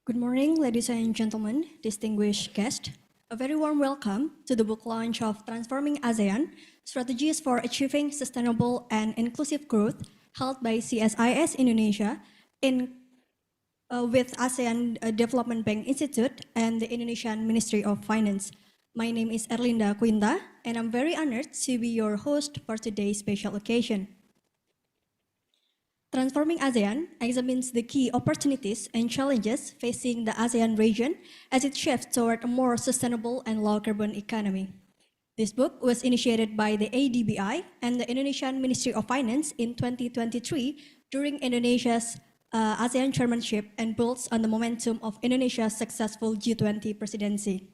Good morning, ladies and gentlemen, distinguished guests. A very warm welcome to the book launch of Transforming ASEAN, Strategies for Achieving Sustainable and Inclusive Growth, held by CSIS Indonesia with ASEAN Development Bank Institute and the Indonesian Ministry of Finance. My name is Erlinda Quinta, and I'm very honored to be your host for today's special occasion. Transforming ASEAN examines the key opportunities and challenges facing the ASEAN region as it shifts toward a more sustainable and low-carbon economy. This book was initiated by the ADBI and the Indonesian Ministry of Finance in 2023 during Indonesia's ASEAN chairmanship and builds on the momentum of Indonesia's successful G20 presidency.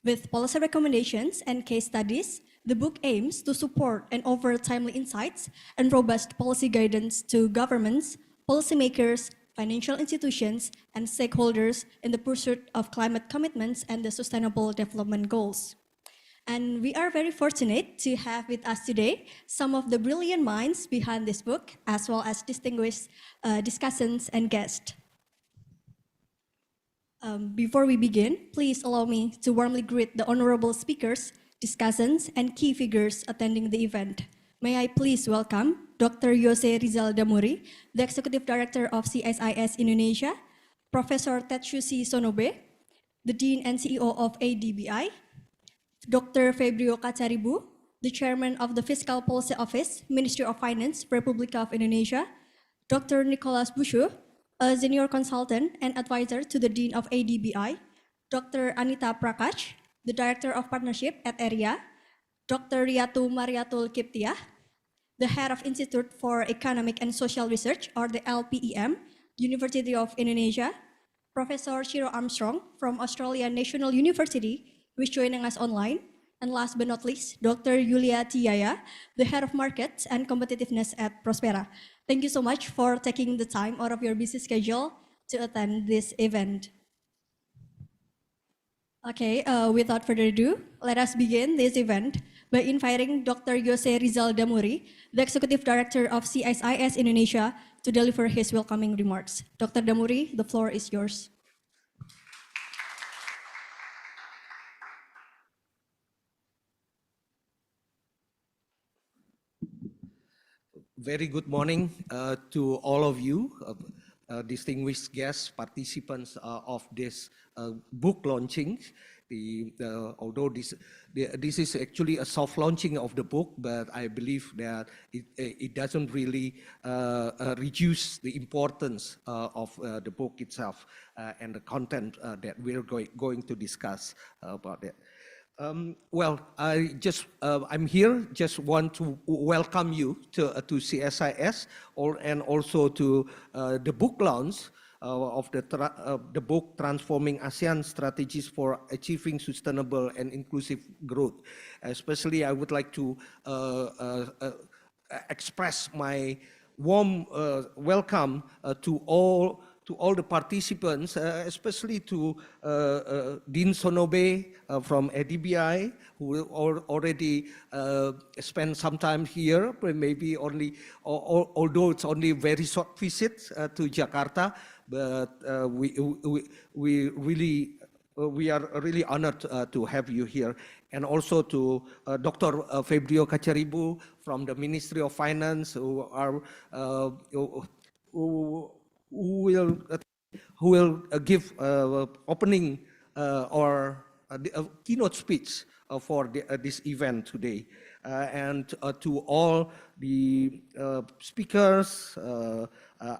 With policy recommendations and case studies, the book aims to support and offer timely insights and robust policy guidance to governments, policymakers, financial institutions, and stakeholders in the pursuit of climate commitments and the sustainable development goals. And we are very fortunate to have with us today some of the brilliant minds behind this book, as well as distinguished discussants and guests. Before we begin, please allow me to warmly greet the honorable speakers, discussants, and key figures attending the event. May I please welcome Dr. Yose Rizal Damuri, the Executive Director of CSIS Indonesia, Professor Tetsushi Sonobe, the Dean and CEO of ADBI, Dr. Febrio Kacaribu, the Chairman of the Fiscal Policy Office, Ministry of Finance, Republic of Indonesia, Dr. Nicolas J, a Senior Consultant and Advisor to the Dean of ADBI, Dr. Anita Prakash, the Director of Partnership at ERIA, Dr. Riatu Mariatul Qibthiyyah, the Head of Institute for Economic and Social Research, or the LPEM, University of Indonesia, Professor Shiro Armstrong from Australian National University, who is joining us online, and last but not least, Dr. Tijaja, the Head of Markets and Competitiveness at Prospera. Thank you so much for taking the time out of your busy schedule to attend this event. Okay, without further ado, let us begin this event by inviting Dr. Yose Rizal Damuri, the Executive Director of CSIS Indonesia, to deliver his welcoming remarks. Dr. Damuri, the floor is yours. Very good morning to all of you, distinguished guests, participants of this book launching. Although this is actually a soft launching of the book, but I believe that it doesn't really reduce the importance of the book itself and the content that we're going to discuss about it. I'm here. Just want to welcome you to CSIS, and also to the book launch of the book Transforming ASEAN-Strategies for Achieving Sustainable and Inclusive Growth. Especially, I would like to express my warm welcome to all the participants, especially to Dean Sonobe from ADBI, who already spent some time here, but maybe only, although it's only a very short visit to Jakarta, but we are really honored to have you here. And also to Dr. Febrio Kacaribu from the Ministry of Finance, who will give opening or a keynote speech for this event today. And to all the speakers,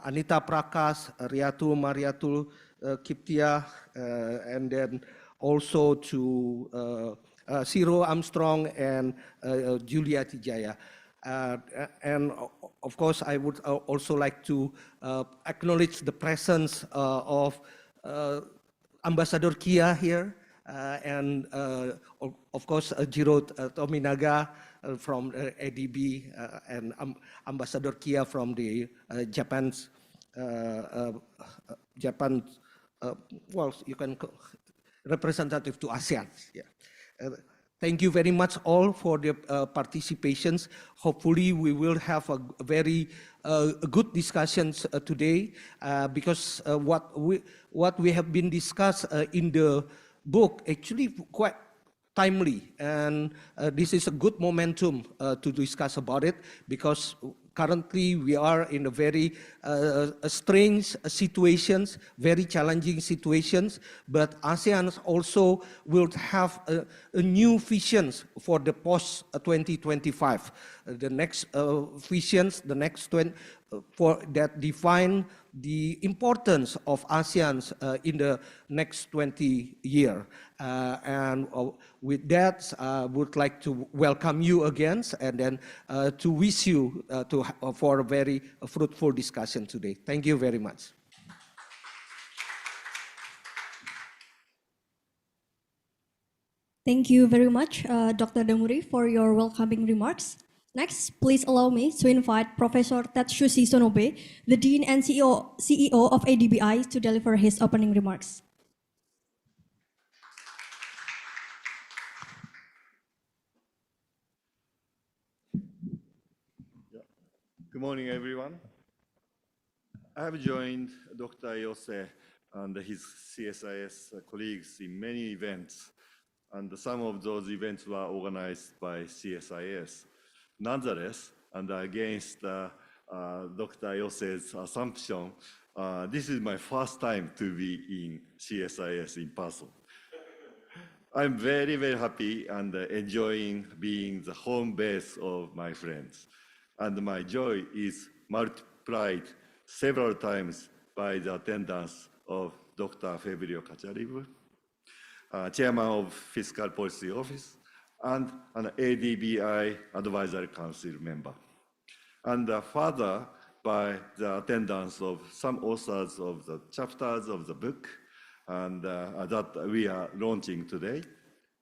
Anita Prakash, Riatu, Mariatul, Qibthiyyah, and then also to Shiro Armstrong and Julia Tijaja. And of course, I would also like to acknowledge the presence of Ambassador Kia here, and of course, Jiro Tominaga from ADB, and Ambassador Kia from the Japan, well, you can representative to ASEAN. Yeah. Thank you very much all for the participations. Hopefully we will have a very good discussions today because what we have been discussed in the book actually quite timely, and this is a good momentum to discuss about it because currently we are in a very strange situations, very challenging situations, but ASEAN also will have a new visions for the post 2025. The next visions, the next 20, for that define the importance of ASEAN in the next 20 years. And with that, I would like to welcome you again and then to wish you for a very fruitful discussion today. Thank you very much. Thank you very much, Dr. Damuri, for your welcoming remarks. Next, please allow me to invite Professor Tetsushi Sonobe, the Dean and CEO of ADBI, to deliver his opening remarks. Good morning, everyone. I have joined Dr. Yose and his CSIS colleagues in many events, and some of those events were organized by CSIS. Nonetheless, and against Dr. Yose's assumption, this is my first time to be in CSIS in person. I'm very, very happy and enjoying being the home base of my friends. And my joy is multiplied several times by the attendance of Dr. Febrio Kacaribu, Chairman of Fiscal Policy Office, and an ADBI Advisory Council member. And further, by the attendance of some authors of the chapters of the book, and that we are launching today.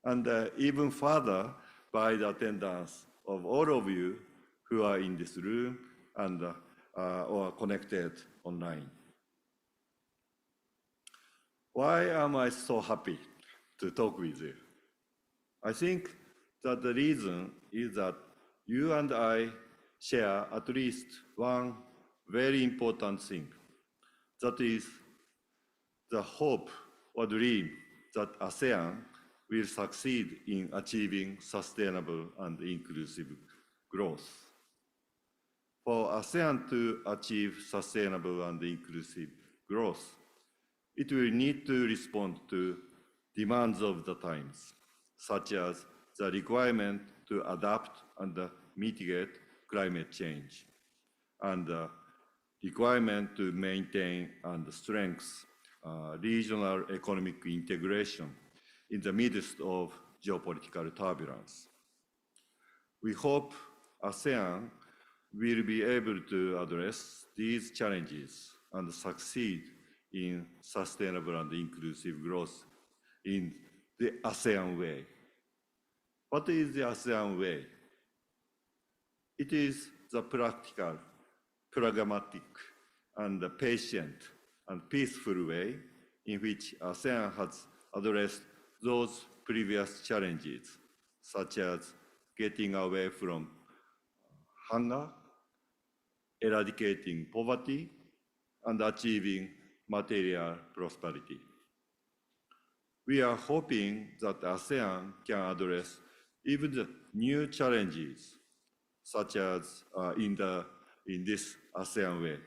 And even further, by the attendance of all of you who are in this room and or connected online. Why am I so happy to talk with you? I think that the reason is that you and I share at least one very important thing. That is the hope or dream that ASEAN will succeed in achieving sustainable and inclusive growth. For ASEAN to achieve sustainable and inclusive growth, it will need to respond to demands of the times, such as the requirement to adapt and mitigate climate change, and the requirement to maintain and strengthen regional economic integration in the midst of geopolitical turbulence. We hope ASEAN will be able to address these challenges and succeed in sustainable and inclusive growth in the ASEAN way. What is the ASEAN way? It is the practical, pragmatic, and patient and peaceful way in which ASEAN has addressed those previous challenges, such as getting away from hunger, eradicating poverty, and achieving material prosperity. We are hoping that ASEAN can address even the new challenges, such as in this ASEAN way.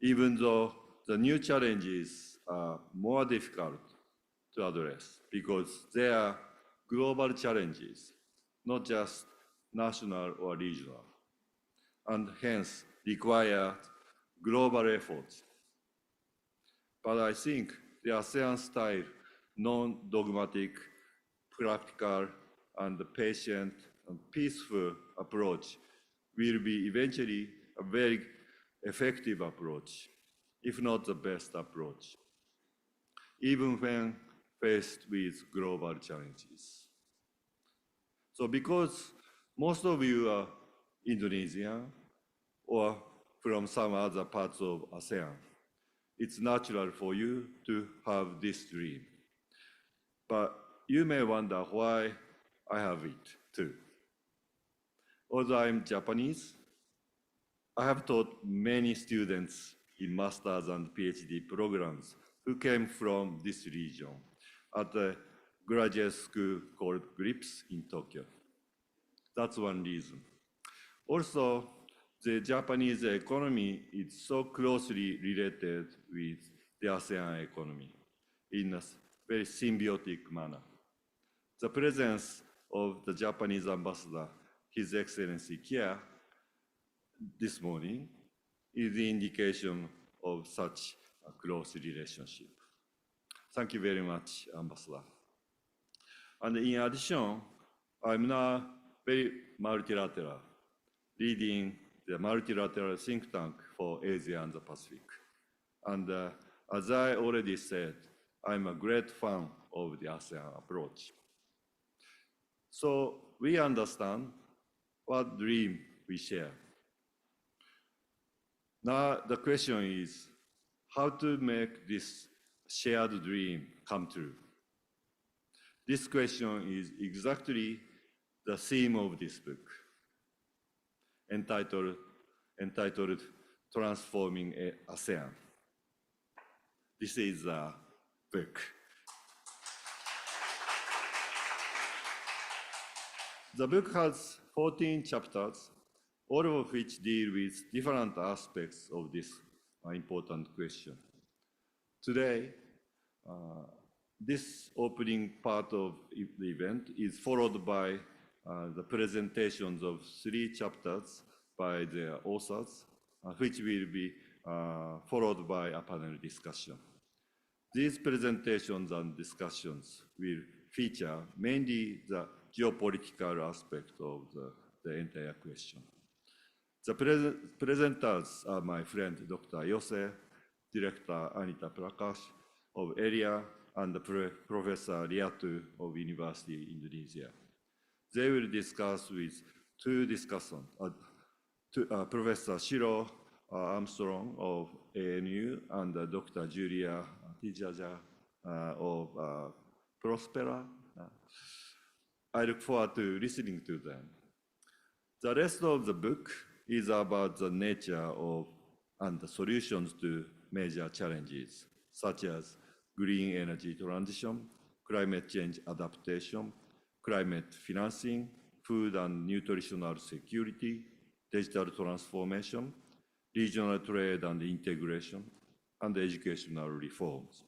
Even though the new challenges are more difficult to address because they are global challenges, not just national or regional, and hence require global efforts. But I think the ASEAN-style, non-dogmatic, practical, and patient and peaceful approach will be eventually a very effective approach, if not the best approach, even when faced with global challenges. So because most of you are Indonesian or from some other parts of ASEAN, it's natural for you to have this dream. But you may wonder why I have it too. Although I'm Japanese, I have taught many students in master's and PhD programs who came from this region at a graduate school called GRIPS in Tokyo. That's one reason. Also, the Japanese economy is so closely related with the ASEAN economy in a very symbiotic manner. The presence of the Japanese ambassador, His Excellency Kia, this morning is the indication of such a close relationship. Thank you very much, Ambassador. And in addition, I'm now very multilateral, leading the multilateral think tank for Asia and the Pacific. And as I already said, I'm a great fan of the ASEAN approach. So we understand what dream we share. Now the question is how to make this shared dream come true. This question is exactly the theme of this book, entitled Transforming ASEAN. This is a book. The book has 14 chapters, all of which deal with different aspects of this important question. Today, this opening part of the event is followed by the presentations of 3 chapters by the authors, which will be followed by a panel discussion. These presentations and discussions will feature mainly the geopolitical aspect of the entire question. The presenters are my friend Dr. Yose, Director Anita Prakash of ERIA, and Professor Riatu of University Indonesia. They will discuss with 2 discussants, Professor Shiro Armstrong of ANU and Dr. Julia Tijaja of Prospera. I look forward to listening to them. The rest of the book is about the nature of and the solutions to major challenges, such as green energy transition, climate change adaptation, climate financing, food and nutritional security, digital transformation, regional trade and integration, and educational reforms.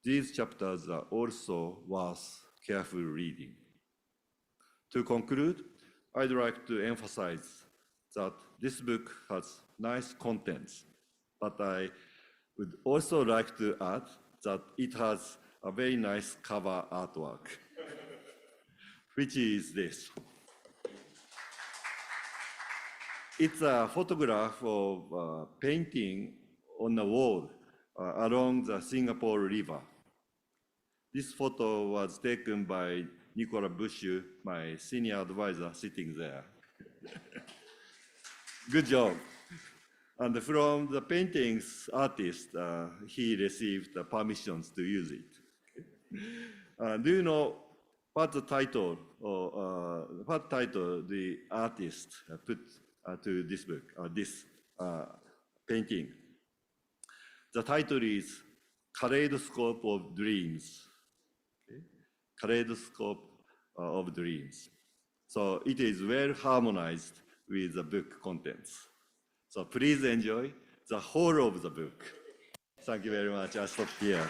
These chapters are also worth careful reading. To conclude, I'd like to emphasize that this book has nice contents, but I would also like to add that it has a very nice cover artwork, which is this. It's a photograph of a painting on a wall along the Singapore River. This photo was taken by Nicolas J, my senior advisor, sitting there. Good job. And from the painting's artist, he received permissions to use it. Do you know what the title the artist put to this book, this painting? The title is Kaleidoscope of Dreams. Okay? Kaleidoscope of Dreams. So it is well harmonized with the book contents. So please enjoy the whole of the book. Thank you very much. I'll stop here.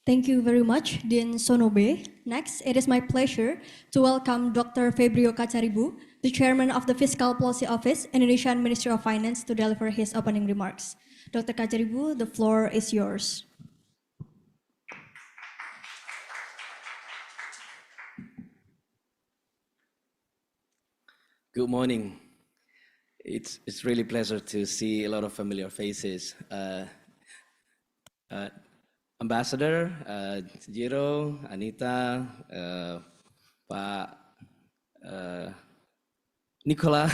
Thank you very much, Dean Sonobe. Next, it is my pleasure to welcome Dr. Febrio Kacaribu, the Chairman of the Fiscal Policy Office, Indonesian Ministry of Finance, to deliver his opening remarks. Dr. Kacaribu, the floor is yours. Good morning. It's really a pleasure to see a lot of familiar faces. Ambassador, Jiro, Anita, Pak Nicola,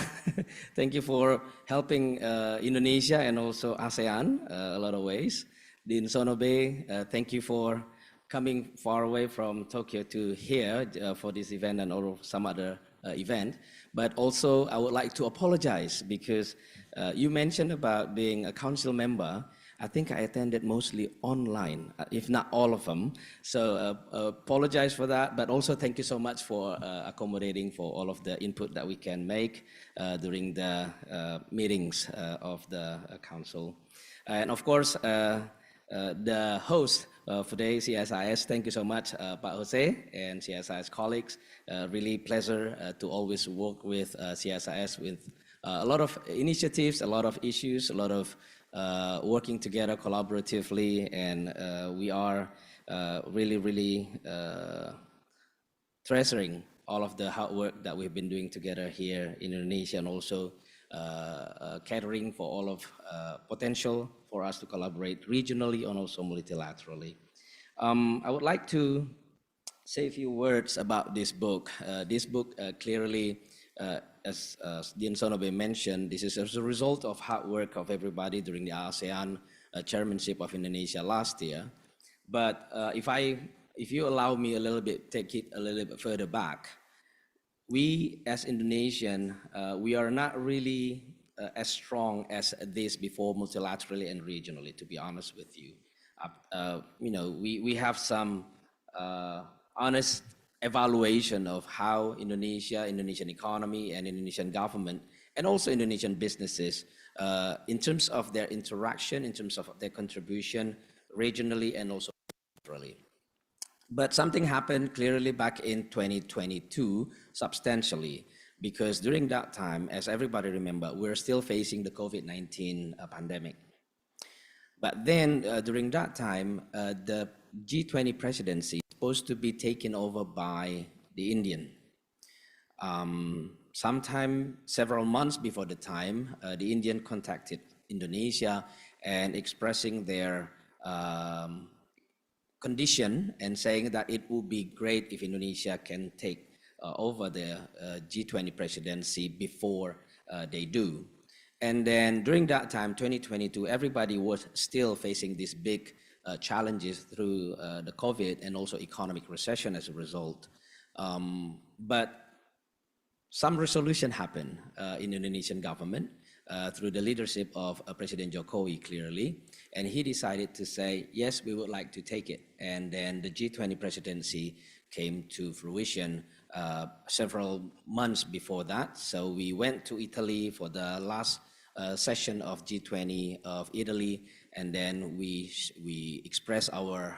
thank you for helping Indonesia and also ASEAN a lot of ways. Dean Sonobe, thank you for coming far away from Tokyo to here for this event and or some other event. But also I would like to apologize because you mentioned about being a council member. I think I attended mostly online, if not all of them. So apologize for that, but also thank you so much for accommodating for all of the input that we can make during the meetings of the council. And of course, the host for today, CSIS, thank you so much, Pak Jose and CSIS colleagues. Really pleasure to always work with CSIS with a lot of initiatives, a lot of issues, a lot of working together collaboratively, and we are really treasuring all of the hard work that we've been doing together here in Indonesia, and also catering for all of potential for us to collaborate regionally and also multilaterally. I would like to say a few words about this book. This book clearly, as Dean Sonobe mentioned, this is as a result of hard work of everybody during the ASEAN chairmanship of Indonesia last year. But if you allow me a little bit, take it a little bit further back, we as Indonesian, we are not really as strong as this before multilaterally and regionally, to be honest with you. You know, we have some honest evaluation of how Indonesia, Indonesian economy and Indonesian government and also Indonesian businesses in terms of their interaction, in terms of their contribution regionally and also bilaterally. But something happened clearly back in 2022 substantially, because during that time, as everybody remember, we're still facing the COVID-19 pandemic. But then during that time, the G20 presidency is supposed to be taken over by the Indian. Sometime several months before the time, the Indian contacted Indonesia and expressing their condition and saying that it would be great if Indonesia can take over the G20 presidency before they do. And then during that time, 2022, everybody was still facing these big challenges through the COVID and also economic recession as a result. But some resolution happened in the Indonesian government through the leadership of President Jokowi clearly. And he decided to say, yes, we would like to take it. And then the G20 presidency came to fruition several months before that. So we went to Italy for the last session of G20 of Italy, and then we express our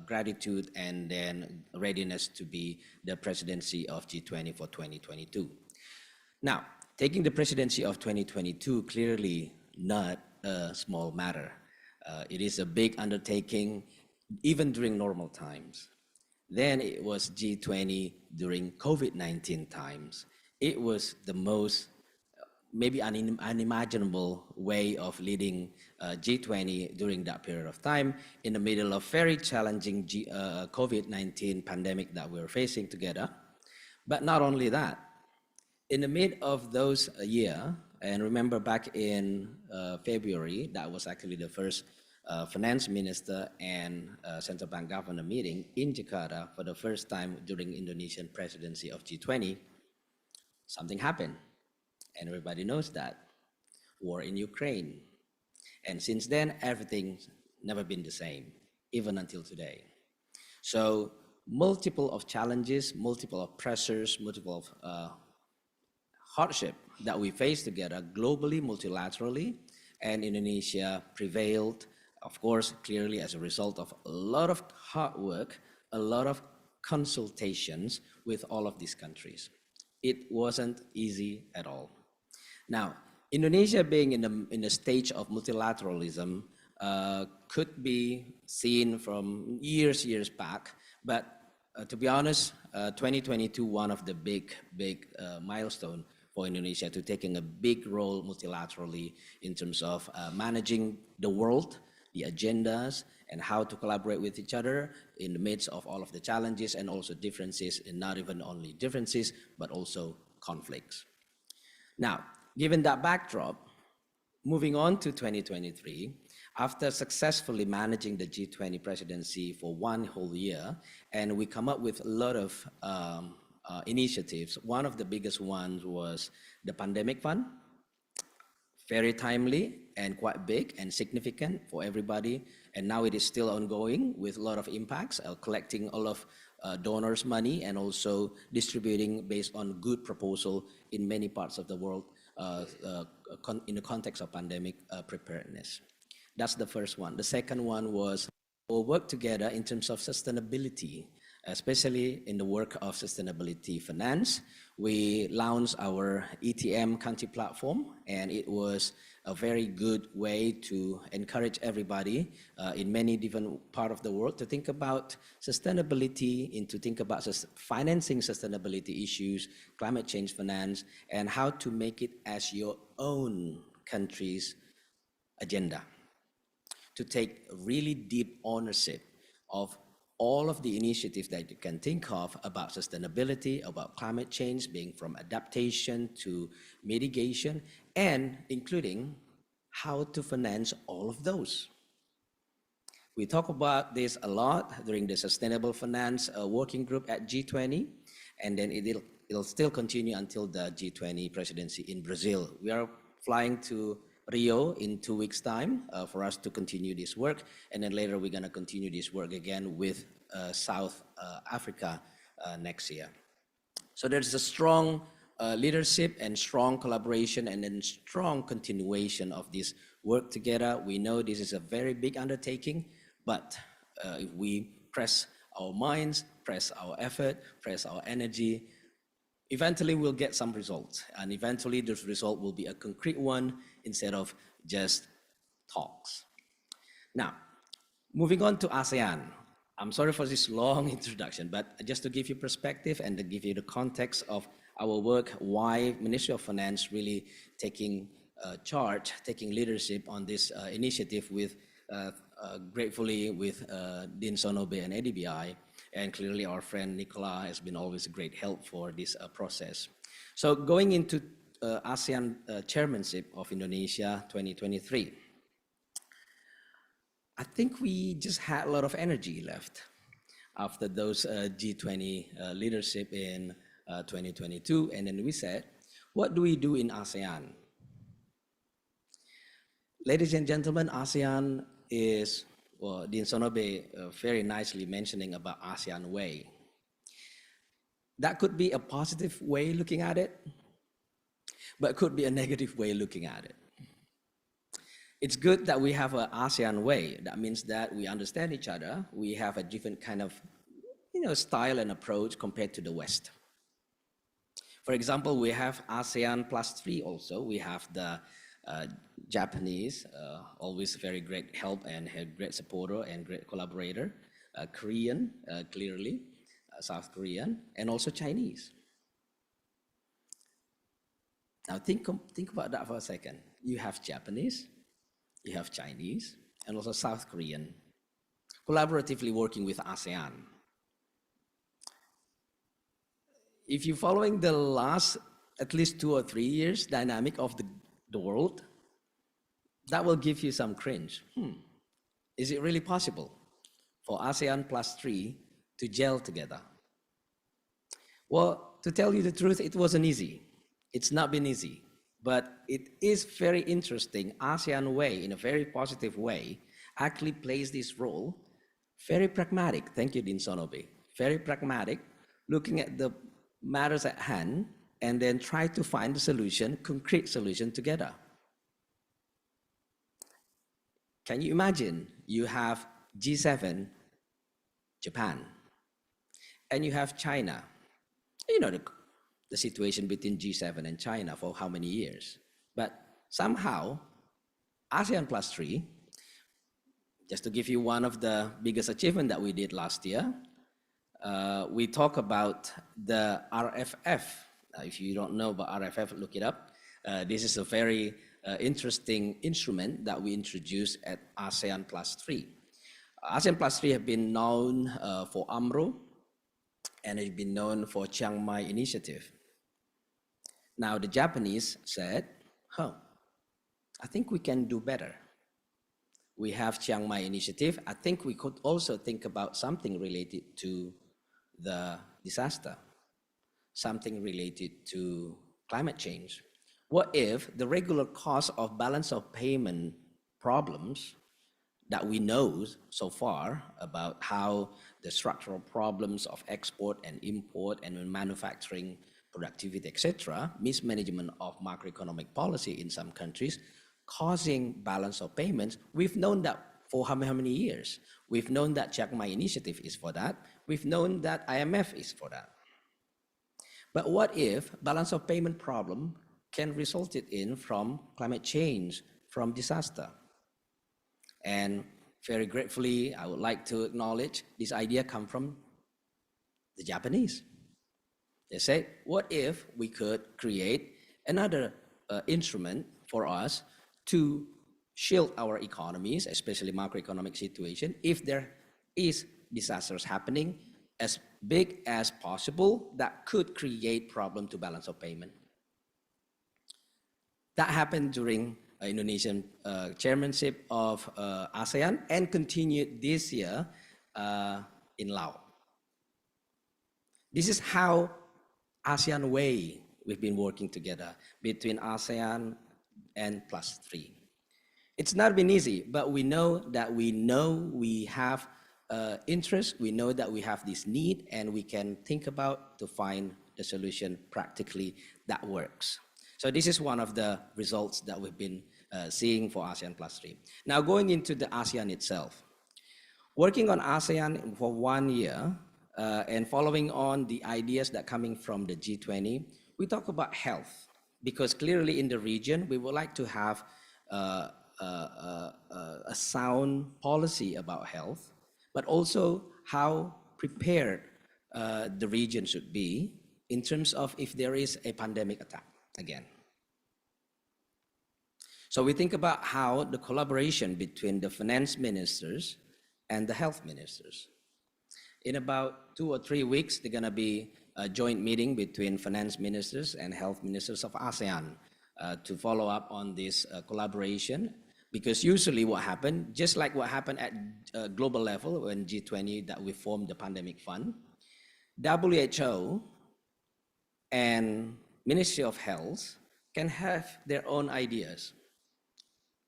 gratitude and then readiness to be the presidency of G20 for 2022. Now, taking the presidency of 2022 clearly not a small matter. It is a big undertaking, even during normal times. Then it was G20 during COVID-19 times. It was the most maybe unimaginable way of leading G20 during that period of time in the middle of very challenging COVID-19 pandemic that we were facing together. But not only that, in the mid of those year, and remember back in February, that was actually the first finance minister and central bank governor meeting in Jakarta for the first time during Indonesian presidency of G20, something happened. And everybody knows that, war in Ukraine. And since then, everything's never been the same, even until today. So multiple of challenges, multiple of pressures, multiple of hardship that we face together globally, multilaterally, and Indonesia prevailed, of course, clearly as a result of a lot of hard work, a lot of consultations with all of these countries. It wasn't easy at all. Now, Indonesia being in a stage of multilateralism could be seen from years back, but to be honest, 2022, one of the big milestone for Indonesia to taking a big role multilaterally in terms of managing the world, the agendas, and how to collaborate with each other in the midst of all of the challenges and also differences, and not even only differences, but also conflicts. Now, given that backdrop, moving on to 2023, after successfully managing the G20 presidency for one whole year, and we come up with a lot of initiatives. One of the biggest ones was the pandemic fund, very timely and quite big and significant for everybody. And now it is still ongoing with a lot of impacts, collecting all of donors' money and also distributing based on good proposal in many parts of the world in the context of pandemic preparedness. That's the first one. The second one was we'll work together in terms of sustainability, especially in the work of sustainability finance. We launched our ETM country platform, and it was a very good way to encourage everybody in many different parts of the world to think about sustainability and to think about financing sustainability issues, climate change finance, and how to make it as your own country's agenda. To take really deep ownership of all of the initiatives that you can think of about sustainability, about climate change, being from adaptation to mitigation, and including how to finance all of those. We talk about this a lot during the Sustainable Finance Working Group at G20, and then it'll still continue until the G20 presidency in Brazil. We are flying to Rio in 2 weeks' time for us to continue this work, and then later we're going to continue this work again with South Africa next year. So there's a strong leadership and strong collaboration and then strong continuation of this work together. We know this is a very big undertaking, but if we press our minds, press our effort, press our energy, eventually we'll get some results, and eventually this result will be a concrete one instead of just talks. Now, moving on to ASEAN. I'm sorry for this long introduction, but just to give you perspective and to give you the context of our work, why Ministry of Finance really taking charge, taking leadership on this initiative with gratefully with Dean Sonobe and ADBI, and clearly our friend Nicolas has been always a great help for this process. So going into ASEAN chairmanship of Indonesia 2023, I think we just had a lot of energy left after those G20 leadership in 2022, and then we said, what do we do in ASEAN? Ladies and gentlemen, ASEAN is, well, Dean Sonobe very nicely mentioning about ASEAN Way. That could be a positive way looking at it, but could be a negative way looking at it. It's good that we have an ASEAN Way. That means that we understand each other. We have a different kind of, style and approach compared to the West. For example, we have ASEAN +3 also. We have the Japanese, always very great help and a great supporter and great collaborator. Korean, clearly, South Korean, and also Chinese. Now think about that for a second. You have Japanese, you have Chinese, and also South Korean, collaboratively working with ASEAN. If you're following the last at least 2 or 3 years dynamic of the world, that will give you some cringe. Is it really possible for ASEAN +3 to gel together? Well, to tell you the truth, it wasn't easy. It's not been easy, but it is very interesting. ASEAN Way, in a very positive way, actually plays this role, very pragmatic. Thank you, Dean Sonobe. Very pragmatic, looking at the matters at hand, and then try to find a solution, concrete solution together. Can you imagine? You have G7, Japan, and you have China. The situation between G7 and China for how many years? But somehow, ASEAN +3, just to give you one of the biggest achievements that we did last year, we talk about the RFF. If you don't know about RFF, look it up. This is a very interesting instrument that we introduced at ASEAN +3. ASEAN +3 have been known for AMRO, and it's been known for Chiang Mai Initiative. Now the Japanese said, oh, I think we can do better. We have Chiang Mai initiative. I think we could also think about something related to the disaster, something related to climate change. What if the regular cost of balance of payment problems that we know so far about how the structural problems of export and import and manufacturing productivity, etc., mismanagement of macroeconomic policy in some countries, causing balance of payments. We've known that for how many years? We've known that Chiang Mai initiative is for that. We've known that IMF is for that. But what if balance of payment problem can result in from climate change, from disaster? And very gratefully, I would like to acknowledge this idea come from the Japanese. They say, what if we could create another instrument for us to shield our economies, especially macroeconomic situation, if there is disasters happening as big as possible that could create problem to balance of payment. That happened during Indonesian chairmanship of ASEAN and continued this year in Laos. This is how ASEAN way we've been working together between ASEAN and +3. It's not been easy, but we know we have interest, we know that we have this need, and we can think about to find the solution practically that works. So this is one of the results that we've been seeing for ASEAN +3. Now going into the ASEAN itself. Working on ASEAN for 1 year and following on the ideas that coming from the G20, we talk about health because clearly in the region, we would like to have a sound policy about health, but also how prepared the region should be in terms of if there is a pandemic attack again. So we think about how the collaboration between the finance ministers and the health ministers. In about 2 or 3 weeks, there's gonna be a joint meeting between finance ministers and health ministers of ASEAN to follow up on this collaboration. Because usually what happened, just like what happened at global level when G20 that we formed the pandemic fund, WHO and Ministry of Health can have their own ideas,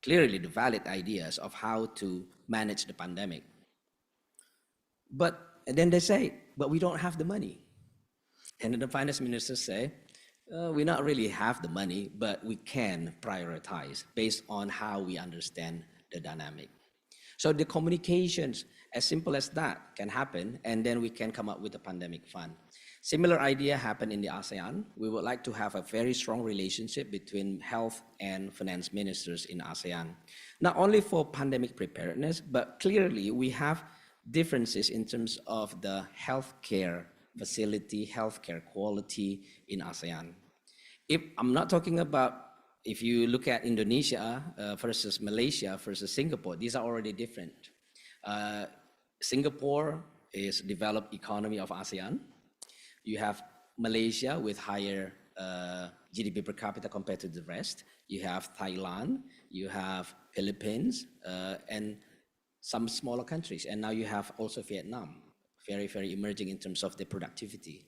clearly the valid ideas of how to manage the pandemic. And then they say, but we don't have the money. And then the finance ministers say, we not really have the money, but we can prioritize based on how we understand the dynamic. So the communications, as simple as that, can happen, and then we can come up with a pandemic fund. Similar idea happened in the ASEAN. We would like to have a very strong relationship between health and finance ministers in ASEAN. Not only for pandemic preparedness, but clearly we have differences in terms of the healthcare facility, healthcare quality in ASEAN. I'm not talking about, if you look at Indonesia versus Malaysia versus Singapore, these are already different. Singapore is developed economy of ASEAN. You have Malaysia with higher GDP per capita compared to the rest. You have Thailand, you have Philippines, and some smaller countries. And now you have also Vietnam, very, very emerging in terms of the productivity.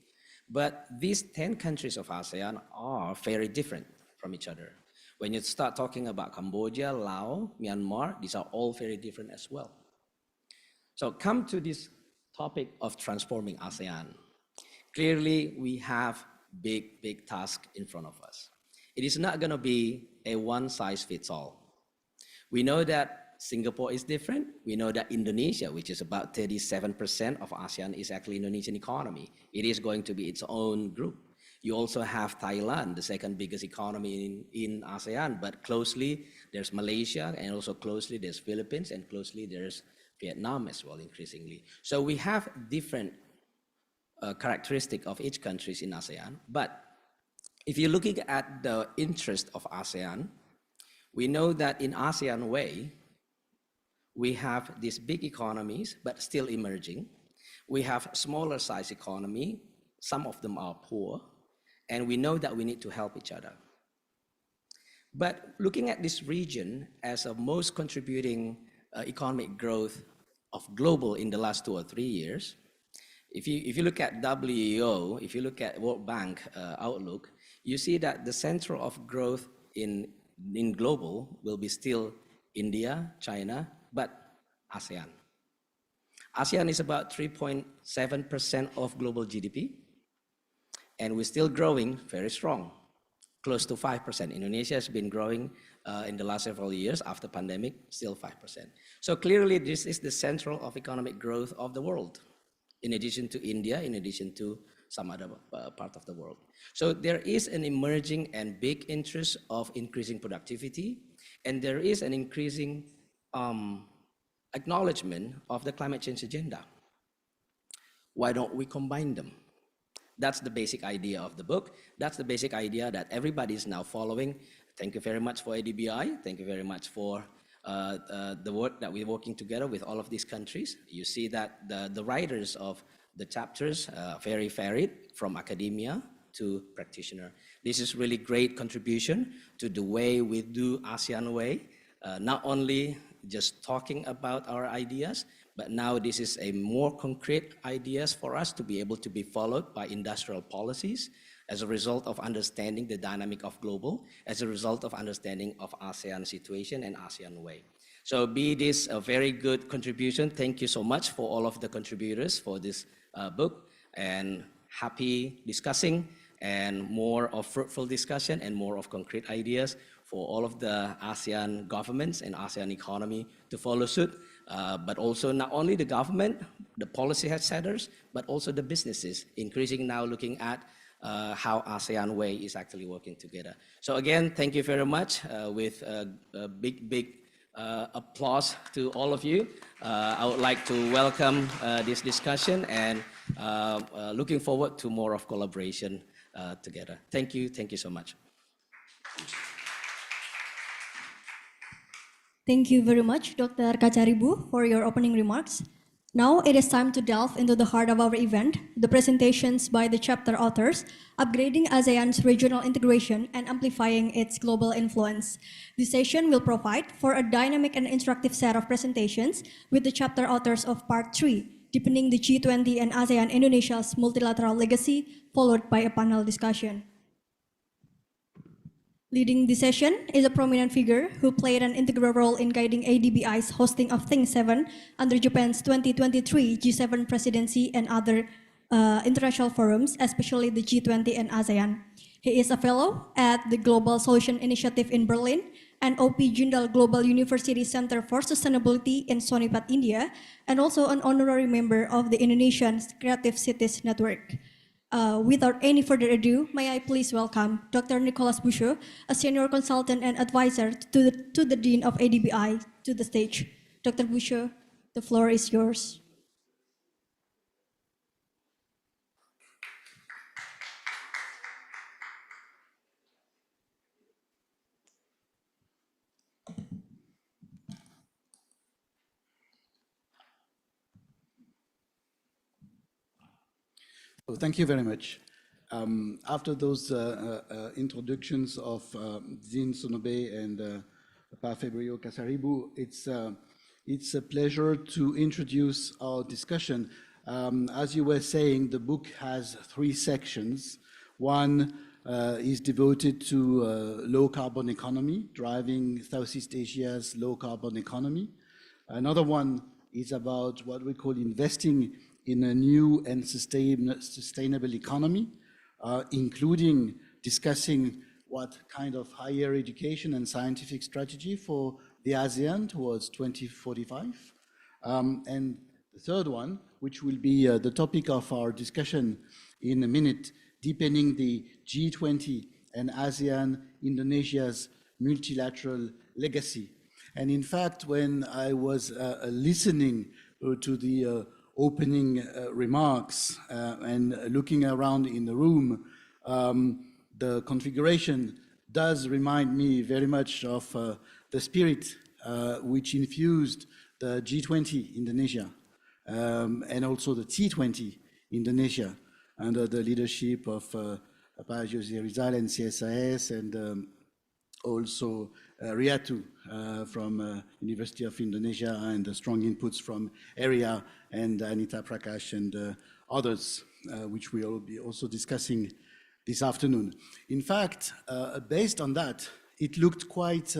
But these 10 countries of ASEAN are very different from each other. When you start talking about Cambodia, Laos, Myanmar, these are all very different as well. So come to this topic of transforming ASEAN. Clearly, we have big task in front of us. It is not gonna be a one-size-fits-all. We know that Singapore is different. We know that Indonesia, which is about 37% of ASEAN, is actually Indonesian economy. It is going to be its own group. You also have Thailand, the second biggest economy in ASEAN, but closely there's Malaysia, and also closely there's Philippines, and closely there's Vietnam as well, increasingly. So we have different characteristic of each countries in ASEAN. But if you're looking at the interest of ASEAN, we know that in ASEAN way, we have these big economies, but still emerging. We have smaller size economy. Some of them are poor. And we know that we need to help each other. But looking at this region as a most contributing economic growth of global in the last 2 or 3 years, if you look at WEO, if you look at World Bank outlook, you see that the center of growth in global will be still India, China, but ASEAN. ASEAN is about 3.7% of global GDP, and we're still growing very strong, close to 5%. Indonesia has been growing in the last several years after pandemic, still 5%. So clearly this is the central of economic growth of the world, in addition to India, in addition to some other part of the world. So there is an emerging and big interest of increasing productivity, and there is an increasing acknowledgement of the climate change agenda. Why don't we combine them? That's the basic idea of the book. That's the basic idea that everybody is now following. Thank you very much for ADBI. Thank you very much for the work that we're working together with all of these countries. You see that the writers of the chapters are very varied, from academia to practitioner. This is really great contribution to the way we do ASEAN way, not only just talking about our ideas, but now this is a more concrete ideas for us to be able to be followed by industrial policies as a result of understanding the dynamic of global, as a result of understanding of ASEAN situation and ASEAN way. So be this a very good contribution. Thank you so much for all of the contributors for this book, and happy discussing and more of fruitful discussion and more of concrete ideas for all of the ASEAN governments and ASEAN economy to follow suit. But also not only the government, the policy setters, but also the businesses, increasing now looking at how ASEAN way is actually working together. So again, thank you very much with a big applause to all of you. I would like to welcome this discussion and looking forward to more of collaboration together. Thank you so much. Thank you very much, Dr. Kacaribu, for your opening remarks. Now it is time to delve into the heart of our event, the presentations by the chapter authors, upgrading ASEAN's regional integration and amplifying its global influence. This session will provide for a dynamic and instructive set of presentations with the chapter authors of Part 3, deepening the G20 and ASEAN-Indonesia's multilateral legacy, followed by a panel discussion. Leading the session is a prominent figure who played an integral role in guiding ADBI's hosting of Think 7 under Japan's 2023 G7 presidency and other international forums, especially the G20 and ASEAN. He is a fellow at the Global Solution Initiative in Berlin and OP Jindal Global University Center for Sustainability in Sonipat, India, and also an honorary member of the Indonesian Creative Cities Network. Without any further ado, may I please welcome Dr. Nicolas Buchoud, a senior consultant and advisor to the Dean of ADBI, to the stage. Dr. Buchoud, the floor is yours. Well, thank you very much. After those introductions of Dean Sonobe and Febrio Kacaribu, it's a pleasure to introduce our discussion. As you were saying, the book has 3 sections. One is devoted to low carbon economy, driving Southeast Asia's low carbon economy. Another one is about what we call investing in a new and sustainable economy, including discussing what kind of higher education and scientific strategy for the ASEAN towards 2045. And the third one, which will be the topic of our discussion in a minute, deepening the G20 and ASEAN-Indonesia's multilateral legacy. And in fact, when I was listening to the opening remarks and looking around in the room, the configuration does remind me very much of the spirit which infused the G20 Indonesia and also the T20 Indonesia under the leadership of Yose Rizal and CSIS, and also Riatu from University of Indonesia, and strong inputs from ERIA and Anita Prakash and others, which we will be also discussing this afternoon. In fact, based on that, it looked quite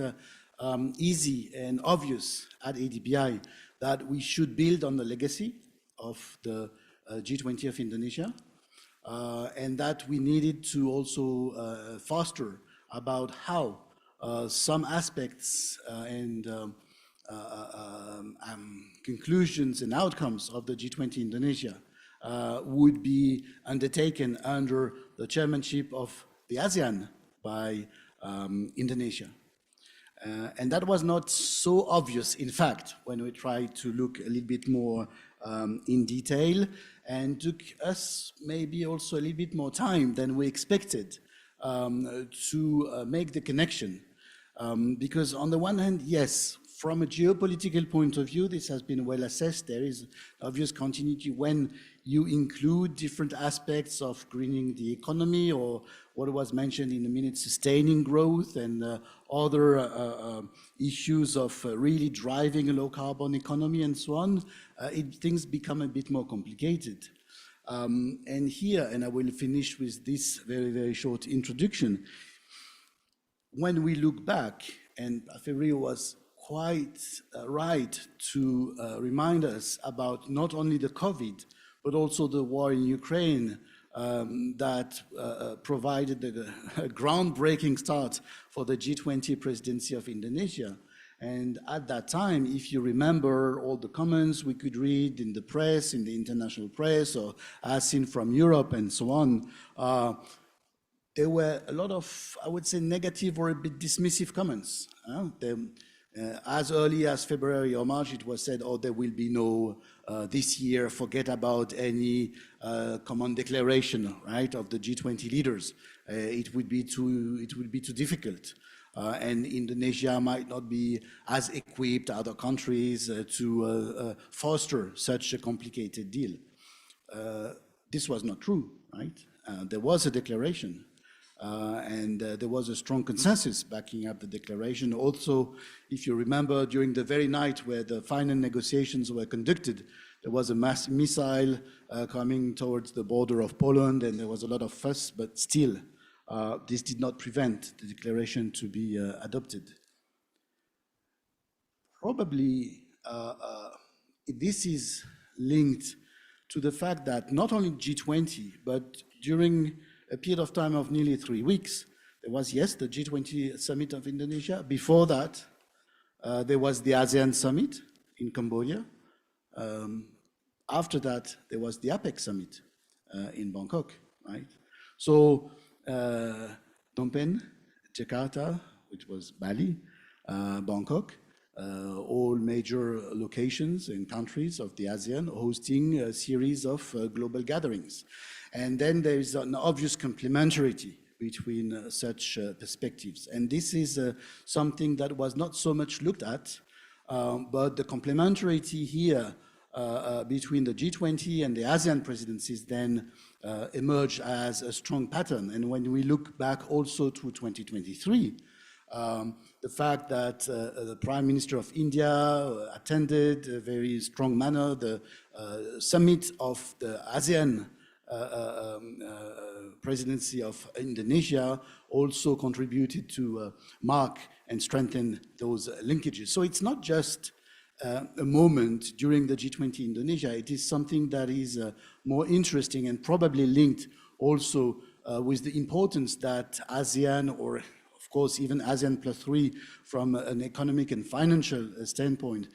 easy and obvious at ADBI that we should build on the legacy of the G20 of Indonesia, and that we needed to also foster about how some aspects and conclusions and outcomes of the G20 Indonesia would be undertaken under the chairmanship of the ASEAN by Indonesia. And that was not so obvious, in fact, when we tried to look a little bit more in detail, and took us maybe also a little bit more time than we expected to make the connection. Because on the one hand, yes, from a geopolitical point of view, this has been well assessed. There is obvious continuity when you include different aspects of greening the economy, or what was mentioned in a minute, sustaining growth, and other issues of really driving a low carbon economy and so on. Things become a bit more complicated. And here, and I will finish with this very, very short introduction, when we look back, and Febrio was quite right to remind us about not only the COVID, but also the war in Ukraine that provided a groundbreaking start for the G20 presidency of Indonesia. And at that time, if you remember all the comments we could read in the press, in the international press, or as seen from Europe and so on, there were a lot of, I would say, negative or a bit dismissive comments. As early as February or March, it was said, oh, there will be no, this year, forget about any common declaration, right, of the G20 leaders. It would be too difficult. And Indonesia might not be as equipped as other countries to foster such a complicated deal. This was not true, right? There was a declaration. And there was a strong consensus backing up the declaration. Also, if you remember, during the very night where the final negotiations were conducted, there was a mass missile coming towards the border of Poland, and there was a lot of fuss, but still, this did not prevent the declaration to be adopted. Probably this is linked to the fact that not only G20, but during a period of time of nearly 3 weeks, there was, yes, the G20 summit of Indonesia. Before that, there was the ASEAN summit in Cambodia. After that, there was the APEC summit in Bangkok, right? So, Phnom Penh, Jakarta, which was Bali, Bangkok, all major locations and countries of the ASEAN hosting a series of global gatherings. And then there is an obvious complementarity between such perspectives. And this is something that was not so much looked at, but the complementarity here between the G20 and the ASEAN presidencies then emerged as a strong pattern. And when we look back also to 2023, the fact that the Prime Minister of India attended a very strong manner the summit of the ASEAN presidency of Indonesia also contributed to mark and strengthen those linkages. So it's not just a moment during the G20 Indonesia, it is something that is more interesting and probably linked also with the importance that ASEAN, or of course even ASEAN plus 3 from an economic and financial standpoint,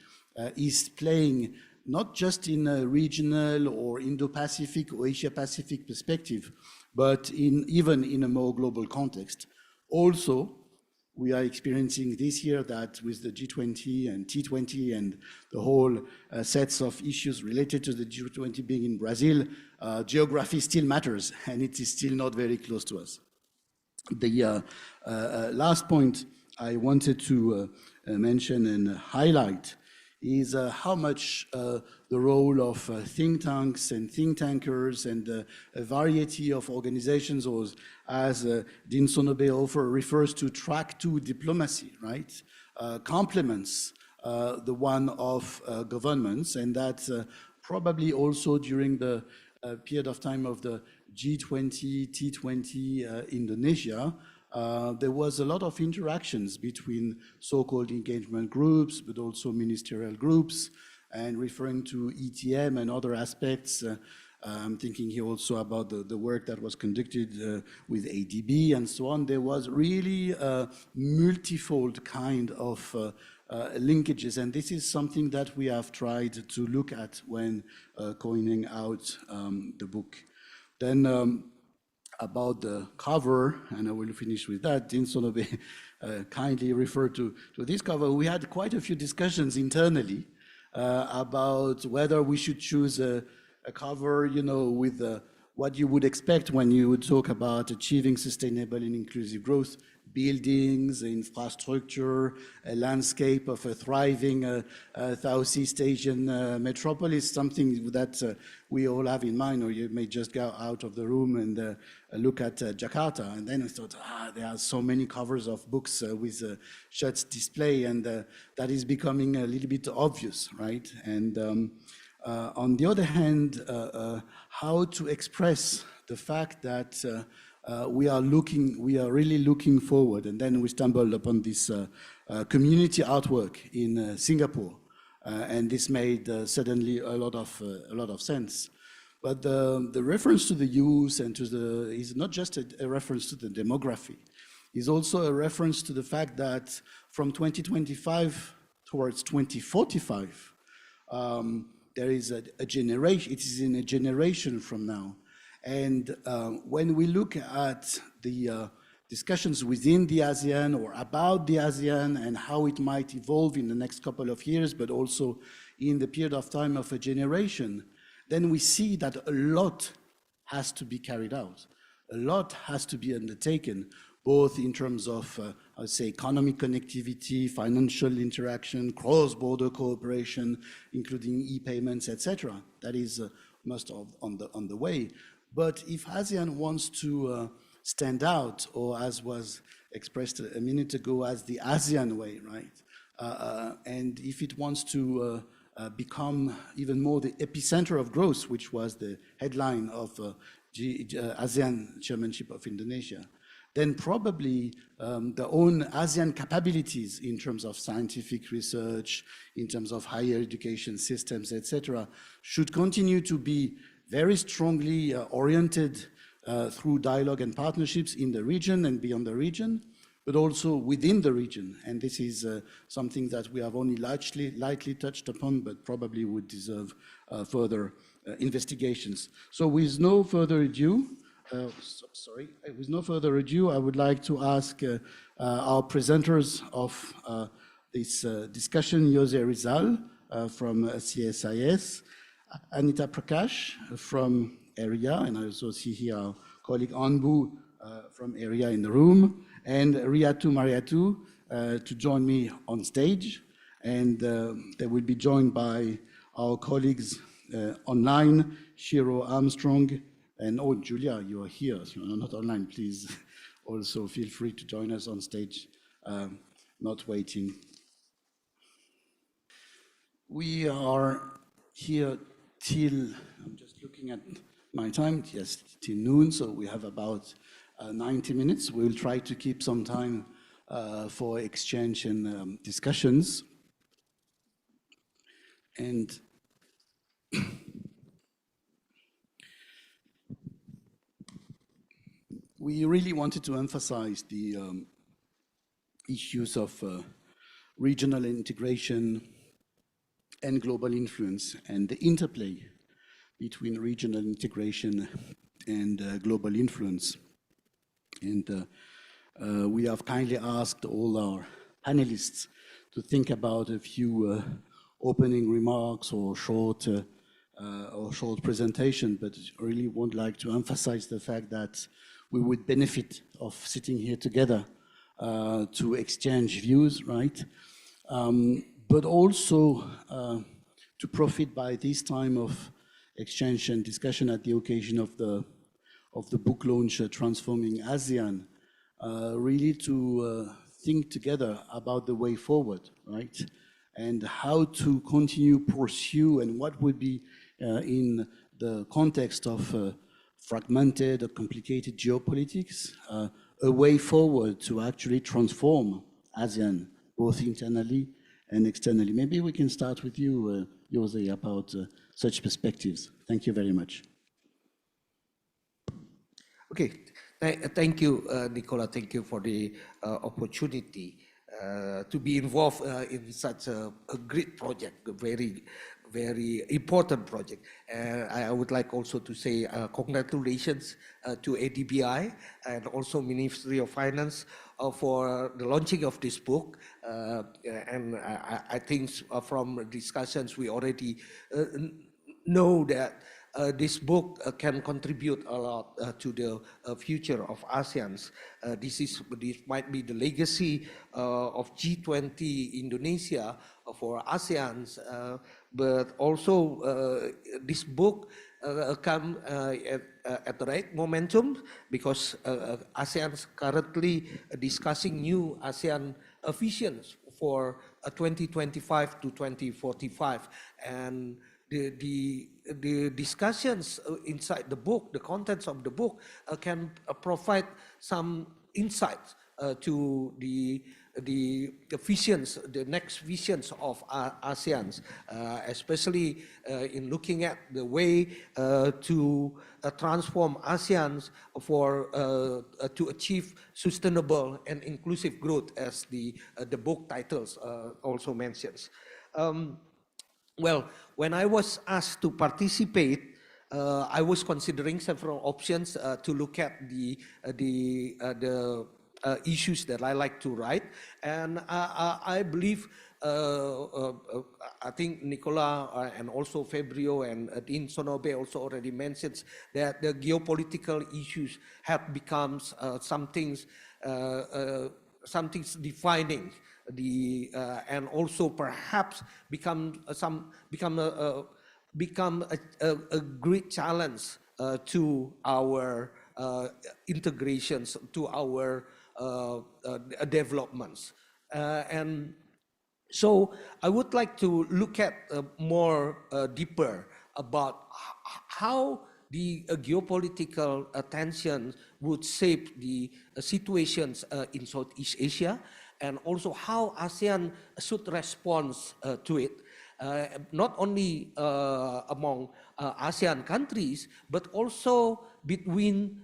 is playing not just in a regional or Indo-Pacific or Asia-Pacific perspective, but even in a more global context. Also, we are experiencing this year that with the G20 and T20 and the whole sets of issues related to the G20 being in Brazil, geography still matters, and it is still not very close to us. The last point I wanted to mention and highlight is how much the role of think tanks and think tankers and a variety of organizations, or as Dean Sonobe refers to track two diplomacy, right, complements the one of governments, and that probably also during the period of time of the G20, T20 Indonesia, there was a lot of interactions between so-called engagement groups, but also ministerial groups, and referring to ETM and other aspects. I'm thinking here also about the work that was conducted with ADBI and so on. There was really a multifold kind of linkages, and this is something that we have tried to look at when coining out the book. Then about the cover, and I will finish with that, Dean Sonobe kindly referred to this cover. We had quite a few discussions internally about whether we should choose a cover, you know, with what you would expect when you would talk about achieving sustainable and inclusive growth, buildings, infrastructure, a landscape of a thriving Southeast Asian metropolis, something that we all have in mind, or you may just go out of the room and look at Jakarta. And then I thought, there are so many covers of books with shots display, and that is becoming a little bit obvious, right? And on the other hand, how to express the fact that we are really looking forward, and then we stumbled upon this community artwork in Singapore, and this made suddenly a lot of sense. But the reference to the youth and to is not just a reference to the demography, is also a reference to the fact that from 2025 towards 2045, there is a generation. It is in a generation from now. And when we look at the discussions within the ASEAN or about the ASEAN and how it might evolve in the next couple of years, but also in the period of time of a generation, then we see that a lot has to be carried out. A lot has to be undertaken, both in terms of, I would say, economic connectivity, financial interaction, cross-border cooperation, including e-payments, etc. That is most of on the way. But if ASEAN wants to stand out, or as was expressed a minute ago, as the ASEAN way, right? And if it wants to become even more the epicenter of growth, which was the headline of ASEAN Chairmanship of Indonesia, then probably the own ASEAN capabilities in terms of scientific research, in terms of higher education systems, etc., should continue to be very strongly oriented through dialogue and partnerships in the region and beyond the region, but also within the region. And this is something that we have only lightly touched upon, but probably would deserve further investigations. So with no further ado, with no further ado, I would like to ask our presenters of this discussion, Yose Rizal from CSIS, Anita Prakash from ERIA, and I also see here our colleague Anbu from ERIA in the room, and Riatu Mariatul to join me on stage. And they will be joined by our colleagues online, Shiro Armstrong, and oh, Julia, you are here, so you're not online, please also feel free to join us on stage, not waiting. We are here till, I'm just looking at my time, yes, till noon, so we have about 90 minutes. We'll try to keep some time for exchange and discussions. And we really wanted to emphasize the issues of regional integration and global influence, and the interplay between regional integration and global influence. And we have kindly asked all our panelists to think about a few opening remarks or short presentation, but really would like to emphasize the fact that we would benefit of sitting here together to exchange views, right? but also to profit by this time of exchange and discussion at the occasion of the book launch, Transforming ASEAN, really to think together about the way forward, right? And how to continue pursue, and what would be in the context of fragmented or complicated geopolitics, a way forward to actually transform ASEAN, both internally and externally. Maybe we can start with you, Yose, about such perspectives. Thank you very much. Okay, thank you, Nicola. Thank you for the opportunity to be involved in such a great project, a very important project. I would like also to say congratulations to ADBI and also Ministry of Finance for the launching of this book. And I think from discussions we already know that this book can contribute a lot to the future of ASEAN. This might be the legacy of G20 Indonesia for ASEAN, but also this book come at the right momentum because ASEAN is currently discussing new ASEAN visions for 2025 to 2045, and the discussions inside the book, the contents of the book, can provide some insights to the visions, the next visions of ASEAN, especially in looking at the way to transform ASEAN for to achieve sustainable and inclusive growth, as the book titles also mentions. Well, when I was asked to participate, I was considering several options to look at the issues that I like to write, and I believe I think Nicola and also Febrio and Dean Sonobe also already mentioned that the geopolitical issues have become something defining and also perhaps become a great challenge to our integrations, to our developments, and so I would like to look at more deeper about how the geopolitical tensions would shape the situations in Southeast Asia, and also how ASEAN should respond to it, not only among ASEAN countries, but also between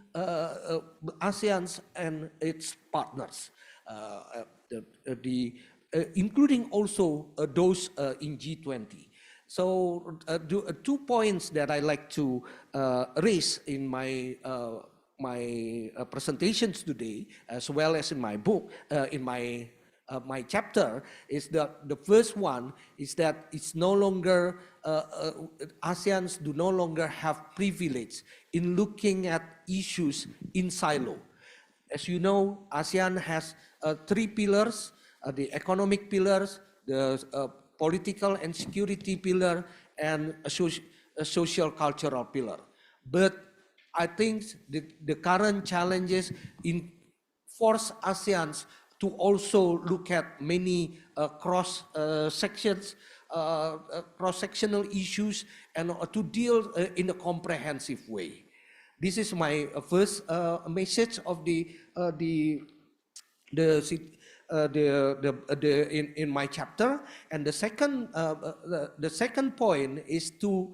ASEAN and its partners, including also those in G20. So 2 points that I like to raise in my presentations today, as well as in my book, in my chapter, is that the first one is that it's no longer ASEANs do no longer have privilege in looking at issues in silo. As you know, ASEAN has 3 pillars: the economic pillars, the political and security pillar, and a social cultural pillar. But I think the current challenges force ASEANs to also look at many cross-sectional issues and to deal in a comprehensive way. This is my first message of in my chapter, and the second point is to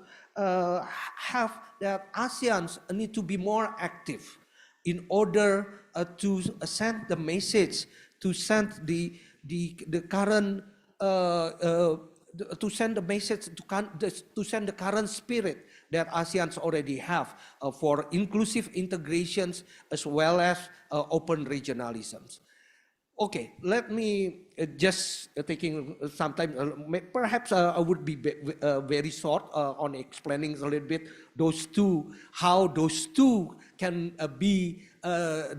have that ASEANs need to be more active in order to send the message, to send the current to send the message, to send the current spirit that ASEANs already have for inclusive integrations as well as open regionalisms. Okay, let me just taking some time, perhaps I would be very short on explaining a little bit how those two can be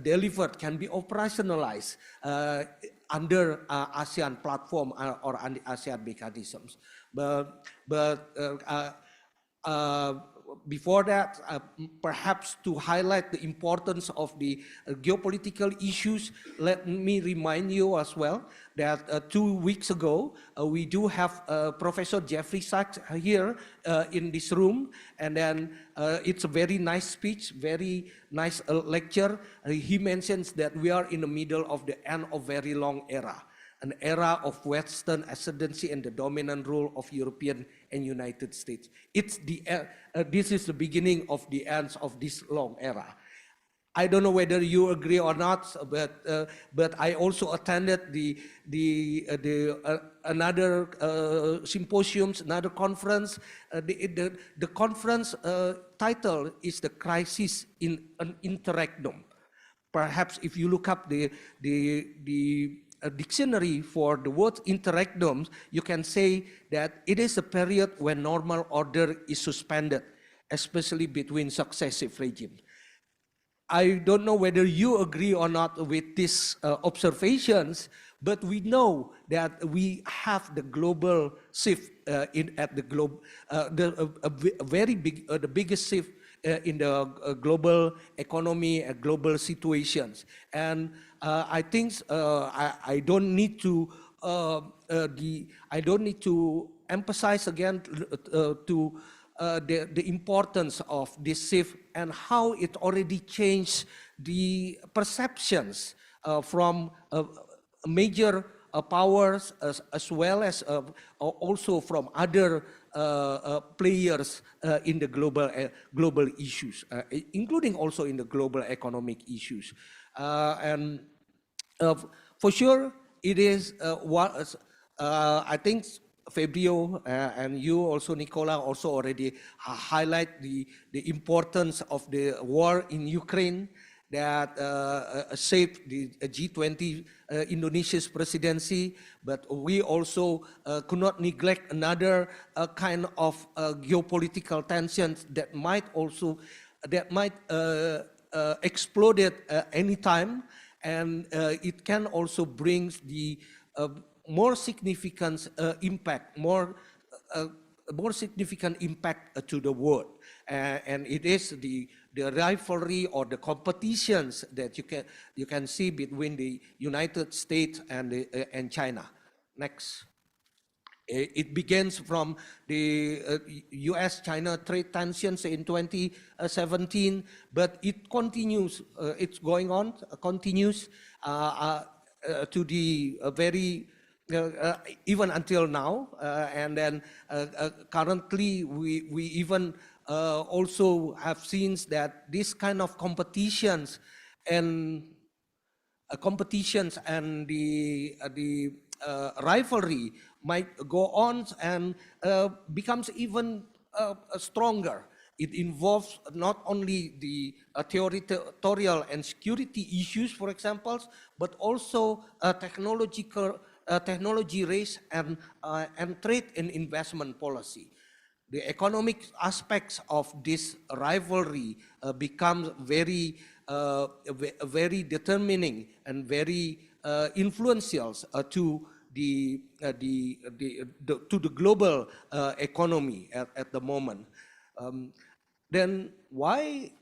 delivered, can be operationalized under ASEAN platform or under ASEAN mechanisms. But before that, perhaps to highlight the importance of the geopolitical issues, let me remind you as well that 2 weeks ago, we do have Professor Jeffrey Sachs here in this room, and then it's a very nice speech, very nice lecture. He mentions that we are in the middle of the end of very long era, an era of Western ascendancy and the dominant rule of European and United States. It's this is the beginning of the end of this long era. I don't know whether you agree or not, but I also attended another symposiums, another conference. The conference title is "The Crisis in an Interregnum." Perhaps if you look up the dictionary for the word interregnum, you can say that it is a period when normal order is suspended, especially between successive regimes. I don't know whether you agree or not with these observations, but we know that we have the global shift at the globe, very big, the biggest shift in the global economy and global situations. And I think I don't need to emphasize again the importance of this shift and how it already changed the perceptions from major powers as well as also from other players in the global issues, including also in the global economic issues. And for sure, it is I think Febrio and you also, Nicola, also already highlight the importance of the war in Ukraine that shaped the G20 Indonesia's presidency, but we also could not neglect another kind of geopolitical tensions that might explode at any time, and it can also bring the more significant impact to the world, and it is the rivalry or the competitions that you can see between the United States and China. Next. It begins from the U.S.-China trade tensions in 2017, but it continues. It's going on, continues to the very even until now, and then currently we even also have seen that this kind of competitions and the rivalry might go on and becomes even stronger. It involves not only the territorial and security issues, for example, but also technology race and trade and investment policy. The economic aspects of this rivalry become very determining and very influential to the global economy at the moment. Then why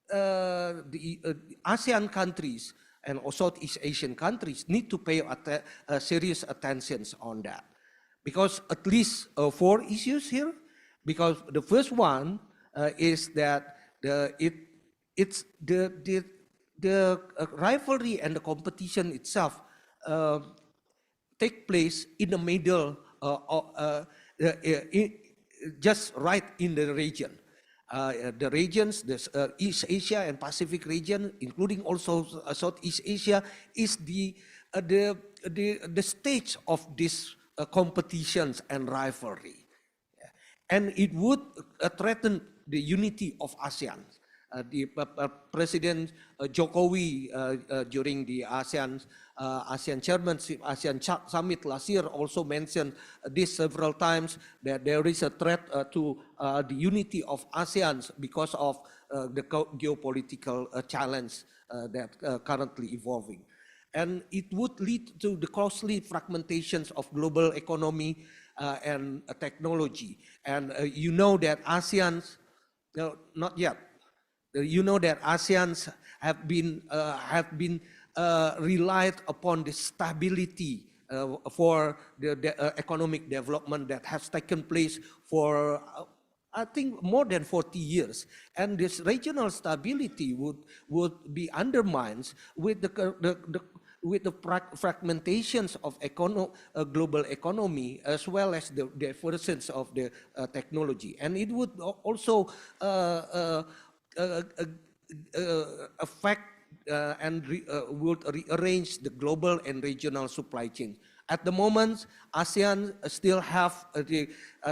the ASEAN countries and Southeast Asian countries need to pay serious attention on that? Because at least 4 issues here. Because the first one is that it's the rivalry and the competition itself take place in the middle, just right in the region. The regions, the East Asia and Pacific region, including also Southeast Asia, is the stage of these competitions and rivalry. And it would threaten the unity of ASEAN. President Jokowi during the ASEAN chairmanship, ASEAN summit last year also mentioned this several times, that there is a threat to the unity of ASEAN because of the geopolitical challenge that currently evolving. and it would lead to the costly fragmentations of global economy and technology. And you know that ASEAN's, no, not yet. You know that ASEAN's have been relied upon the stability for the economic development that has taken place for I think more than 40 years, and this regional stability would be undermined with the fragmentations of global economy, as well as the divergence of the technology, and it would also affect and would rearrange the global and regional supply chain. At the moment, ASEAN still have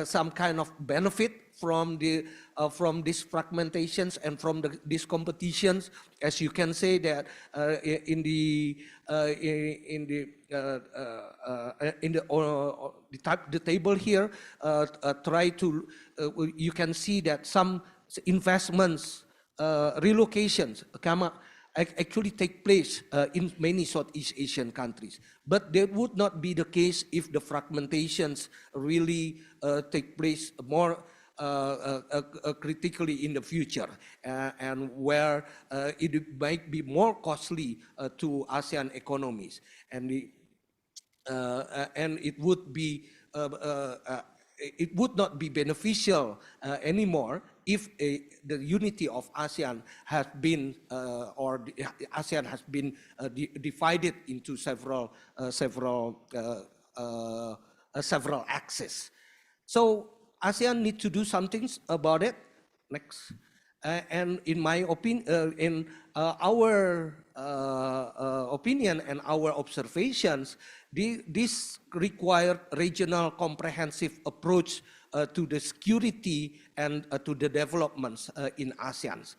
some kind of benefit from these fragmentations and from these competitions, as you can say that in the table here, you can see that some investments, relocations actually take place in many Southeast Asian countries. But that would not be the case if the fragmentations really take place more critically in the future, and where it might be more costly to ASEAN economies, and it would be it would not be beneficial anymore if the unity of ASEAN has been or the ASEAN has been divided into several axes. So ASEAN need to do something about it. Next. And in my opinion, in our opinion and our observations, this required regional comprehensive approach to the security and to the developments in ASEAN.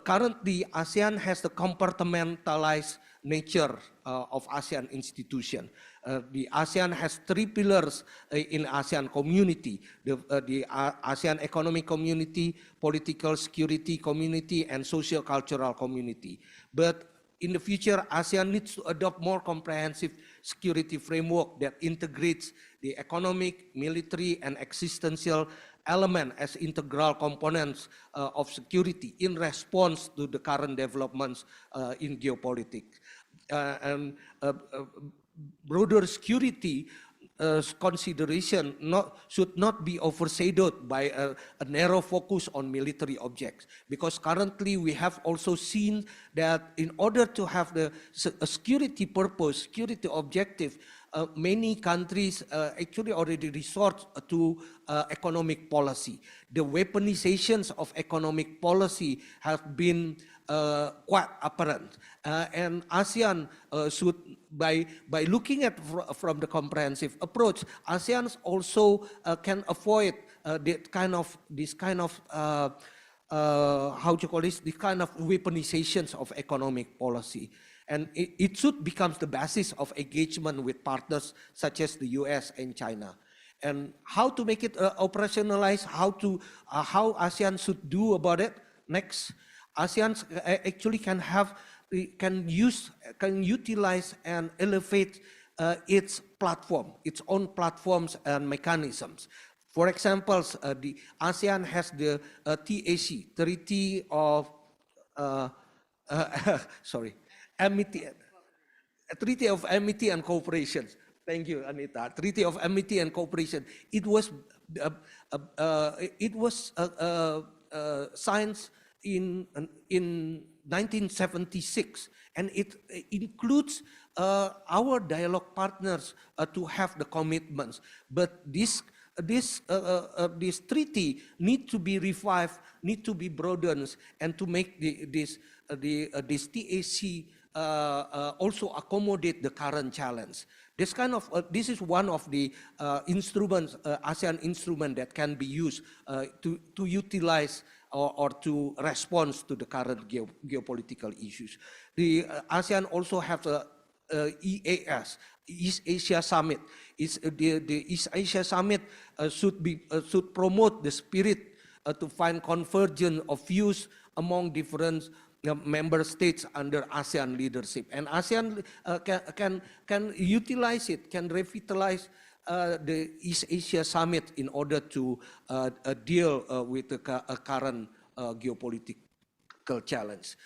Currently, ASEAN has the compartmentalized nature of ASEAN institution. The ASEAN has three pillars in ASEAN community: the ASEAN economic community, political security community, and social cultural community. But in the future, ASEAN needs to adopt more comprehensive security framework that integrates the economic, military, and existential element as integral components of security in response to the current developments in geopolitics. And broader security consideration should not be overshadowed by a narrow focus on military objects, because currently we have also seen that in order to have a security purpose, security objective, many countries actually already resort to economic policy. The weaponizations of economic policy have been quite apparent, and ASEAN should, by looking at from the comprehensive approach, ASEAN also can avoid this kind of how to call this, the kind of weaponizations of economic policy. And it should become the basis of engagement with partners such as the US and China. And how to make it operationalized, how ASEAN should do about it. Next, ASEAN actually can utilize and elevate its platform, its own platforms and mechanisms. For example, the ASEAN has the TAC, Treaty of Treaty of Amity and Cooperation. Thank you, Anita. Treaty of Amity and Cooperation. It was signed in 1976, and it includes our dialogue partners to have the commitments. But this treaty need to be revived, need to be broadened, and to make this TAC also accommodate the current challenge. This is one of the instruments, ASEAN instrument that can be used to utilize or to respond to the current geopolitical issues. The ASEAN also have the EAS, East Asia Summit. The East Asia Summit should promote the spirit to find convergence of views among different member states under ASEAN leadership, and ASEAN can utilize it, can revitalize the East Asia Summit in order to deal with the current geopolitical challenge.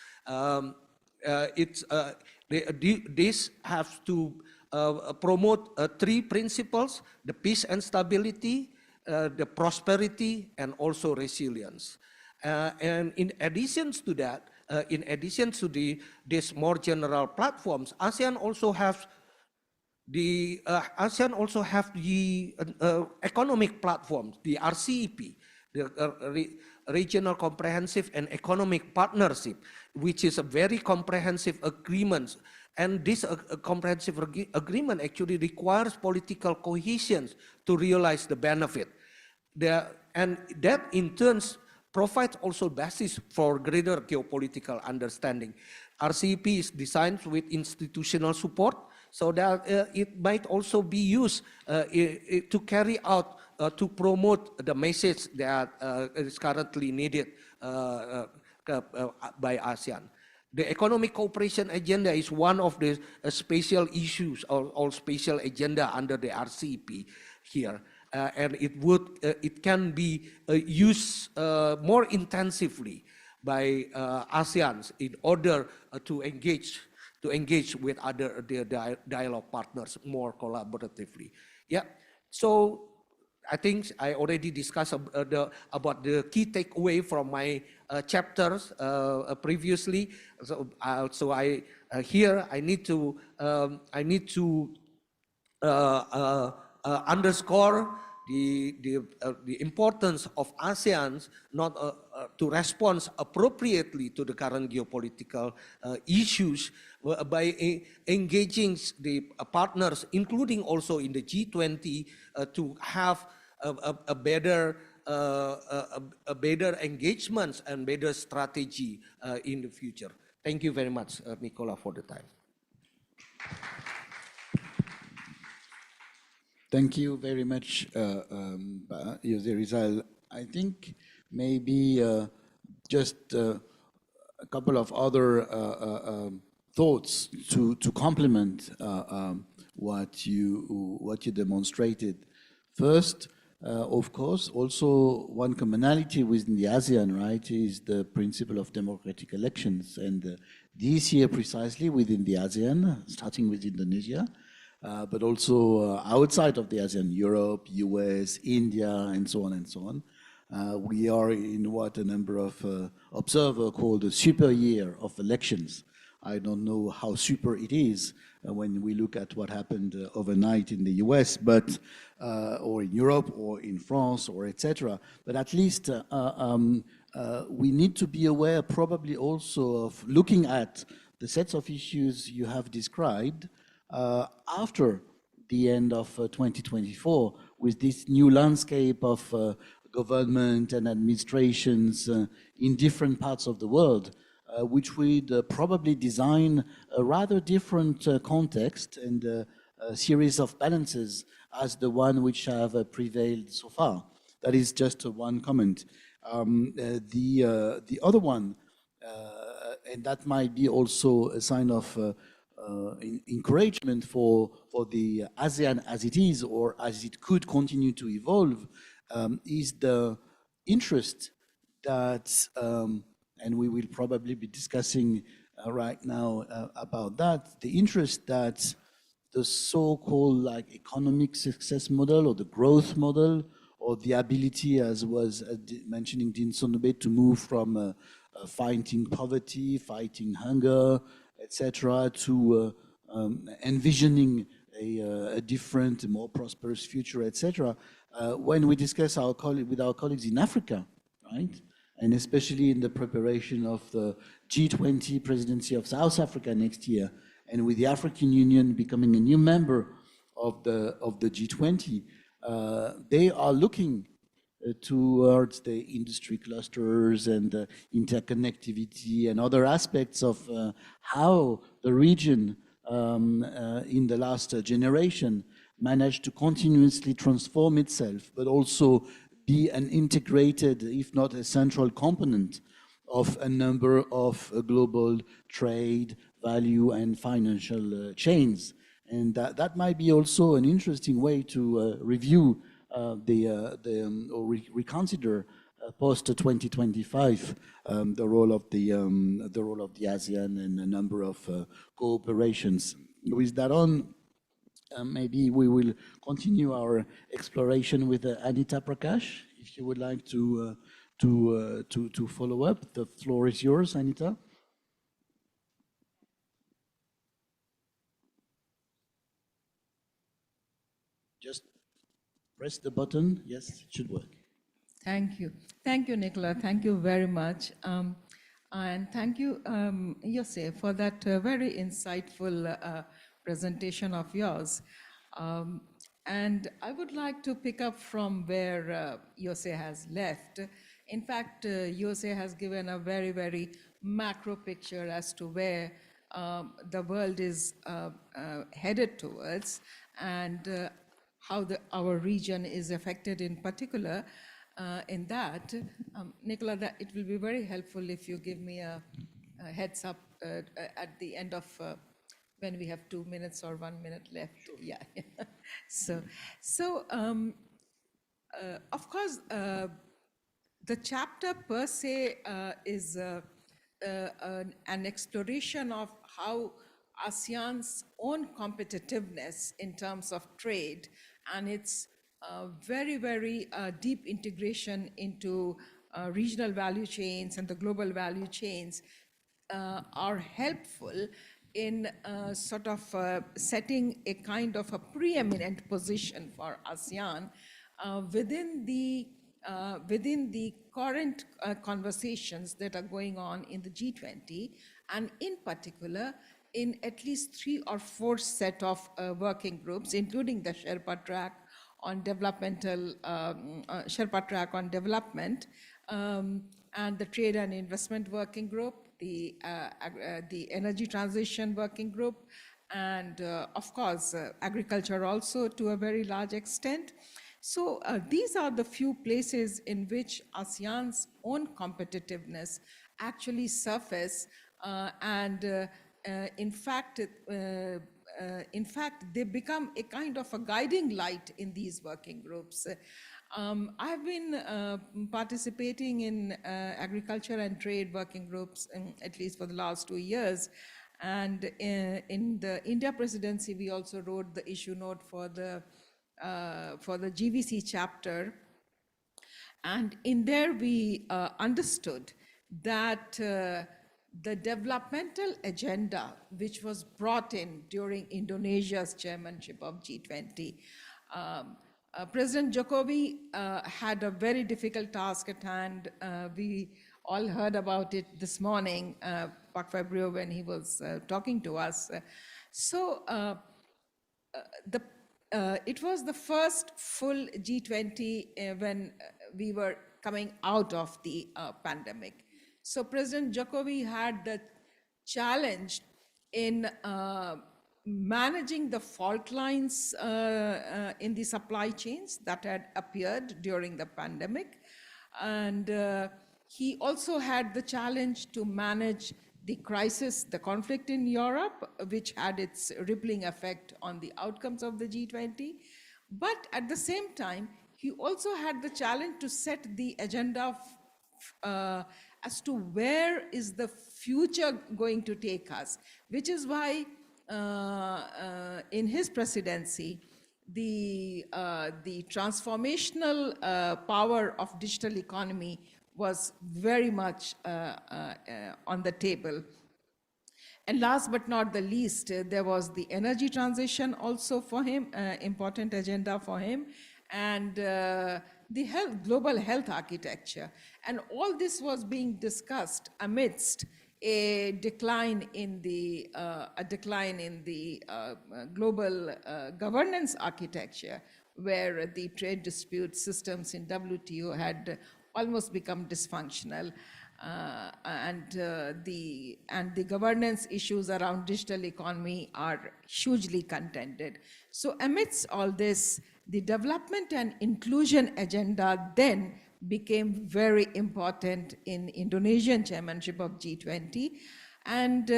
This has to promote three principles: the peace and stability, the prosperity, and also resilience. And in addition to that, in addition to these more general platforms, ASEAN also have the economic platforms, the RCEP, the Regional Comprehensive and Economic Partnership, which is a very comprehensive agreement. And this comprehensive agreement actually requires political cohesion to realize the benefit. And that in turn provides also basis for greater geopolitical understanding. RCEP is designed with institutional support, so that it might also be used to carry out, to promote the message that is currently needed by ASEAN. The economic cooperation agenda is one of the special issues or special agenda under the RCEP here. And it can be used more intensively by ASEAN in order to engage with other dialogue partners more collaboratively. Yeah. So I think I already discussed about the key takeaway from my chapters previously. So here I need to underscore the importance of ASEAN not to respond appropriately to the current geopolitical issues by engaging the partners, including also in the G20, to have a better engagements and better strategy in the future. Thank you very much, Nicolas, for the time. Thank you very much, Yose Rizal. I think maybe just a couple of other thoughts to complement what you demonstrated. First, of course, also one commonality within the ASEAN, right, is the principle of democratic elections. And this year precisely within the ASEAN, starting with Indonesia, but also outside of the ASEAN, Europe, US, India, and so on and so on. We are in what a number of observers call the super year of elections. I don't know how super it is when we look at what happened overnight in the US, but or in Europe, or in France, or etc. But at least we need to be aware, probably also, of looking at the sets of issues you have described after the end of 2024, with this new landscape of government and administrations in different parts of the world, which would probably design a rather different context and a series of balances as the one which have prevailed so far. That is just one comment. The other one, and that might be also a sign of encouragement for the ASEAN as it is, or as it could continue to evolve, is the interest that, and we will probably be discussing right now about that, the interest that the so-called like economic success model or the growth model, or the ability, as was mentioning Dean Sonobe, to move from fighting poverty, fighting hunger, etc., to envisioning a different, more prosperous future, etc. When we discuss with our colleagues in Africa, right, and especially in the preparation of the G20 presidency of South Africa next year, and with the African Union becoming a new member of the G20, they are looking towards the industry clusters and interconnectivity and other aspects of how the region in the last generation managed to continuously transform itself, but also be an integrated, if not a central component of a number of global trade, value, and financial chains. And that might be also an interesting way to review or reconsider post 2025 the role of the ASEAN and a number of cooperations. With that on, maybe we will continue our exploration with Anita Prakash. If you would like to follow up, the floor is yours, Anita. Just press the button. Yes, it should work. Thank you. Thank you, Nicolas. Thank you very much. And thank you, Yose, for that very insightful presentation of yours. And I would like to pick up from where Yose has left. In fact, Yose has given a very, very macro picture as to where the world is headed towards, and how our region is affected in particular. In that, Nicolas, that it will be very helpful if you give me a heads up at the end of when we have 2 minutes or 1 minute left. Yeah. So of course, the chapter per se is an exploration of how ASEAN's own competitiveness in terms of trade and its very, very deep integration into regional value chains and the global value chains are helpful in sort of setting a kind of a preeminent position for ASEAN within the current conversations that are going on in the G20, and in particular in at least 3 or 4 set of working groups, including the Sherpa track on developmental, Sherpa track on development, and the Trade and Investment Working Group, the Energy Transition Working Group, and of course, agriculture also to a very large extent. So these are the few places in which ASEAN's own competitiveness actually surface, and in fact, they become a kind of a guiding light in these working groups. I've been participating in agriculture and trade working groups at least for the last 2 years. And in the India presidency, we also wrote the issue note for the GVC chapter. And in there, we understood that the developmental agenda, which was brought in during Indonesia's chairmanship of G20, President Jokowi had a very difficult task at hand. We all heard about it this morning, Pak Febrio, when he was talking to us. It was the first full G20 when we were coming out of the pandemic. So President Jokowi had the challenge in managing the fault lines in the supply chains that had appeared during the pandemic. And he also had the challenge to manage the crisis, the conflict in Europe, which had its rippling effect on the outcomes of the G20. But at the same time, he also had the challenge to set the agenda as to where is the future going to take us, which is why in his presidency, the transformational power of digital economy was very much on the table. And last but not the least, there was the energy transition also for him, important agenda for him, and the global health architecture. And all this was being discussed amidst a decline in the global governance architecture, where the trade dispute systems in WTO had almost become dysfunctional, and the governance issues around digital economy are hugely contended. So amidst all this, the development and inclusion agenda then became very important in Indonesian chairmanship of G20, and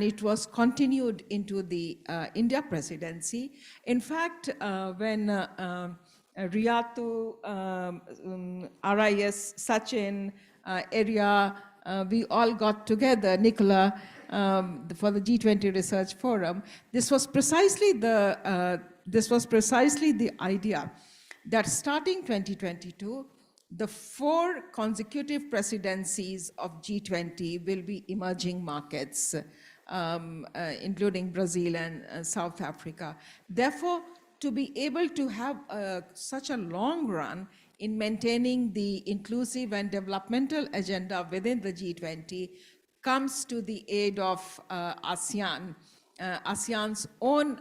it was continued into the India presidency. In fact, when Riatu, RIS, Sachin, ERIA, we all got together, Nicolas, for the G20 Research Forum. This was precisely the idea that starting 2022, the 4 consecutive presidencies of G20 will be emerging markets, including Brazil and South Africa. Therefore, to be able to have such a long run in maintaining the inclusive and developmental agenda within the G20 comes to the aid of ASEAN, ASEAN's own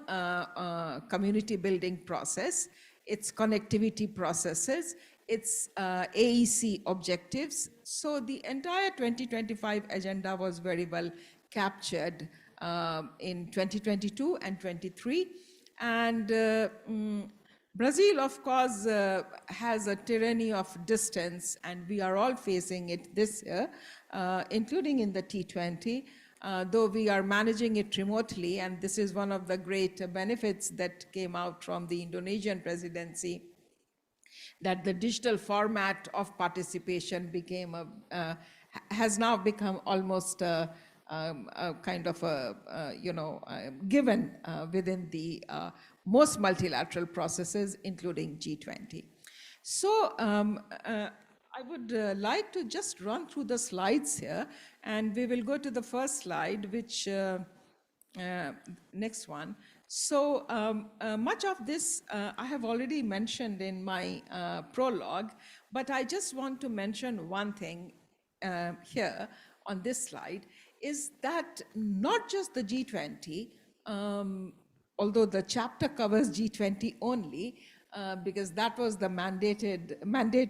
community building process, its connectivity processes, its AEC objectives. So the entire 2025 agenda was very well captured in 2022 and 23. And Brazil, of course, has a tyranny of distance, and we are all facing it this year, including in the T20, though we are managing it remotely, and this is one of the great benefits that came out from the Indonesian presidency, that the digital format of participation became has now become almost a kind of a given within the most multilateral processes, including G20. So I would like to just run through the slides here, and we will go to the first slide, which, next one. So much of this I have already mentioned in my prologue, but I just want to mention one thing here on this slide, is that not just the G20, although the chapter covers G20 only, because that was the mandate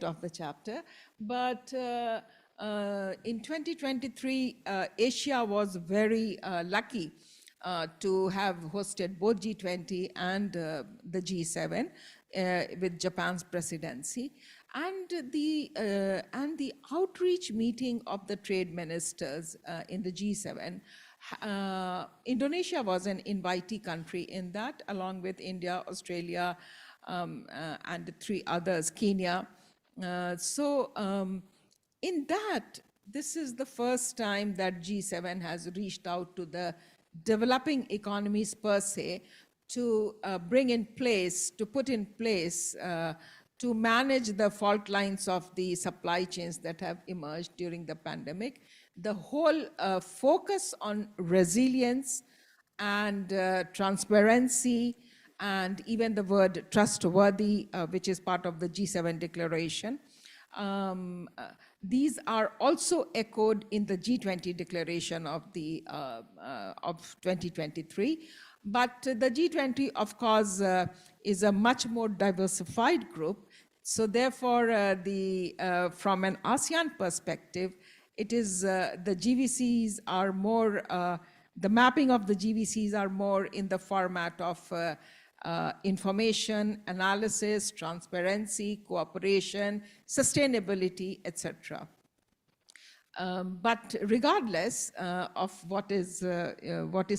of the chapter, but in 2023, Asia was very lucky to have hosted both G20 and the G7 with Japan's presidency. And the outreach meeting of the trade ministers in the G7, Indonesia was an invitee country in that, along with India, Australia, and 3 others, Kenya. In that, this is the first time that G7 has reached out to the developing economies per se to bring in place, to put in place, to manage the fault lines of the supply chains that have emerged during the pandemic. The whole focus on resilience and transparency, and even the word trustworthy, which is part of the G7 declaration. These are also echoed in the G20 declaration of 2023. But the G20, of course, is a much more diversified group. So therefore, from an ASEAN perspective, it is the GVCs are more, the mapping of the GVCs are more in the format of information, analysis, transparency, cooperation, sustainability, etc. But regardless of what is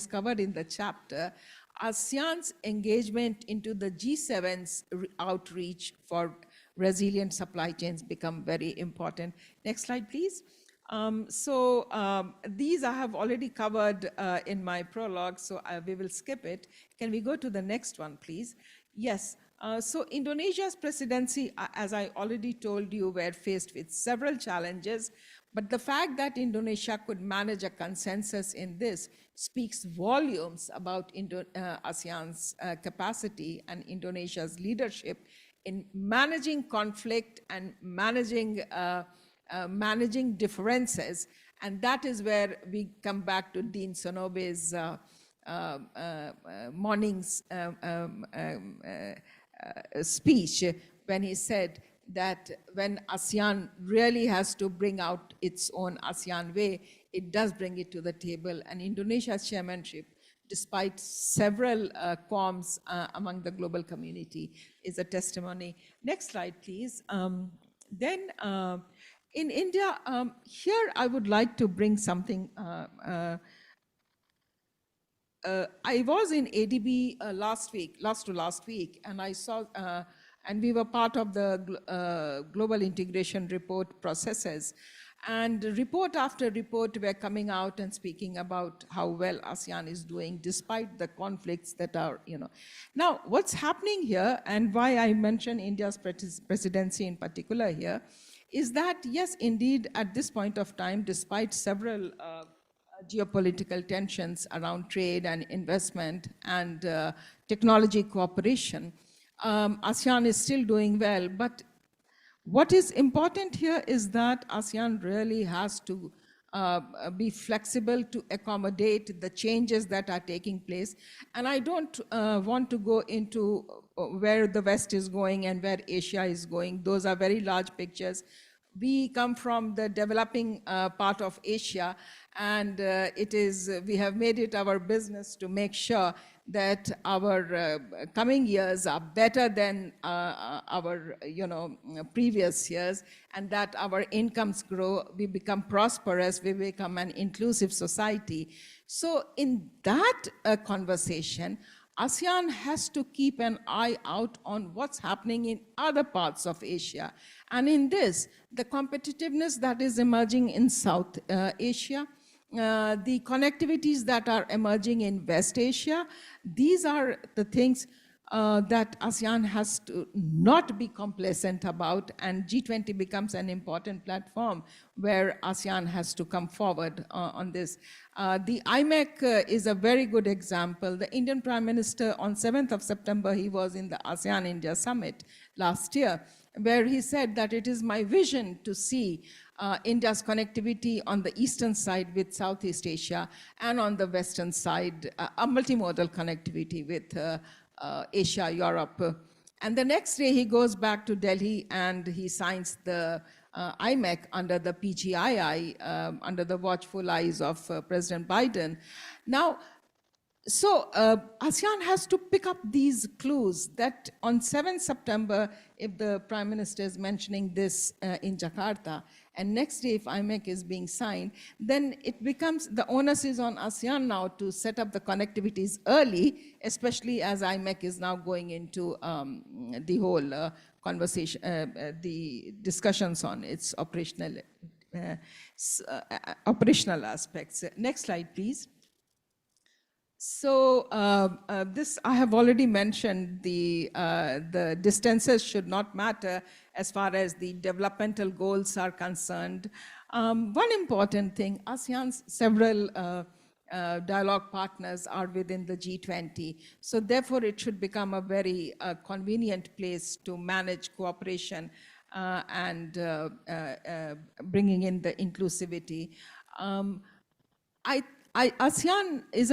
covered in the chapter, ASEAN's engagement into the G7's outreach for resilient supply chains become very important. Next slide, please. These I have already covered in my prologue, so we will skip it. Can we go to the next one, please? Yes. So Indonesia's presidency, as I already told you, were faced with several challenges, but the fact that Indonesia could manage a consensus in this speaks volumes about ASEAN's capacity and Indonesia's leadership in managing conflict and managing differences. And that is where we come back to Dean Sonobe's morning's speech, when he said that when ASEAN really has to bring out its own ASEAN way, it does bring it to the table. And Indonesia's chairmanship, despite several qualms among the global community, is a testimony. Next slide, please. Then in India, here I would like to bring something. I was in ADB last week, and I saw, and we were part of the global integration report processes. And report after report were coming out and speaking about how well ASEAN is doing despite the conflicts that are, Now, what's happening here, and why I mention India's presidency in particular here, is that, yes, indeed, at this point of time, despite several geopolitical tensions around trade and investment and technology cooperation, ASEAN is still doing well. But what is important here is that ASEAN really has to be flexible to accommodate the changes that are taking place. And I don't want to go into where the West is going and where Asia is going. Those are very large pictures. We come from the developing part of Asia, and we have made it our business to make sure that our coming years are better than our previous years, and that our incomes grow, we become prosperous, we become an inclusive society. So in that conversation, ASEAN has to keep an eye out on what's happening in other parts of Asia. And in this, the competitiveness that is emerging in South Asia, the connectivities that are emerging in West Asia, these are the things that ASEAN has to not be complacent about, and G20 becomes an important platform where ASEAN has to come forward on this. The IMEC is a very good example. The Indian Prime Minister on 7th of September, he was in the ASEAN-India Summit last year, where he said that it is my vision to see India's connectivity on the eastern side with Southeast Asia and on the western side, a multimodal connectivity with Asia, Europe. And the next day he goes back to Delhi and he signs the IMEC under the PGII, under the watchful eyes of President Biden. Now, so ASEAN has to pick up these clues that on 7th September, if the Prime Minister is mentioning this in Jakarta, and next day if IMEC is being signed, then it becomes, the onus is on ASEAN now to set up the connectivities early, especially as IMEC is now going into the whole conversation, the discussions on its operational aspects. Next slide, please. So this I have already mentioned, the distances should not matter as far as the developmental goals are concerned. One important thing, ASEAN's several dialogue partners are within the G20. So therefore it should become a very convenient place to manage cooperation and bringing in the inclusivity. ASEAN is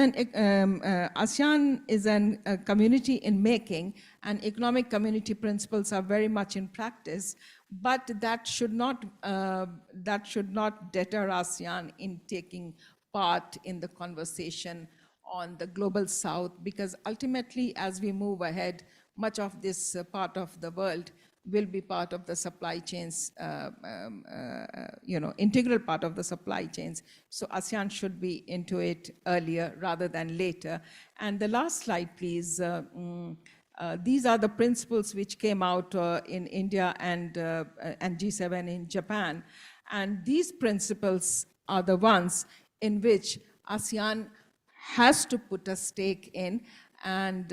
a community in making, and economic community principles are very much in practice, but that should not deter ASEAN in taking part in the conversation on the global south, because ultimately as we move ahead, much of this part of the world will be part of the supply chains, integral part of the supply chains. So ASEAN should be into it earlier rather than later. And the last slide, please. These are the principles which came out in India and G7 in Japan. And these principles are the ones in which ASEAN has to put a stake in, and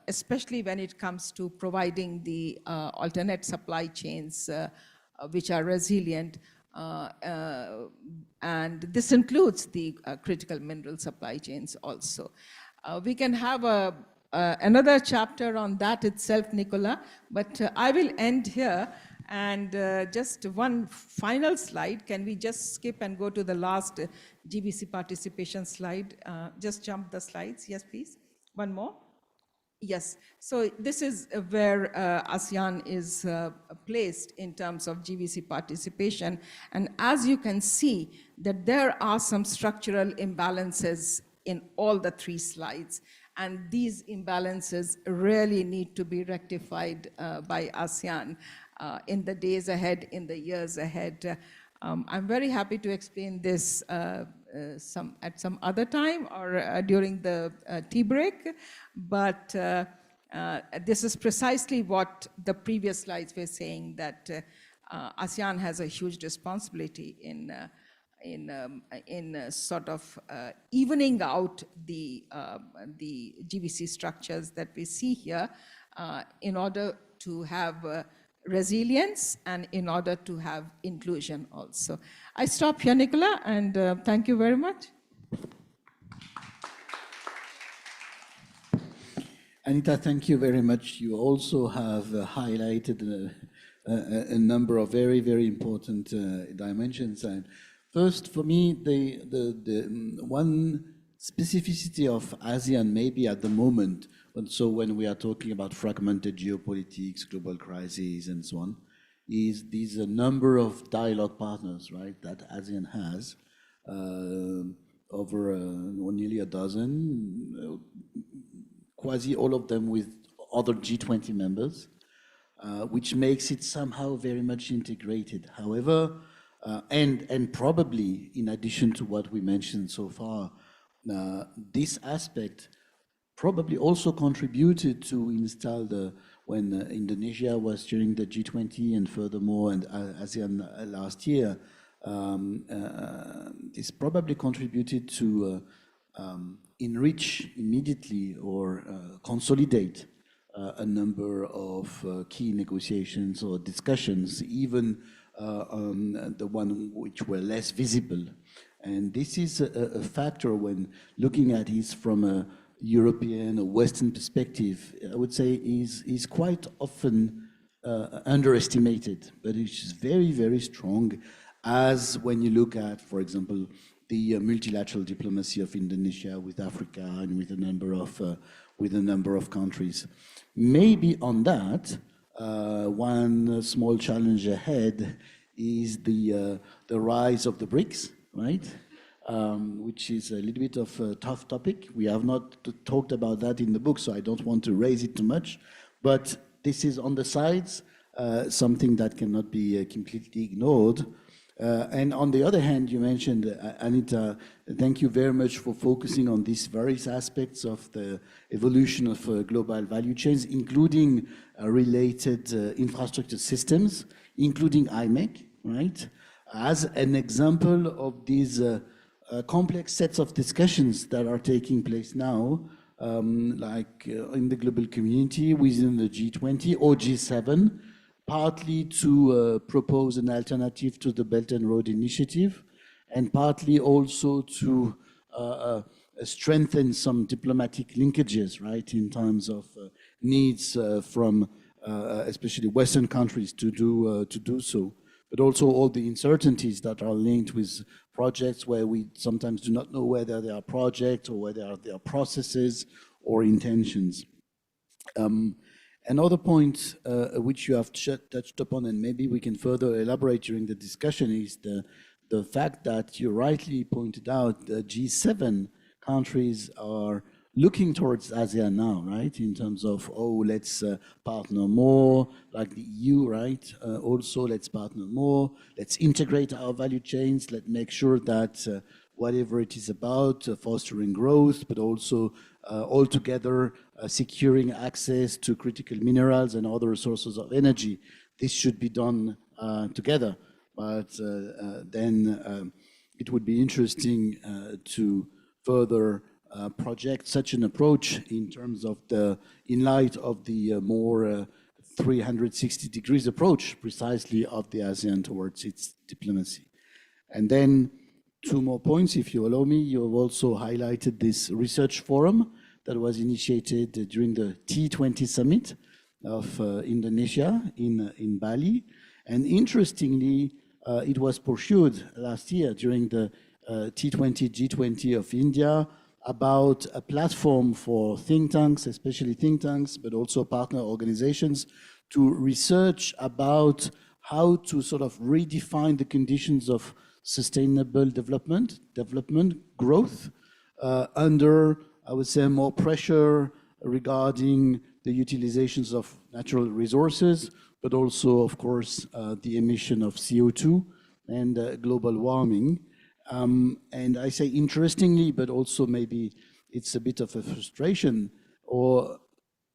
especially when it comes to providing the alternate supply chains which are resilient. And this includes the critical mineral supply chains also. We can have another chapter on that itself, Nicola, but I will end here. And just one final slide. Can we just skip and go to the last GBC participation slide? Just jump the slides. Yes, please. One more. Yes. So this is where ASEAN is placed in terms of GBC participation. And as you can see, that there are some structural imbalances in all the three slides. And these imbalances really need to be rectified by ASEAN. in the days ahead, in the years ahead. I'm very happy to explain this at some other time or during the tea break, but this is precisely what the previous slides were saying, that ASEAN has a huge responsibility in sort of evening out the GVC structures that we see here in order to have resilience and in order to have inclusion also. I stop here, Nicola, and thank you very much. Anita, thank you very much. You also have highlighted a number of very, very important dimensions. And first, for me, the one specificity of ASEAN, maybe at the moment, and so when we are talking about fragmented geopolitics, global crises, and so on, is these a number of dialogue partners, right, that ASEAN has, over nearly a dozen, quasi all of them with other G20 members, which makes it somehow very much integrated. However, and probably in addition to what we mentioned so far, this aspect probably also contributed to install when Indonesia was during the G20 and furthermore and ASEAN last year, this probably contributed to enrich immediately or consolidate a number of key negotiations or discussions, even the one which were less visible. And this is a factor when looking at it from a European or Western perspective, I would say is quite often underestimated, but it's very, very strong, as when you look at, for example, the multilateral diplomacy of Indonesia with Africa and with a number of countries. Maybe on that, one small challenge ahead is the rise of the BRICS, right? Which is a little bit of a tough topic. We have not talked about that in the book, so I don't want to raise it too much. But this is on the sides, something that cannot be completely ignored. And on the other hand, you mentioned, Anita, thank you very much for focusing on these various aspects of the evolution of global value chains, including related infrastructure systems, including IMEC, right? As an example of these complex sets of discussions that are taking place now, like in the global community, within the G20 or G7, partly to propose an alternative to the Belt and Road Initiative, and partly also to strengthen some diplomatic linkages, right, in terms of needs from especially Western countries to do so, but also all the uncertainties that are linked with projects where we sometimes do not know whether they are projects or whether they are processes or intentions. Another point which you have touched upon, and maybe we can further elaborate during the discussion, is the fact that you rightly pointed out the G7 countries are looking towards ASEAN now, right? In terms of, oh, let's partner more, like the EU, right? Also, let's partner more, let's integrate our value chains, let's make sure that whatever it is about, fostering growth, but also altogether securing access to critical minerals and other sources of energy. This should be done together, but then it would be interesting to further project such an approach in terms of in light of the more 360 degrees approach precisely of the ASEAN towards its diplomacy. And then 2 more points, if you allow me. You have also highlighted this research forum that was initiated during the T20 summit of Indonesia in Bali. And interestingly, it was pursued last year during the T20, G20 of India about a platform for think tanks, especially think tanks, but also partner organizations, to research about how to sort of redefine the conditions of sustainable development growth under, I would say, more pressure regarding the utilizations of natural resources, but also, of course, the emission of CO2 and global warming. And I say interestingly, but also maybe it's a bit of a frustration, or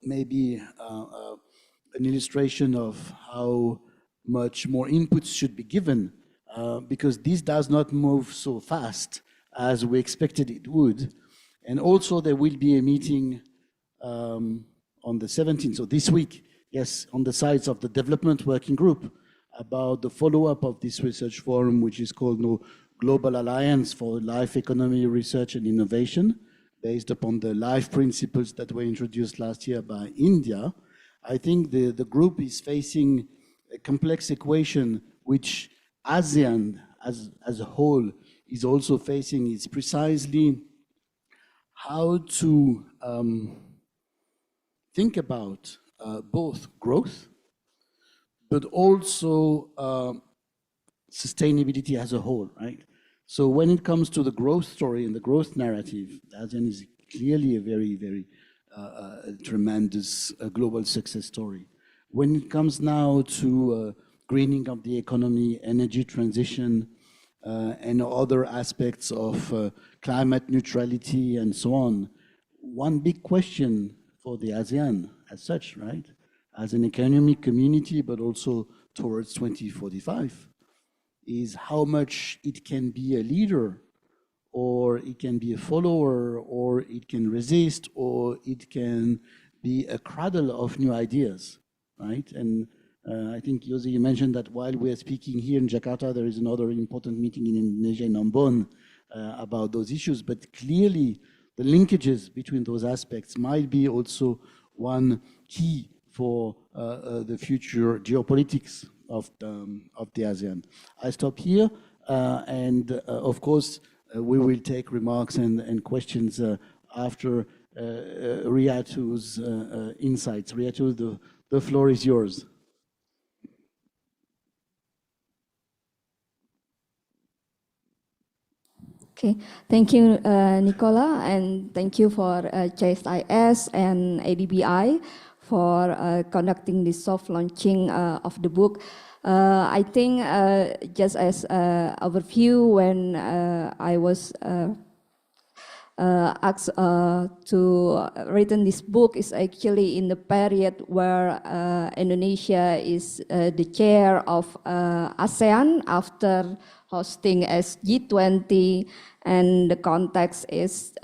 maybe an illustration of how much more inputs should be given, because this does not move so fast as we expected it would. And also there will be a meeting on the 17th, so this week, yes, on the sides of the Development Working Group about the follow-up of this research forum, which is called Global Alliance for Life Economy Research and Innovation, based upon the life principles that were introduced last year by India. I think the group is facing a complex equation which ASEAN as a whole is also facing. Is precisely how to think about both growth, but also sustainability as a whole, right? So when it comes to the growth story and the growth narrative, ASEAN is clearly a very, very tremendous global success story. When it comes now to greening of the economy, energy transition, and other aspects of climate neutrality and so on, one big question for the ASEAN as such, right? As an economic community, but also towards 2045, is how much it can be a leader, or it can be a follower, or it can resist, or it can be a cradle of new ideas, right? And I think, Yose, you mentioned that while we're speaking here in Jakarta, there is another important meeting in Indonesia, in Ambon, about those issues. But clearly, the linkages between those aspects might be also one key for the future geopolitics of the ASEAN. I stop here, and of course, we will take remarks and questions after Riatu's insights. Riatu, the floor is yours. Okay, thank you, Nicola, and thank you for CSIS and ADBI for conducting this soft launching of the book. I think just as overview, when I was asked to written this book, is actually in the period where Indonesia is the chair of ASEAN after hosting as G20, and the context is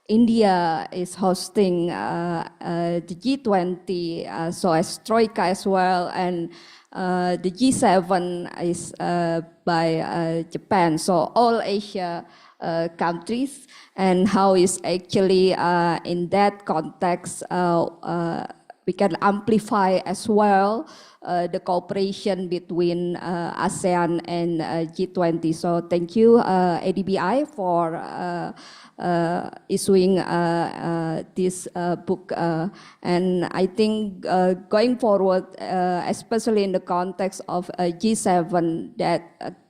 India is hosting the G20, so as Troika as well, and the G7 is by Japan, so all Asia countries, and how is actually in that context we can amplify as well the cooperation between ASEAN and G20. So thank you, ADBI, for issuing this book. And I think going forward, especially in the context of G7 that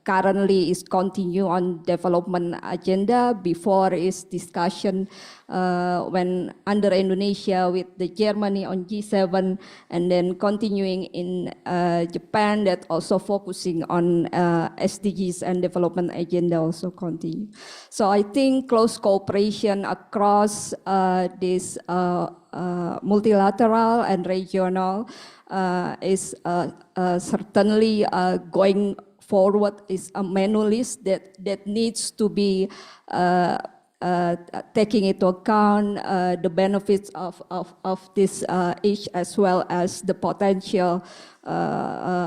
currently is continue on development agenda, before is discussion when under Indonesia with the Germany on G7, and then continuing in Japan that also focusing on SDGs and development agenda also continue. So I think close cooperation across this multilateral and regional is certainly going forward, is a menu list that needs to be taking into account the benefits of this each, as well as the potential,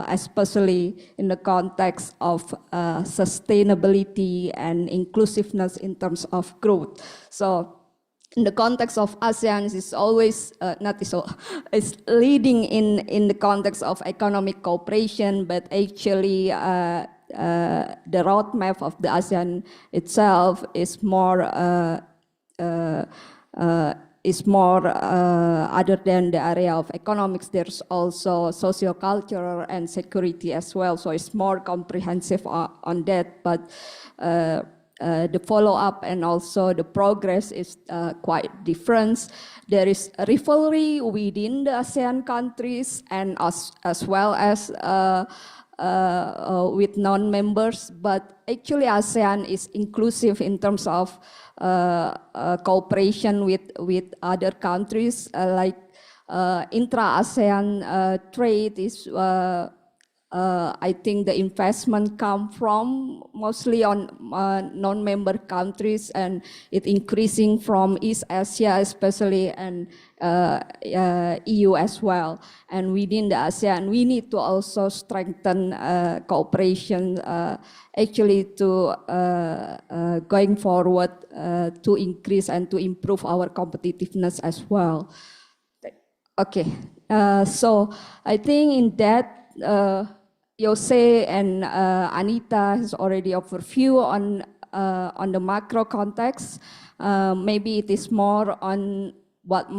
especially in the context of sustainability and inclusiveness in terms of growth. So in the context of ASEAN, is always it's leading in the context of economic cooperation, but actually the roadmap of the ASEAN itself is more other than the area of economics. There's also socio-cultural and security as well. So it's more comprehensive on that. But the follow-up and also the progress is quite different. There is a rivalry within the ASEAN countries and as well as with non-members, but actually ASEAN is inclusive in terms of cooperation with other countries, like intra-ASEAN trade is I think the investment come from mostly on non-member countries, and it increasing from East Asia especially, and EU as well. And within the ASEAN, we need to also strengthen cooperation actually to going forward to increase and to improve our competitiveness as well. Okay, so I think in that Yose and Anita has already overview on the macro context. Maybe it is more on what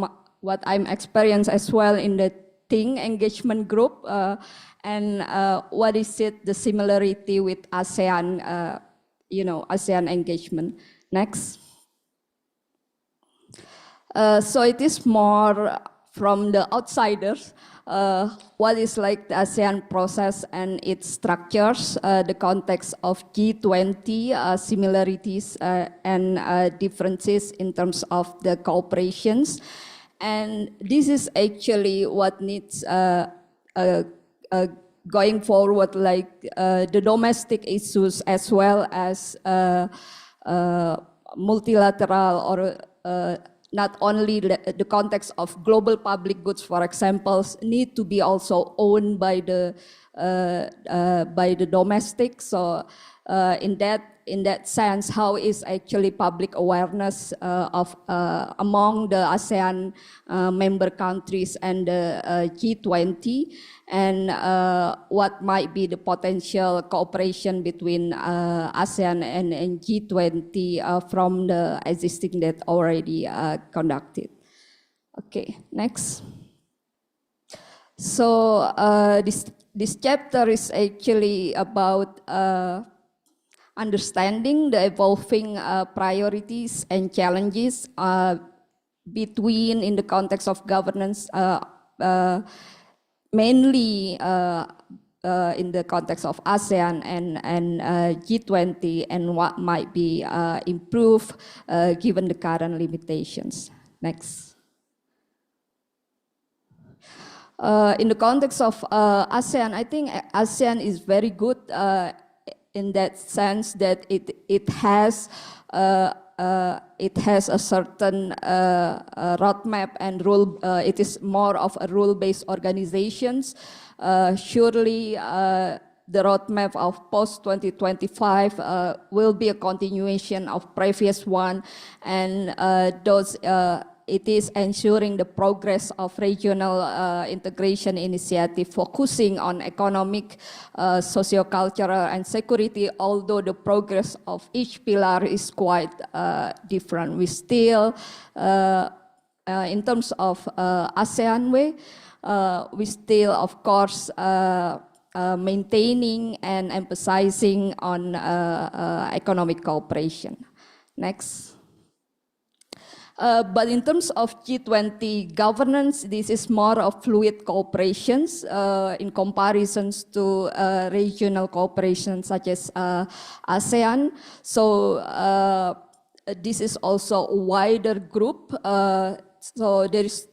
I'm experienced as well in the Think engagement group, and what is it the similarity with ASEAN, ASEAN engagement. Next. So it is more from the outsiders, what is like the ASEAN process and its structures, the context of G20, similarities and differences in terms of the cooperations. And this is actually what needs going forward, like the domestic issues as well as multilateral or not only the context of global public goods, for example, need to be also owned by the domestic. So in that sense, how is actually public awareness of among the ASEAN member countries and the G20, and what might be the potential cooperation between ASEAN and G20 from the existing that already conducted. Okay, next. So this chapter is actually about understanding the evolving priorities and challenges between in the context of governance, mainly in the context of ASEAN and G20, and what might be improved given the current limitations. Next. In the context of ASEAN, I think ASEAN is very good in that sense that it has a certain roadmap and rule. It is more of a rule-based organizations. Surely the roadmap of post-2025 will be a continuation of previous one, and it is ensuring the progress of regional integration initiative, focusing on economic, socio-cultural, and security, although the progress of each pillar is quite different. We still, in terms of ASEAN way, we still, of course, maintaining and emphasizing on economic cooperation. Next. But in terms of G20 governance, this is more of fluid cooperations in comparisons to regional cooperation such as ASEAN. So this is also a wider group. So there is,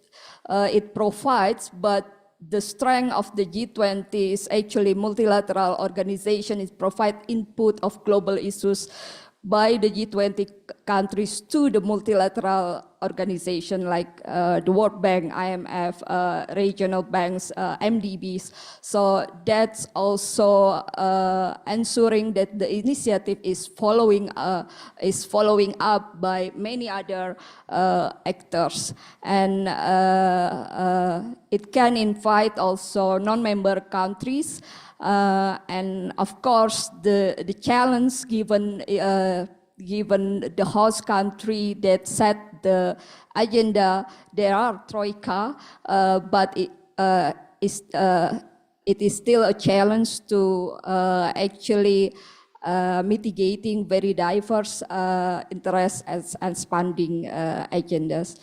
it provides, but the strength of the G20 is actually multilateral organization. It provides input of global issues by the G20 countries to the multilateral organization like the World Bank, IMF, regional banks, MDBs. So that's also ensuring that the initiative is following up by many other actors, and it can invite also non-member countries. And of course, the challenge given the host country that set the agenda, there are troika, but it is still a challenge to actually mitigating very diverse interests and spending agendas.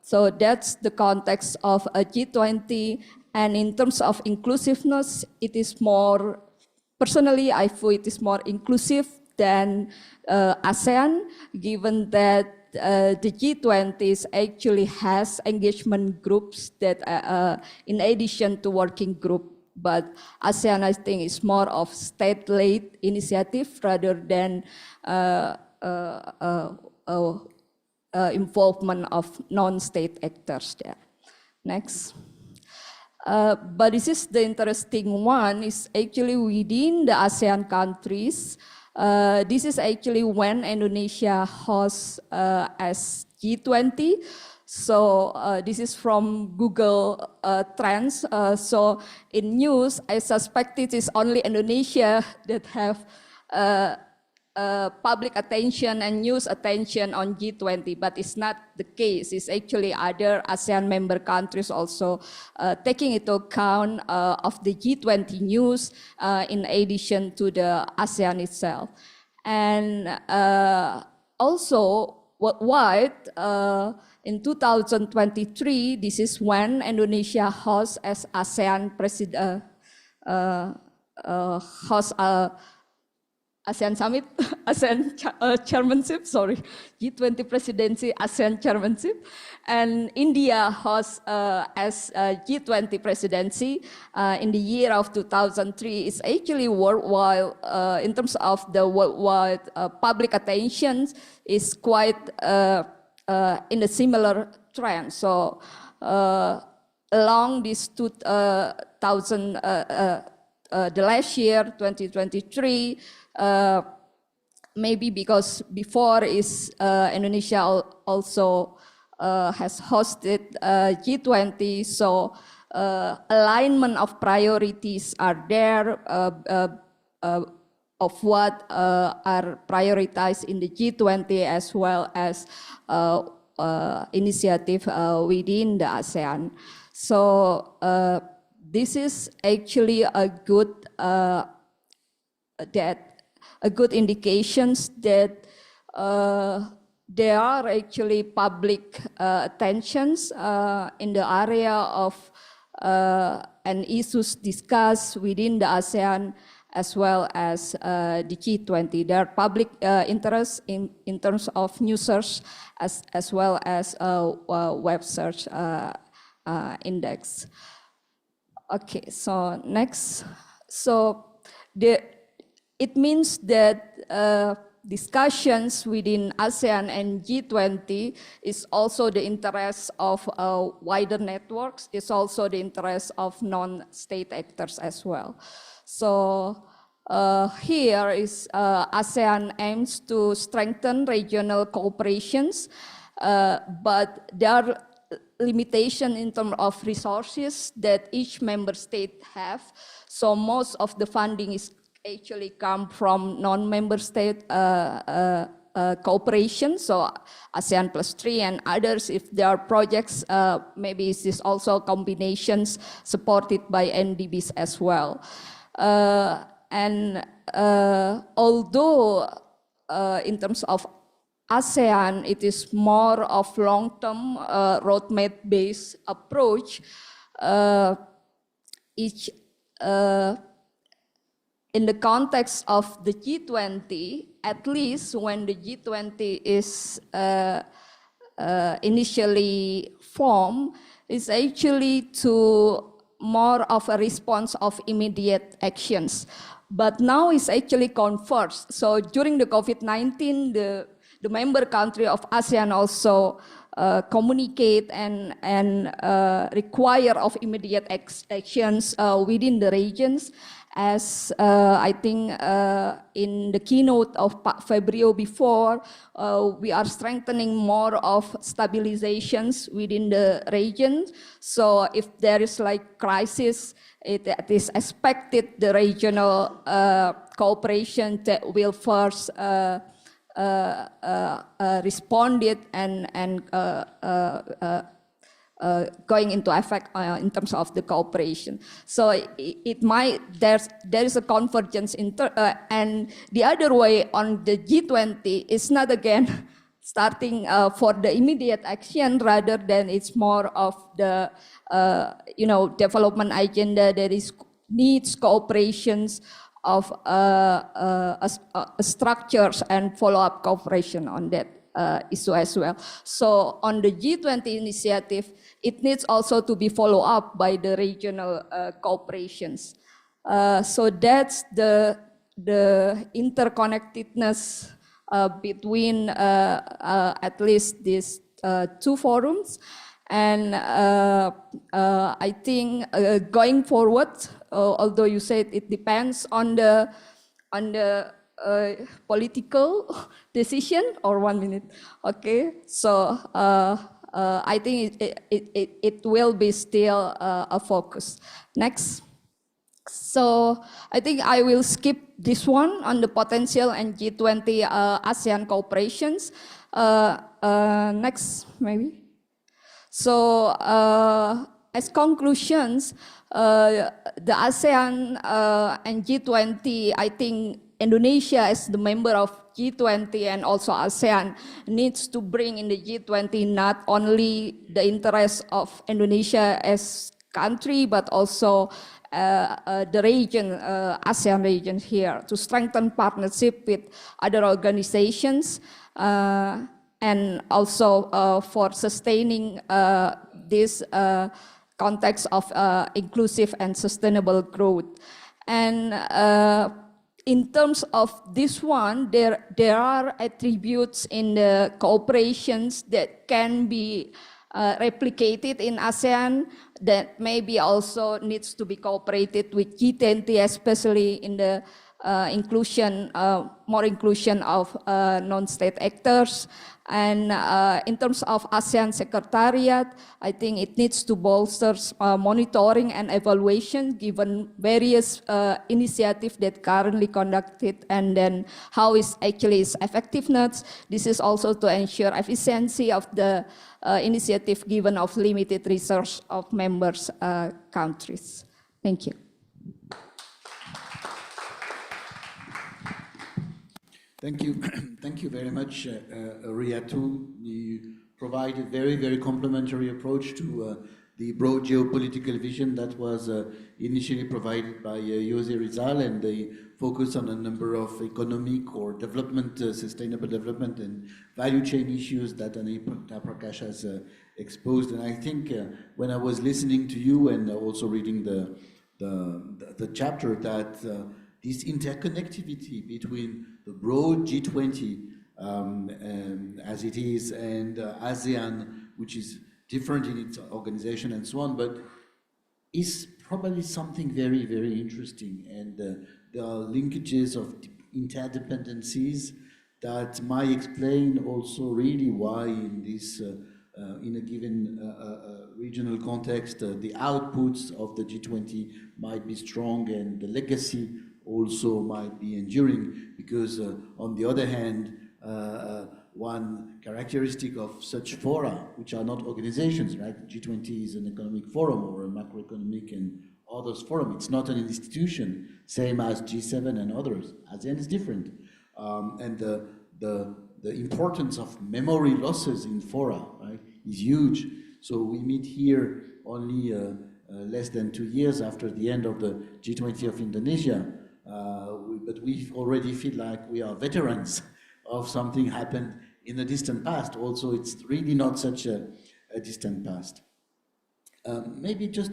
So that's the context of a G20. And in terms of inclusiveness, it is more, personally, I feel it is more inclusive than ASEAN, given that the G20 actually has engagement groups that, in addition to working group, but ASEAN, I think, is more of state-led initiative rather than involvement of non-state actors there. Next. But this is the interesting one, is actually within the ASEAN countries. This is actually when Indonesia hosts as G20. So this is from Google Trends. So in news, I suspect it is only Indonesia that have public attention and news attention on G20, but it's not the case. It's actually other ASEAN member countries also taking into account of the G20 news in addition to the ASEAN itself. And also worldwide, in 2023, this is when Indonesia hosts as ASEAN president, hosts ASEAN Summit, ASEAN chairmanship, sorry, G20 presidency, ASEAN chairmanship, and India hosts as G20 presidency in the year of 2003. It's actually worldwide, in terms of the worldwide public attention, is quite in a similar trend. So along this 2000, the last year, 2023, maybe because before is Indonesia also has hosted G20, so alignment of priorities are there of what are prioritized in the G20 as well as initiative within the ASEAN. So this is actually a good good indications that there are actually public attentions in the area of and issues discussed within the ASEAN as well as the G20. There are public interests in terms of news search as well as web search index. Okay, so next. So it means that discussions within ASEAN and G20 is also the interest of wider networks, is also the interest of non-state actors as well. So here is ASEAN aims to strengthen regional cooperations, but there are limitations in terms of resources that each member state have. So most of the funding is actually come from non-member state cooperation, so ASEAN +3 and others. If there are projects, maybe this is also combinations supported by NDBs as well. And although in terms of ASEAN, it is more of long-term roadmap-based approach, each in the context of the G20, at least when the G20 is initially formed, is actually to more of a response of immediate actions. But now it's actually converged. So during the COVID-19, the member country of ASEAN also communicate and require of immediate actions within the regions. As I think in the keynote of Febrio before, we are strengthening more of stabilizations within the region. So if there is like crisis, it is expected the regional cooperation that will first respond it and going into effect in terms of the cooperation. So it might, there is a convergence and the other way on the G20 is not again starting for the immediate action, rather than it's more of the development agenda that is needs cooperations of structures and follow-up cooperation on that issue as well. So on the G20 initiative, it needs also to be followed up by the regional cooperations. So that's the interconnectedness between at least these two forums. And I think going forward, although you said it depends on the political decision, or 1 minute, okay? So I think it will be still a focus. Next. So I think I will skip this one on the potential and G20 ASEAN cooperations. Next, maybe. So as conclusions, the ASEAN and G20, I think Indonesia as the member of G20 and also ASEAN needs to bring in the G20 not only the interests of Indonesia as country, but also the region, ASEAN region here, to strengthen partnership with other organizations and also for sustaining this context of inclusive and sustainable growth. And in terms of this one, there are attributes in the cooperations that can be replicated in ASEAN that maybe also needs to be cooperated with G20, especially in the inclusion, more inclusion of non-state actors. And in terms of ASEAN Secretariat, I think it needs to bolster monitoring and evaluation given various initiatives that currently conducted, and then how is actually its effectiveness. This is also to ensure efficiency of the initiative given of limited resource of members countries. Thank you. Thank you. Thank you very much, Riatu. You provide a very, very complementary approach to the broad geopolitical vision that was initially provided by Yose Rizal, and the focus on a number of economic or development, sustainable development and value chain issues that Anita Prakash has exposed. And I think when I was listening to you and also reading the chapter, that this interconnectivity between the broad G20 as it is and ASEAN, which is different in its organization and so on, but is probably something very, very interesting. And there are linkages of interdependencies that might explain also really why in this in a given regional context, the outputs of the G20 might be strong and the legacy also might be enduring, because on the other hand, one characteristic of such fora, which are not organizations, right? G20 is an economic forum or a macroeconomic and others forum. It's not an institution, same as G7 and others. ASEAN is different. And the importance of memory losses in fora, right, is huge. So we meet here only less than 2 years after the end of the G20 of Indonesia, but we already feel like we are veterans of something happened in the distant past. Also, it's really not such a distant past. Maybe just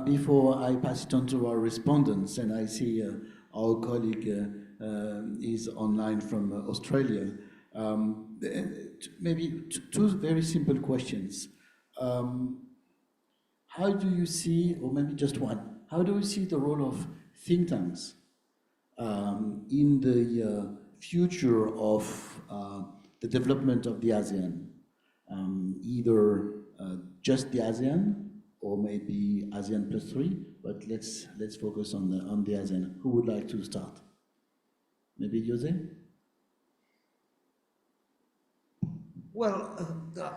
before I pass it on to our respondents, and I see our colleague is online from Australia, maybe two very simple questions. How do you see, or maybe just one, how do you see the role of think tanks in the future of the development of the ASEAN, either just the ASEAN or maybe ASEAN +3, but let's focus on the ASEAN. Who would like to start? Maybe Yose? Well,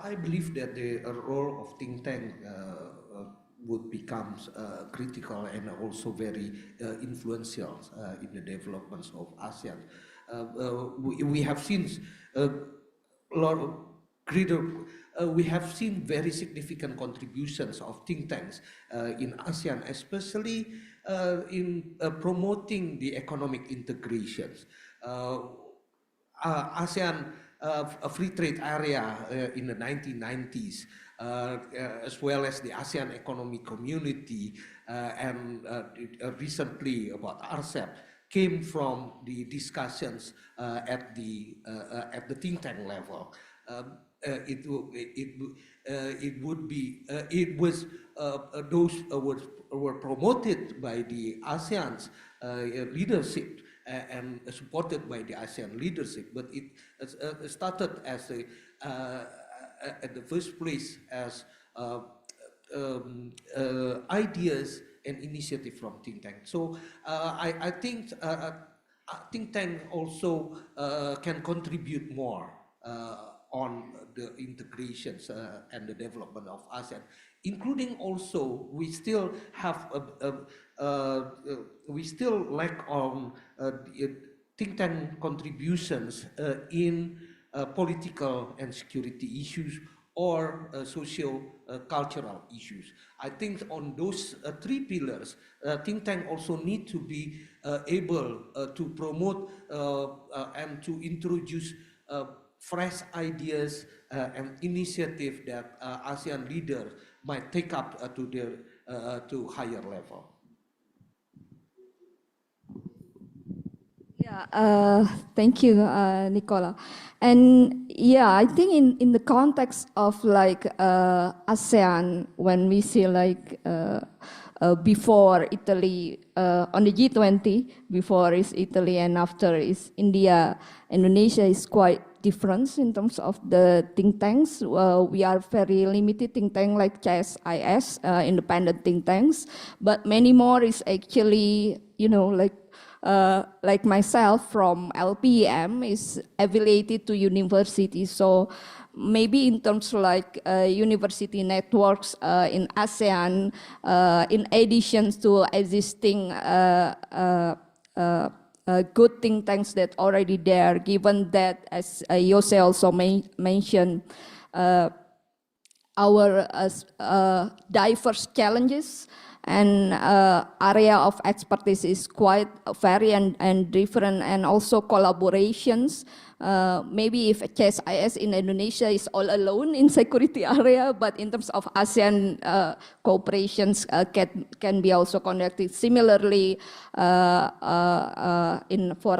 I believe that the role of think tank would become critical and also very influential in the developments of ASEAN. We have seen a lot of greater, we have seen very significant contributions of think tanks in ASEAN, especially in promoting the economic integrations. ASEAN a free trade area in the 1990s, as well as the ASEAN Economic Community, and recently about RCEP, came from the discussions at the think tank level. It would be those were promoted by the ASEAN's leadership and supported by the ASEAN leadership, but it started as at the first place as ideas and initiative from think tank. So I think think tank also can contribute more on the integrations and the development of ASEAN, including also we still have we still lack on think tank contributions in political and security issues or social cultural issues. I think on those three pillars, think tank also need to be able to promote and to introduce fresh ideas and initiative that ASEAN leaders might take up to their to higher level. Yeah, thank you, Nicola. And yeah, I think in the context of like ASEAN, when we see like before Italy on the G20, before is Italy and after is India, Indonesia is quite different in terms of the think tanks. We are very limited think tank like CSIS, independent think tanks, but many more is actually, you know, like myself from LPEM is affiliated to universities. So maybe in terms like university networks in ASEAN, in addition to existing good think tanks that already there, given that as Yose also mentioned, our diverse challenges and area of expertise is quite varied and different, and also collaborations. Maybe if CSIS in Indonesia is all alone in security area, but in terms of ASEAN cooperations can be also conducted similarly for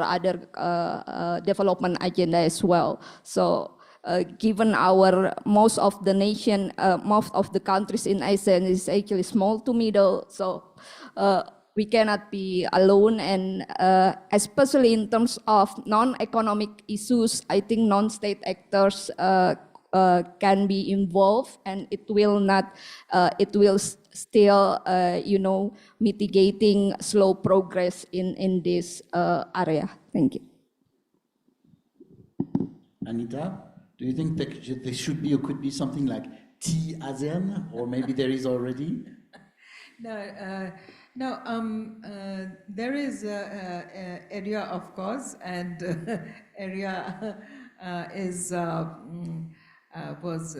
other development agenda as well. So given our most of the countries in ASEAN is actually small to middle, so we cannot be alone, and especially in terms of non-economic issues, I think non-state actors can be involved, and it will still, mitigating slow progress in this area. Thank you. Anita, do you think that there should be or could be something like T-ASEAN, or maybe there is already? There is ERIA, of course, and ERIA was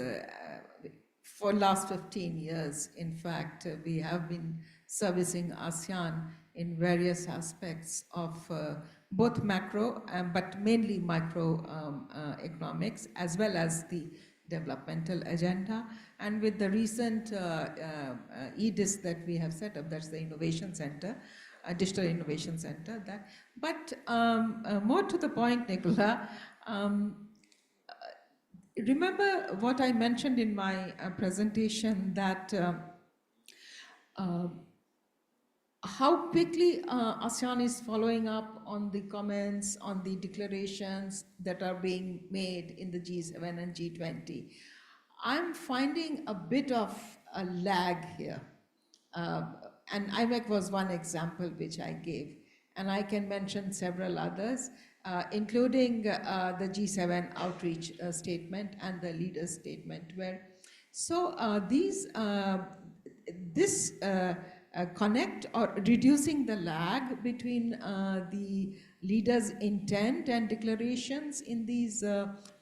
for last 15 years. In fact, we have been servicing ASEAN in various aspects of both macro, but mainly micro economics, as well as the developmental agenda. And with the recent EDIS that we have set up, that's the Innovation Center, Digital Innovation Center. But more to the point, Nicola, remember what I mentioned in my presentation, that how quickly ASEAN is following up on the comments, on the declarations that are being made in the G7 and G20. I'm finding a bit of a lag here. And IMEC was one example which I gave, and I can mention several others. including the G7 outreach statement and the leaders statement, where this connect or reducing the lag between the leaders' intent and declarations in these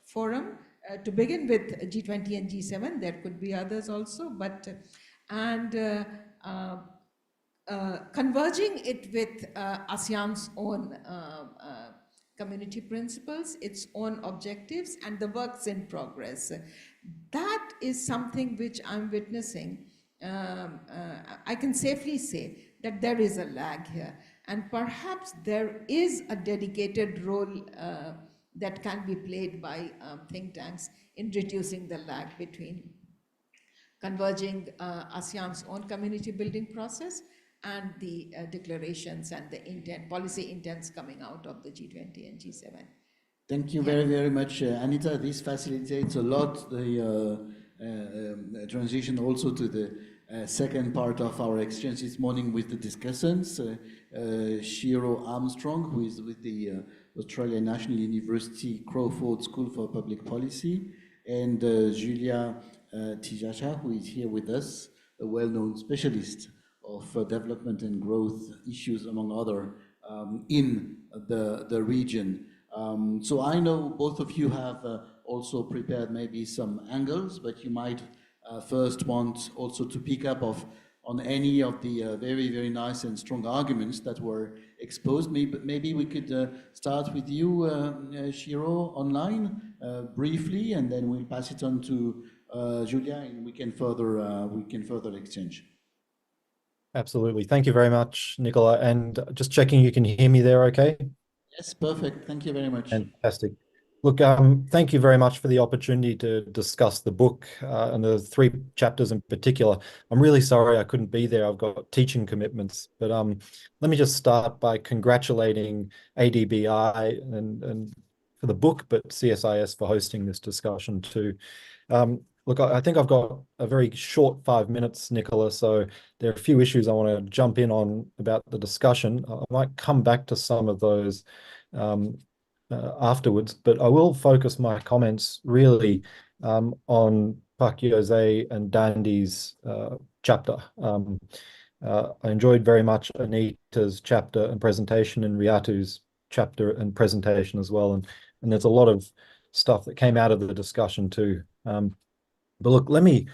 forum. To begin with G20 and G7, there could be others also, but converging it with ASEAN's own community principles, its own objectives, and the works in progress. That is something which I'm witnessing. I can safely say that there is a lag here, and perhaps there is a dedicated role that can be played by think tanks in reducing the lag between converging ASEAN's own community building process and the declarations and the intent, policy intents coming out of the G20 and G7. Thank you very, very much, Anita. This facilitates a lot the transition also to the second part of our exchange this morning with the discussants. Shiro Armstrong, who is with the Australian National University Crawford School for Public Policy, and Julia Tijaja, who is here with us, a well-known specialist of development and growth issues, among other, in the region. So I know both of you have also prepared maybe some angles, but you might first want also to pick up on any of the very, very nice and strong arguments that were exposed. Maybe we could start with you, Shiro, online briefly, and then we'll pass it on to Julia, and we can further exchange. Absolutely. Thank you very much, Nicola. And just checking you can hear me there okay? Yes, perfect. Thank you very much. Fantastic. Look, thank you very much for the opportunity to discuss the book and the 3 chapters in particular. I'm really sorry I couldn't be there. I've got teaching commitments. But let me just start by congratulating ADBI and for the book, but CSIS for hosting this discussion too. Look, I think I've got a very short 5 minutes, Nicola, so there are a few issues I want to jump in on about the discussion. I might come back to some of those afterwards, but I will focus my comments really on Pak Yose and Dandy's chapter. I enjoyed very much Anita's chapter and presentation and Riatu's chapter and presentation as well, and there's a lot of stuff that came out of the discussion too. But look, let me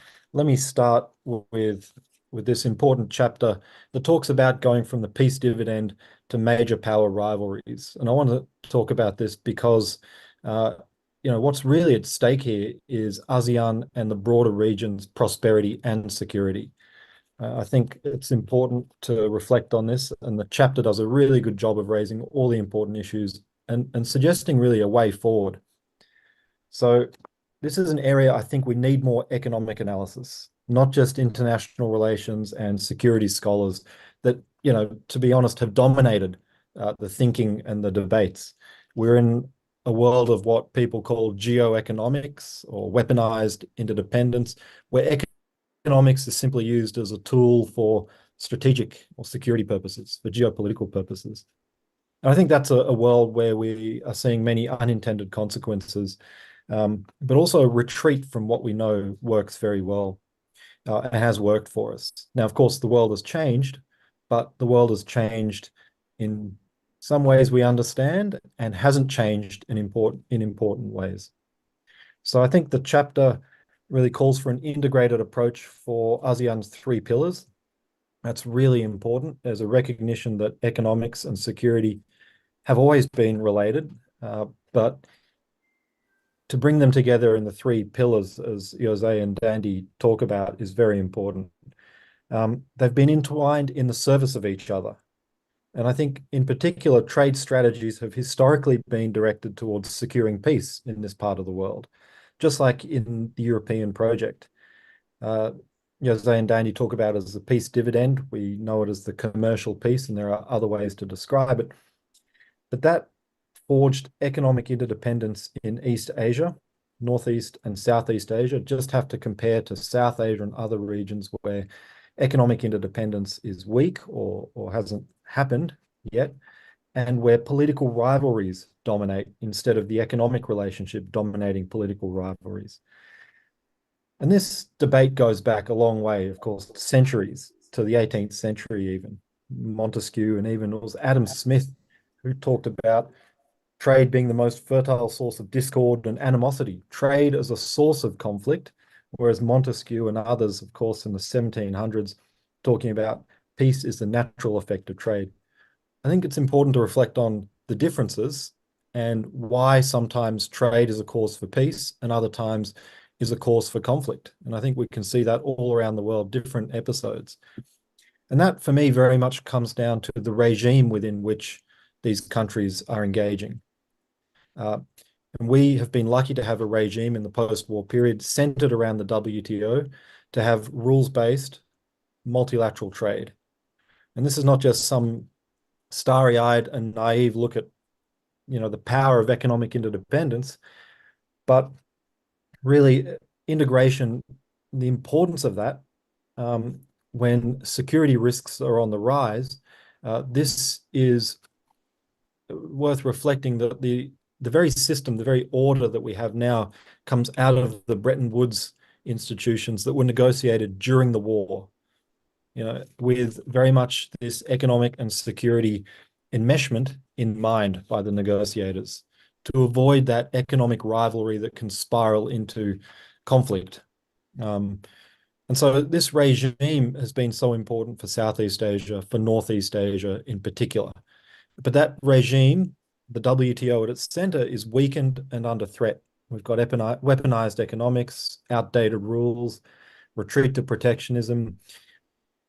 start with this important chapter that talks about going from the peace dividend to major power rivalries. And I want to talk about this because, what's really at stake here is ASEAN and the broader region's prosperity and security. I think it's important to reflect on this, and the chapter does a really good job of raising all the important issues and suggesting really a way forward. So this is an area I think we need more economic analysis, not just international relations and security scholars that, to be honest, have dominated the thinking and the debates. We're in a world of what people call geoeconomics or weaponized interdependence, where economics is simply used as a tool for strategic or security purposes, for geopolitical purposes. And I think that's a world where we are seeing many unintended consequences, but also a retreat from what we know works very well and has worked for us. Now, of course, the world has changed, but the world has changed in some ways we understand and hasn't changed in important ways. So I think the chapter really calls for an integrated approach for ASEAN's 3 pillars. That's really important. There's a recognition that economics and security have always been related, but to bring them together in the 3 pillars, as Yose and Dandy talk about, is very important. They've been entwined in the service of each other. And I think, in particular, trade strategies have historically been directed towards securing peace in this part of the world, just like in the European project. Yose and Dandy talk about it as the peace dividend. We know it as the commercial peace, and there are other ways to describe it. But that forged economic interdependence in East Asia, Northeast and Southeast Asia. Just have to compare to South Asia and other regions where economic interdependence is weak or hasn't happened yet. and where political rivalries dominate instead of the economic relationship dominating political rivalries. And this debate goes back a long way, of course, centuries, to the 18th century even. Montesquieu, and even it was Adam Smith who talked about trade being the most fertile source of discord and animosity, trade as a source of conflict, whereas Montesquieu and others, of course, in the 1700s, talking about peace is the natural effect of trade. I think it's important to reflect on the differences and why sometimes trade is a cause for peace and other times is a cause for conflict. And I think we can see that all around the world, different episodes. And that, for me, very much comes down to the regime within which these countries are engaging. And we have been lucky to have a regime in the post-war period centered around the WTO to have rules-based multilateral trade. And this is not just some starry-eyed and naive look at, the power of economic interdependence, but really integration, the importance of that when security risks are on the rise. This is worth reflecting that the very system, the very order that we have now comes out of the Bretton Woods institutions that were negotiated during the war, with very much this economic and security enmeshment in mind by the negotiators to avoid that economic rivalry that can spiral into conflict. And so this regime has been so important for Southeast Asia, for Northeast Asia in particular. But that regime, the WTO at its center, is weakened and under threat. We've got weaponized economics, outdated rules, retreat to protectionism.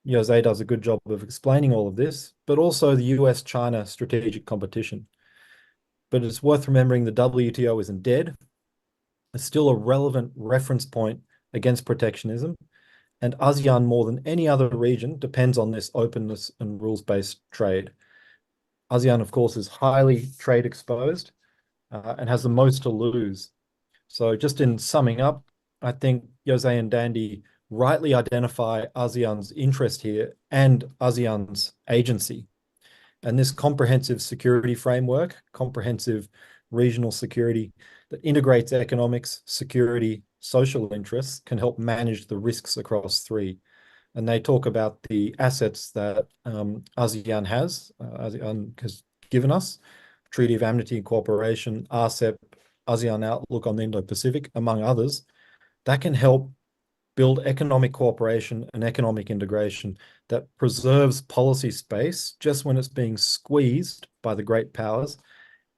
Yose does a good job of explaining all of this, but also the US-China strategic competition. But it's worth remembering the WTO isn't dead. It's still a relevant reference point against protectionism, and ASEAN, more than any other region, depends on this openness and rules-based trade. ASEAN, of course, is highly trade exposed and has the most to lose. So just in summing up, I think Yose and Dandy rightly identify ASEAN's interest here and ASEAN's agency. And this comprehensive security framework, comprehensive regional security that integrates economics, security, social interests can help manage the risks across three. And they talk about the assets that ASEAN has given us, Treaty of Amity and Cooperation, RCEP, ASEAN Outlook on the Indo-Pacific, among others, that can help build economic cooperation and economic integration that preserves policy space just when it's being squeezed by the great powers,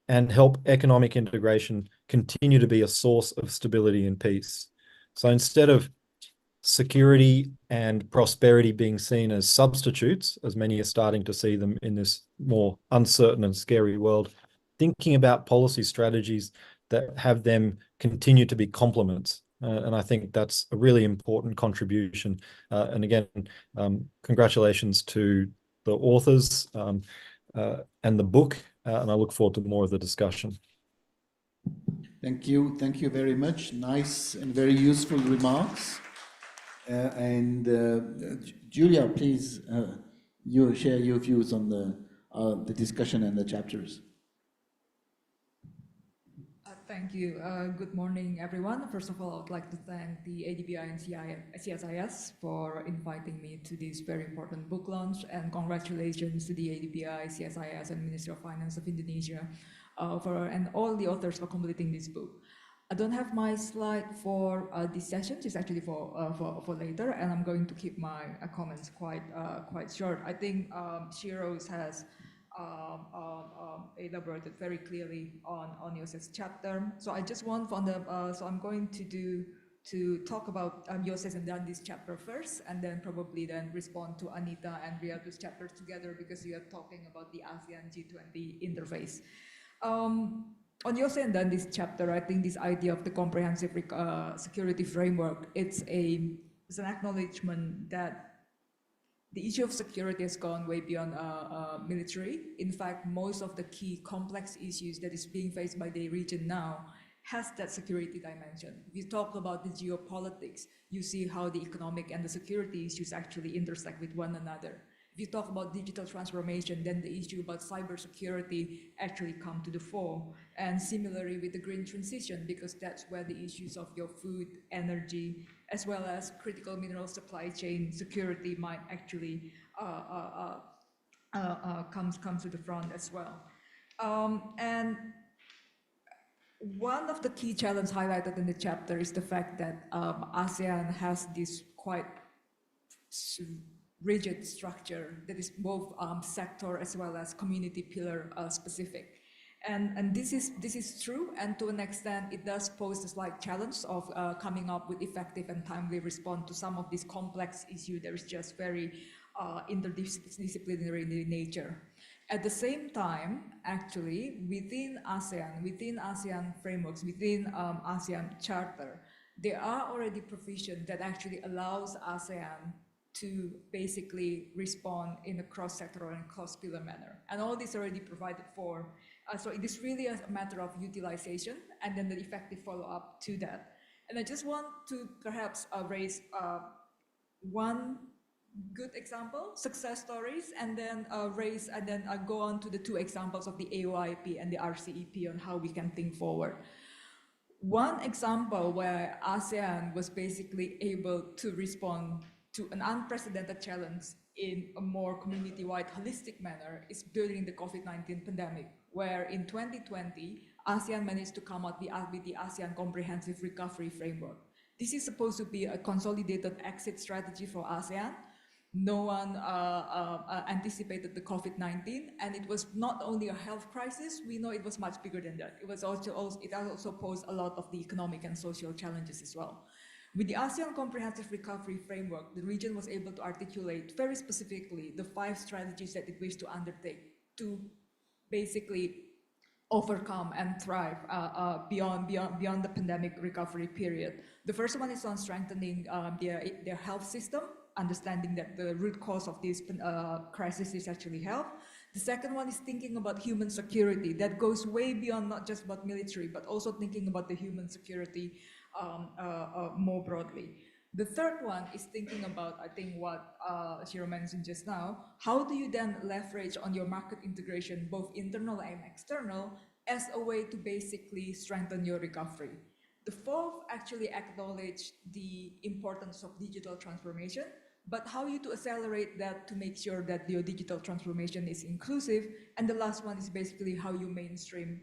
and help economic integration continue to be a source of stability and peace. So instead of security and prosperity being seen as substitutes, as many are starting to see them in this more uncertain and scary world, thinking about policy strategies that have them continue to be complements. And I think that's a really important contribution. And again, congratulations to the authors and the book, and I look forward to more of the discussion. Thank you very much. Nice and very useful remarks. Julia, please, you share your views on the discussion and the chapters. Thank you. Good morning, everyone. First of all, I would like to thank the ADBI and CSIS for inviting me to this very important book launch, and congratulations to the ADBI, CSIS, and Ministry of Finance of Indonesia and all the authors for completing this book. I don't have my slide for this session. It's actually for later, and I'm going to keep my comments quite short. I think Shiro has elaborated very clearly on Yose's chapter. So I just want so I'm going to talk about Yose's and Dandy's chapter first, and then probably respond to Anita and Riatu's chapters together, because we are talking about the ASEAN G20 interface. On Yose and Dandy's chapter, I think this idea of the comprehensive security framework, it's an acknowledgement that the issue of security has gone way beyond military. In fact, most of the key complex issues that is being faced by the region now has that security dimension. If you talk about the geopolitics, you see how the economic and the security issues actually intersect with one another. If you talk about digital transformation, then the issue about cybersecurity actually come to the fore. And similarly with the green transition, because that's where the issues of your food, energy, as well as critical mineral supply chain security might actually come to the front as well. And one of the key challenges highlighted in the chapter is the fact that ASEAN has this quite rigid structure that is both sector as well as community pillar specific. And this is true, and to an extent it does pose a slight challenge of coming up with effective and timely response to some of these complex issues that is just very interdisciplinary in nature. At the same time, actually, within ASEAN frameworks, within ASEAN Charter, there are already provisions that actually allows ASEAN to basically respond in a cross-sectoral and cross-pillar manner. And all this already provided for. So it is really a matter of utilization and then the effective follow-up to that. And I just want to perhaps raise one good example, success stories, and then go on to the two examples of the AOIP and the RCEP on how we can think forward. One example where ASEAN was basically able to respond to an unprecedented challenge in a more community-wide holistic manner is during the COVID-19 pandemic, where in 2020, ASEAN managed to come out with the ASEAN Comprehensive Recovery Framework. This is supposed to be a consolidated exit strategy for ASEAN. No one anticipated the COVID-19, and it was not only a health crisis, we know it was much bigger than that. It also posed a lot of the economic and social challenges as well. With the ASEAN Comprehensive Recovery Framework, the region was able to articulate very specifically the 5 strategies that it wished to undertake to basically overcome and thrive beyond the pandemic recovery period. The first one is on strengthening their health system, understanding that the root cause of this crisis is actually health. The second one is thinking about human security. That goes way beyond not just about military, but also thinking about the human security more broadly. The third one is thinking about, I think, what Shiro mentioned just now. How do you then leverage on your market integration, both internal and external, as a way to basically strengthen your recovery? The fourth actually acknowledged the importance of digital transformation, but how you to accelerate that to make sure that your digital transformation is inclusive. And the last one is basically how you mainstream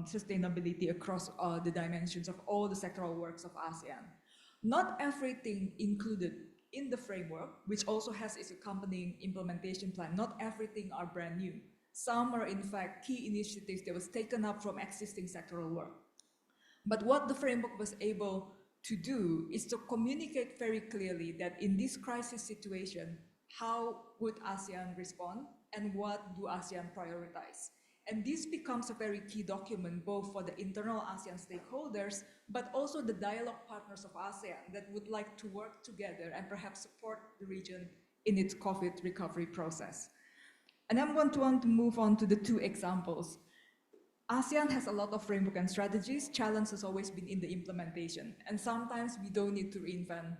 sustainability across the dimensions of all the sectoral works of ASEAN. Not everything included in the framework, which also has its accompanying implementation plan, not everything are brand new. Some are in fact key initiatives that was taken up from existing sectoral work. But what the framework was able to do is to communicate very clearly that in this crisis situation, how would ASEAN respond and what do ASEAN prioritize? And this becomes a very key document both for the internal ASEAN stakeholders, but also the dialogue partners of ASEAN that would like to work together and perhaps support the region in its COVID recovery process. And I'm going to want to move on to the 2 examples. ASEAN has a lot of framework and strategies. Challenge has always been in the implementation. And sometimes we don't need to reinvent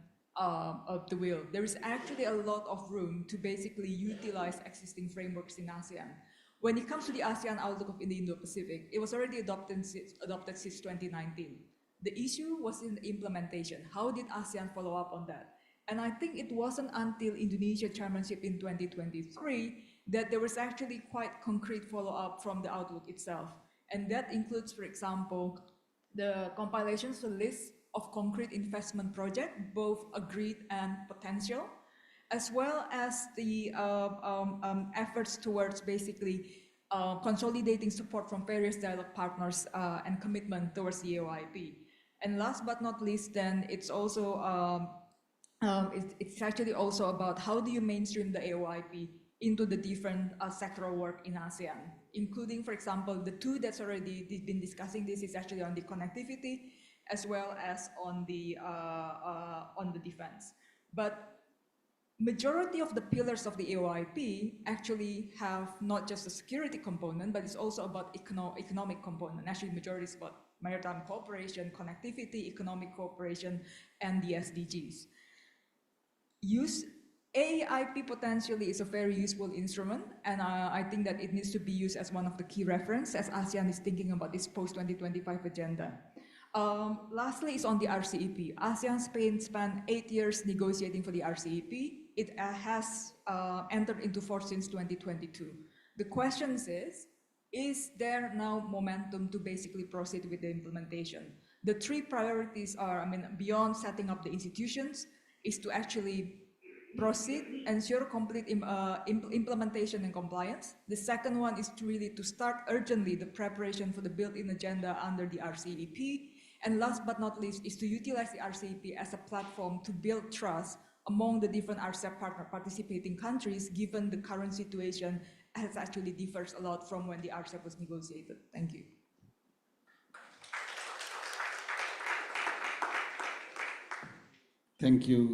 the wheel. There is actually a lot of room to basically utilize existing frameworks in ASEAN. When it comes to the ASEAN Outlook of the Indo-Pacific, it was already adopted since 2019. The issue was in the implementation. How did ASEAN follow up on that? And I think it wasn't until Indonesia chairmanship in 2023 that there was actually quite concrete follow-up from the Outlook itself. And that includes, for example, the compilations of a list of concrete investment projects, both agreed and potential, as well as the efforts towards basically consolidating support from various dialogue partners and commitment towards the AOIP. And last but not least, then it's also it's actually also about how do you mainstream the AOIP into the different sectoral work in ASEAN, including, for example, the 2 that's already been discussing this is actually on the connectivity as well as on the defense. But majority of the pillars of the AOIP actually have not just a security component, but it's also about economic component. Actually, majority is about maritime cooperation, connectivity, economic cooperation, and the SDGs. AIP potentially is a very useful instrument, and I think that it needs to be used as one of the key reference as ASEAN is thinking about its post-2025 agenda. Lastly is on the RCEP. ASEAN spent 8 years negotiating for the RCEP. It has entered into force since 2022. The question is there now momentum to basically proceed with the implementation? The three priorities are, beyond setting up the institutions, is to actually proceed, ensure complete implementation and compliance. The second one is to start urgently the preparation for the built-in agenda under the RCEP. And last but not least is to utilize the RCEP as a platform to build trust among the different RCEP participating countries, given the current situation has actually differs a lot from when the RCEP was negotiated. Thank you.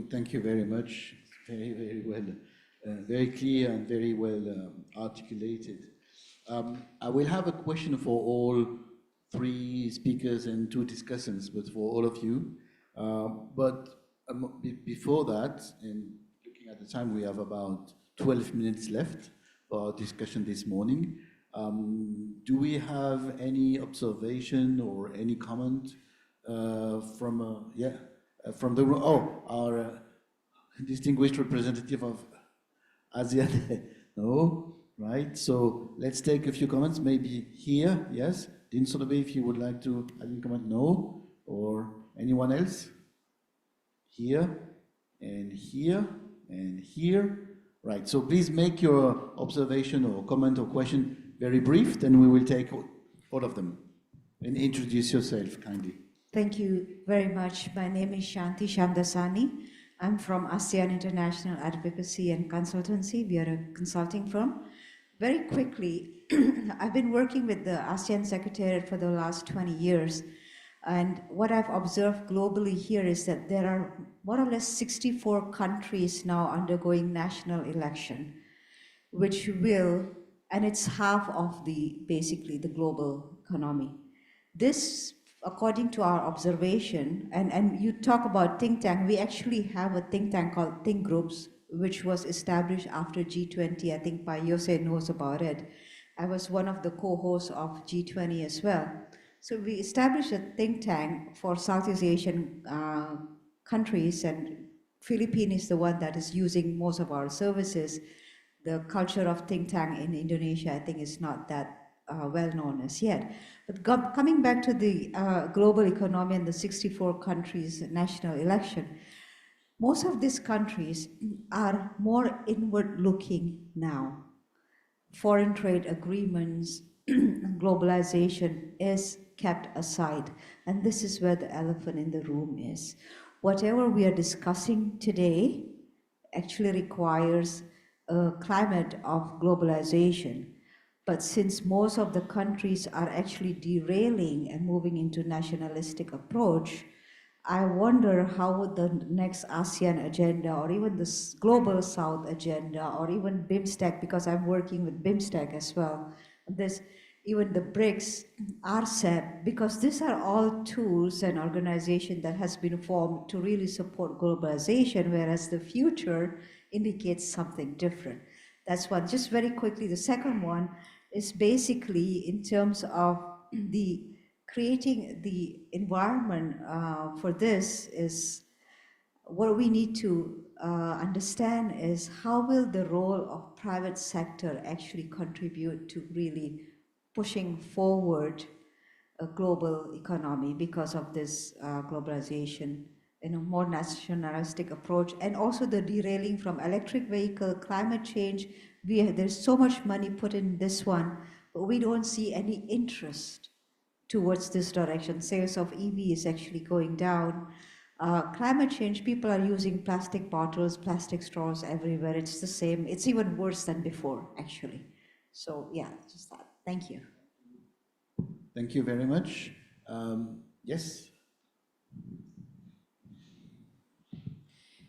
Thank you very much. Very well, very clear and very well articulated. I will have a question for all three speakers and two discussants, but for all of you. Before that, and looking at the time, we have about 12 minutes left for our discussion this morning. Do we have any observation or any comment from the room? Oh, our distinguished representative of ASEAN. No, right? So let's take a few comments. Maybe here, yes. Dean Sonobe, if you would like to add any comment, no, or anyone else? Here, and here, and here. Right, so please make your observation or comment or question very brief, then we will take all of them. And introduce yourself kindly. Thank you very much. My name is Shanti Shamdasani. I'm from ASEAN International Advocacy and Consultancy. We are a consulting firm. Very quickly, I've been working with the ASEAN Secretariat for the last 20 years. And what I've observed globally here is that there are more or less 64 countries now undergoing national election, which will, and it's half of basically the global economy. This, according to our observation, and you talk about think tank, we actually have a think tank called Think Groups, which was established after G20. I think Yose knows about it. I was one of the co-hosts of G20 as well. So we established a think tank for Southeast Asian countries, and Philippines is the one that is using most of our services. The culture of think tank in Indonesia, I think, is not that well known as yet. But coming back to the global economy and the 64 countries national election, most of these countries are more inward looking now. Foreign trade agreements, globalization is kept aside. And this is where the elephant in the room is. Whatever we are discussing today actually requires a climate of globalization. But since most of the countries are actually derailing and moving into nationalistic approach, I wonder how the next ASEAN agenda, or even the Global South agenda, or even BIMSTEC, because I'm working with BIMSTEC as well, even the BRICS, RCEP, because these are all tools and organizations that has been formed to really support globalization, whereas the future indicates something different. That's one. Just very quickly, the second one is basically in terms of the creating the environment for this is what we need to understand is how will the role of private sector actually contribute to really pushing forward a global economy because of this globalization, more nationalistic approach, and also the derailing from electric vehicle, climate change. There's so much money put in this one, but we don't see any interest towards this direction. Sales of EV is actually going down. Climate change, people are using plastic bottles, plastic straws everywhere. It's the same. It's even worse than before, actually. So yeah, just that. Thank you. Thank you very much. Yes.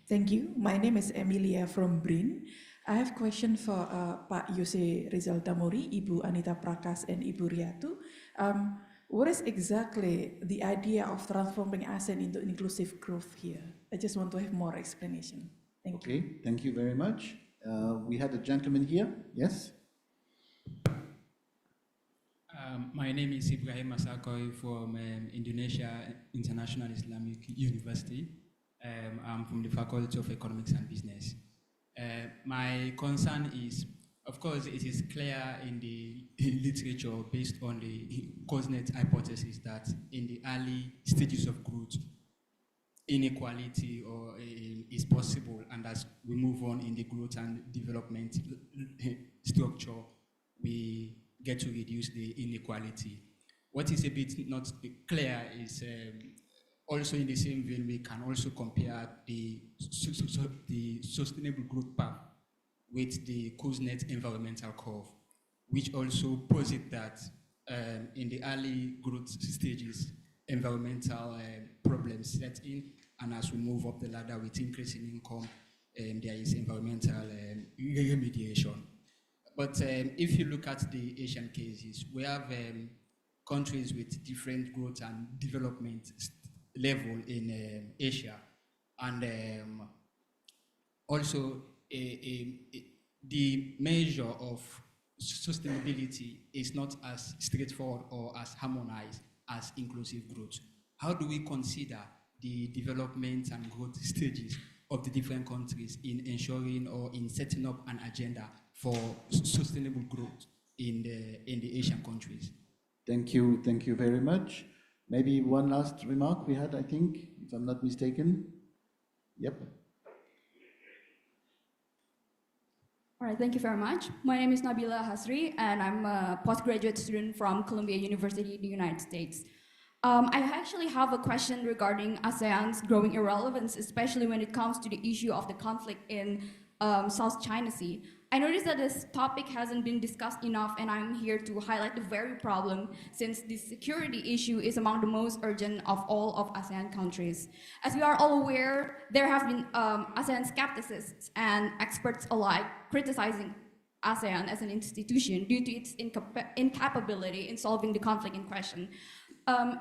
Thank you. My name is Emilia from BRIN. I have a question for Pak Yose Rizal Damuri, Ibu Anita Prakash, and Ibu Riatu. What is exactly the idea of transforming ASEAN into inclusive growth here? I just want to have more explanation. Thank you. Okay, thank you very much. We had a gentleman here, yes? My name is Ibrahim Masakoy from Indonesia International Islamic University. I'm from the Faculty of Economics and Business. My concern is, of course, it is clear in the literature based on the cause-net hypothesis that in the early stages of growth, inequality is possible, and as we move on in the growth and development structure, we get to reduce the inequality. What is a bit not clear is also in the same vein, we can also compare the sustainable growth path with the cause-net environmental curve, which also posits that in the early growth stages, environmental problems set in, and as we move up the ladder with increasing income, there is environmental remediation. But if you look at the Asian cases, we have countries with different growth and development level in Asia, and also the measure of sustainability is not as straightforward or as harmonized as inclusive growth. How do we consider the development and growth stages of the different countries in ensuring or in setting up an agenda for sustainable growth in the Asian countries? Thank you very much. Maybe one last remark we had, I think, if I'm not mistaken. Yep. All right, thank you very much. My name is Nabila Hasri, and I'm a postgraduate student from Columbia University in the United States. I actually have a question regarding ASEAN's growing irrelevance, especially when it comes to the issue of the conflict in South China Sea. I noticed that this topic hasn't been discussed enough, and I'm here to highlight the very problem, since this security issue is among the most urgent of all of ASEAN countries. As we are all aware, there have been ASEAN skepticists and experts alike criticizing ASEAN as an institution due to its incapability in solving the conflict in question.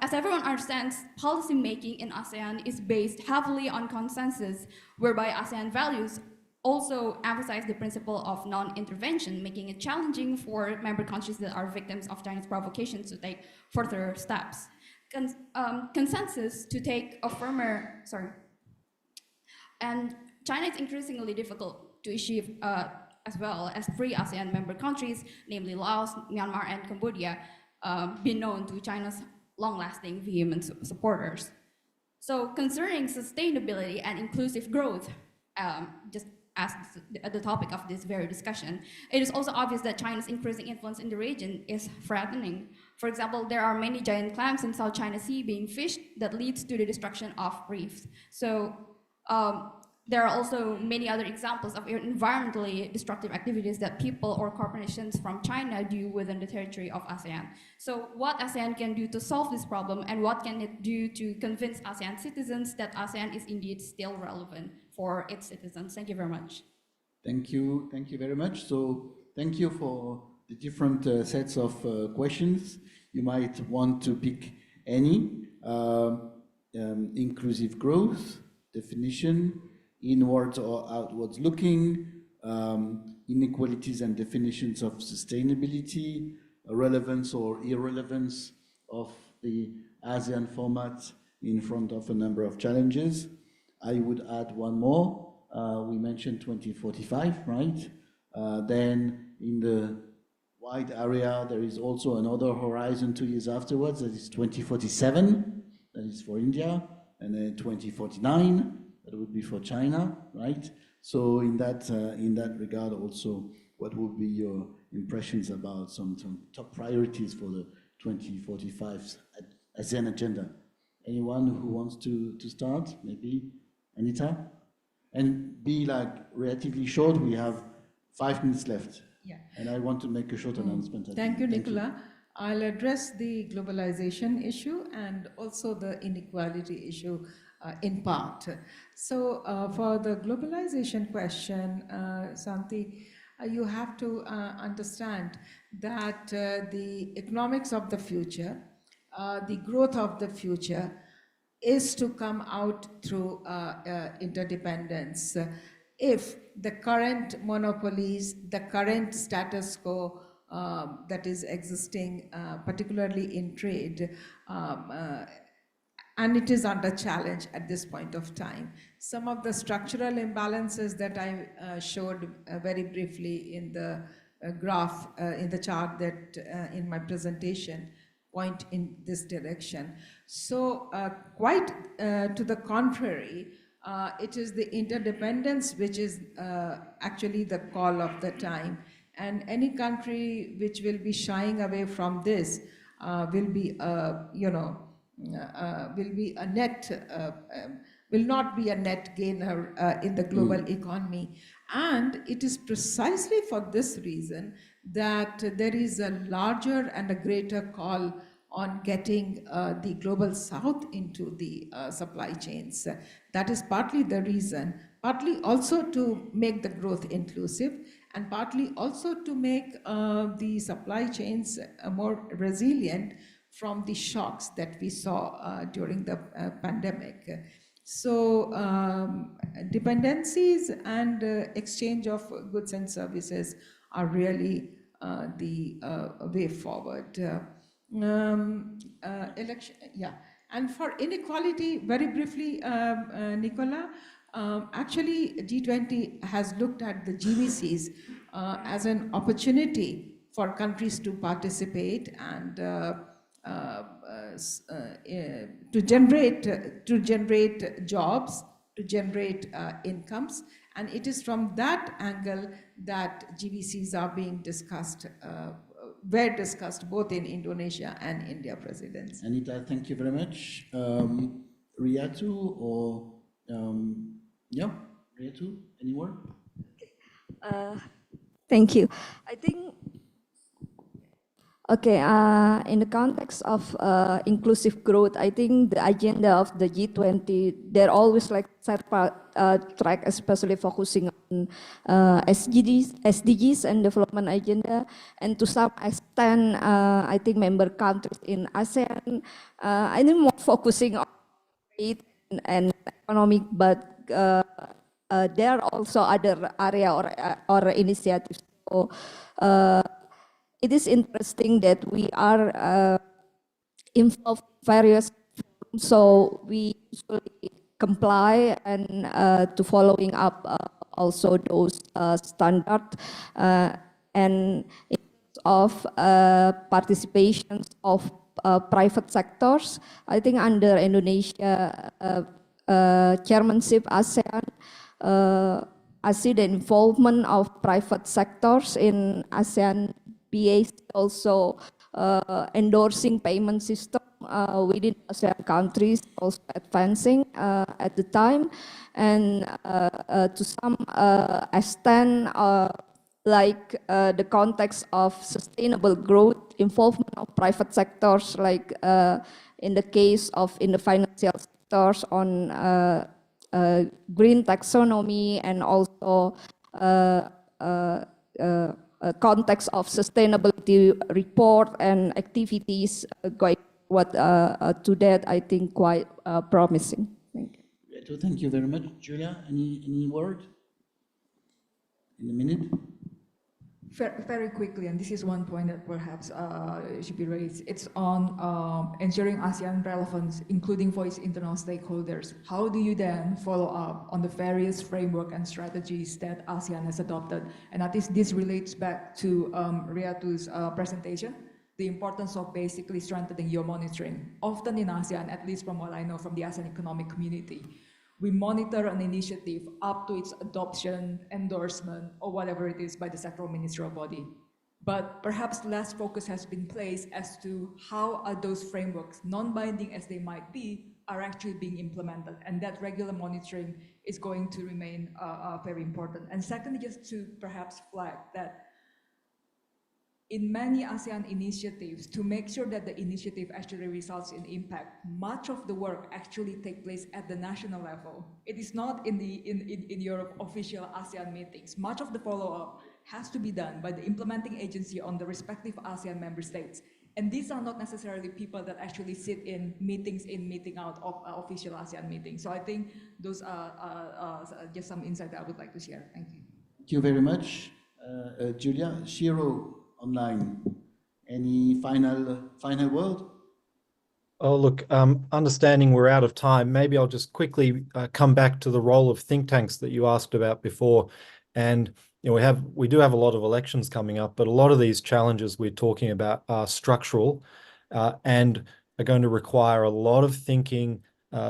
As everyone understands, policy making in ASEAN is based heavily on consensus, whereby ASEAN values also emphasize the principle of non-intervention, making it challenging for member countries that are victims of Chinese provocations to take further steps. Consensus to take a firmer, and China is increasingly difficult to achieve as well as free ASEAN member countries, namely Laos, Myanmar, and Cambodia, been known to China's long-lasting vehement supporters. So concerning sustainability and inclusive growth, just as the topic of this very discussion, it is also obvious that China's increasing influence in the region is threatening. For example, there are many giant clams in South China Sea being fished that leads to the destruction of reefs. So there are also many other examples of environmentally destructive activities that people or corporations from China do within the territory of ASEAN. So what ASEAN can do to solve this problem, and what can it do to convince ASEAN citizens that ASEAN is indeed still relevant for its citizens? Thank you very much. Thank you very much. So thank you for the different sets of questions. You might want to pick any. Inclusive growth, definition, inwards or outwards looking, inequalities and definitions of sustainability, relevance or irrelevance of the ASEAN format in front of a number of challenges. I would add one more. We mentioned 2045, right? Then in the wide area, there is also another horizon 2 years afterwards, that is 2047, that is for India, and then 2049, that would be for China, right? So in that regard also, what would be your impressions about some top priorities for the 2045 ASEAN agenda? Anyone who wants to start? Maybe Anita? And be like relatively short, we have 5 minutes left. Yeah. And I want to make a short announcement. Thank you, Nicolas. I'll address the globalization issue and also the inequality issue in part. So for the globalization question, Santi, you have to understand that the economics of the future, the growth of the future is to come out through interdependence. if the current monopolies, the current status quo that is existing, particularly in trade, and it is under challenge at this point of time. Some of the structural imbalances that I showed very briefly in the graph, in the chart that in my presentation, point in this direction. So quite to the contrary, it is the interdependence which is actually the call of the time. And any country which will be shying away from this will be, will be a net, will not be a net gainer in the global economy. And it is precisely for this reason that there is a larger and a greater call on getting the global south into the supply chains. That is partly the reason, partly also to make the growth inclusive, and partly also to make the supply chains more resilient from the shocks that we saw during the pandemic. So dependencies and exchange of goods and services are really the way forward. Election, yeah. And for inequality, very briefly, Nicolas, actually G20 has looked at the GVCs as an opportunity for countries to participate and to generate jobs, to generate incomes, and it is from that angle that GVCs are being discussed, were discussed both in Indonesia and India presidents. Anita, thank you very much. Riatu or yeah, Riatu, any word? Thank you. I think, okay, in the context of inclusive growth, I think the agenda of the G20, they're always like track, especially focusing on SDGs and development agenda, and to some extent, I think member countries in ASEAN, I think more focusing on trade and economic, but there are also other area or initiatives. So, it is interesting that we are involved in various forums, so we usually comply and to following up also those standards, and in terms of participation of private sectors, I think under Indonesia chairmanship ASEAN, I see the involvement of private sectors in ASEAN PAC, also endorsing payment system within ASEAN countries, also advancing at the time, and to some extent, like the context of sustainable growth, involvement of private sectors, like in the case of in the financial sectors on green taxonomy, and also context of sustainability report and activities going forward to that, I think quite promising. Thank you. Thank you very much. Julia, any word in a minute? Very quickly, and this is one point that perhaps should be raised. It's on ensuring ASEAN relevance, including for its internal stakeholders. How do you then follow up on the various framework and strategies that ASEAN has adopted? And I think this relates back to Riatu's presentation, the importance of basically strengthening your monitoring. Often in ASEAN, at least from what I know from the ASEAN Economic Community, we monitor an initiative up to its adoption, endorsement, or whatever it is by the sectoral ministerial body. But perhaps less focus has been placed as to how are those frameworks, non-binding as they might be, are actually being implemented. And that regular monitoring is going to remain very important. And secondly, just to perhaps flag that in many ASEAN initiatives, to make sure that the initiative actually results in impact, much of the work actually takes place at the national level. It is not in your official ASEAN meetings. Much of the follow-up has to be done by the implementing agency on the respective ASEAN member states. And these are not necessarily people that actually sit in, meeting out of official ASEAN meetings. So I think those are just some insight that I would like to share. Thank you. Thank you very much, Julia. Shiro, online, any final word? Oh, look, understanding we're out of time, maybe I'll just quickly come back to the role of think tanks that you asked about before. And you know, we do have a lot of elections coming up, but a lot of these challenges we're talking about are structural and are going to require a lot of thinking,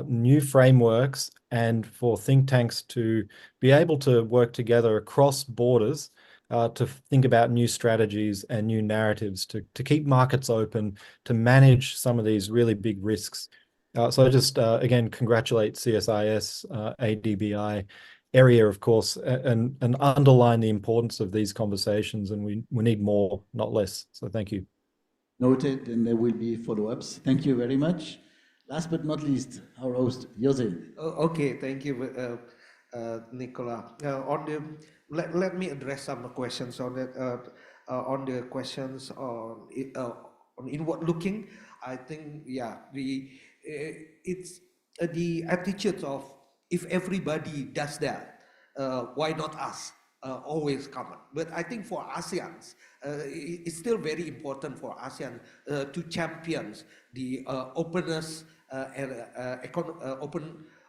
new frameworks, and for think tanks to be able to work together across borders to think about new strategies and new narratives to keep markets open, to manage some of these really big risks. So I just, again, congratulate CSIS, ADBI, ERIA, of course, and underline the importance of these conversations. And we need more, not less. So thank you. Noted, and there will be follow-ups. Thank you very much. Last but not least, our host, Yose. Okay, thank you, Nicolas. Let me address some questions on the questions on inward looking. I think, yeah, it's the attitude of if everybody does that, why not us? Always common. But I think for ASEAN, it's still very important for ASEAN to champion the openness and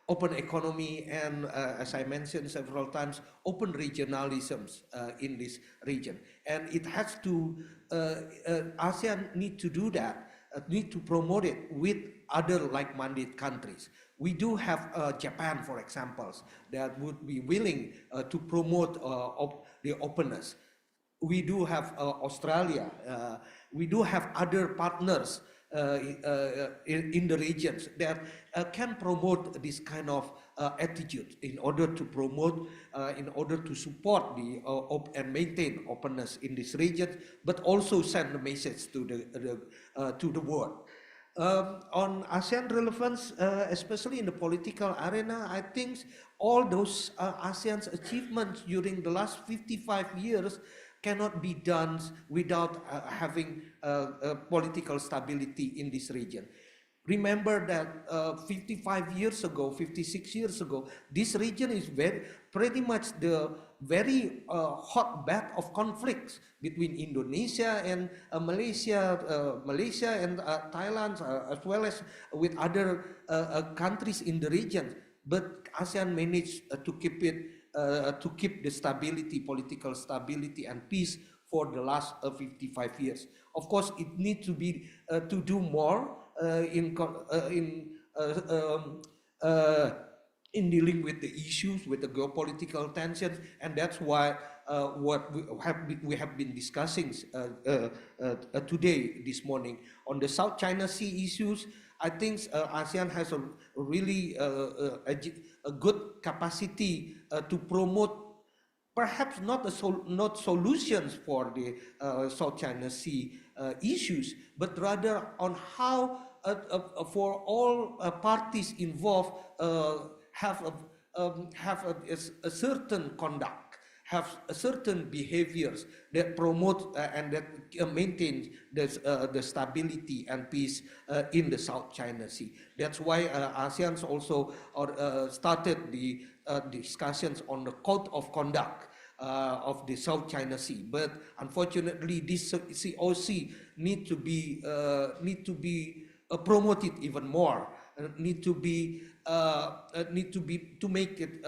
open economy, and as I mentioned several times, open regionalisms in this region. And it has to, ASEAN need to do that, need to promote it with other like-minded countries. We do have Japan, for example, that would be willing to promote the openness. We do have Australia. We do have other partners in the regions that can promote this kind of attitude in order to promote, in order to support the and maintain openness in this region, but also send a message to the world. On ASEAN relevance, especially in the political arena, I think all those ASEAN's achievements during the last 55 years cannot be done without having political stability in this region. Remember that 55 years ago, 56 years ago, this region is pretty much the very hotbed of conflicts between Indonesia and Malaysia and Thailand, as well as with other countries in the region. But ASEAN managed to keep the stability, political stability and peace for the last 55 years. Of course, it needs to be to do more in dealing with the issues, with the geopolitical tensions, and that's why what we have been discussing today, this morning, on the South China Sea issues. I think ASEAN has a really a good capacity to promote, perhaps not solutions for the South China Sea issues, but rather on how for all parties involved have a certain conduct, have certain behaviors that promote and that maintain the stability and peace in the South China Sea. That's why ASEAN also started the discussions on the code of conduct of the South China Sea. But unfortunately, this COC need to be promoted even more. Need to make it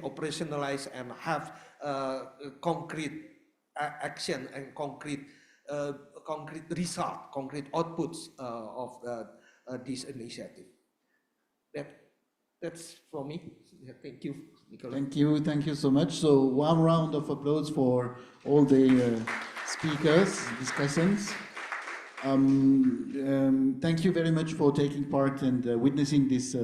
operationalized and have concrete action and concrete result, concrete outputs of this initiative. That's for me. Thank you, Nicolas. Thank you so much. So one round of applause for all the speakers, discussants. Thank you very much for taking part and witnessing this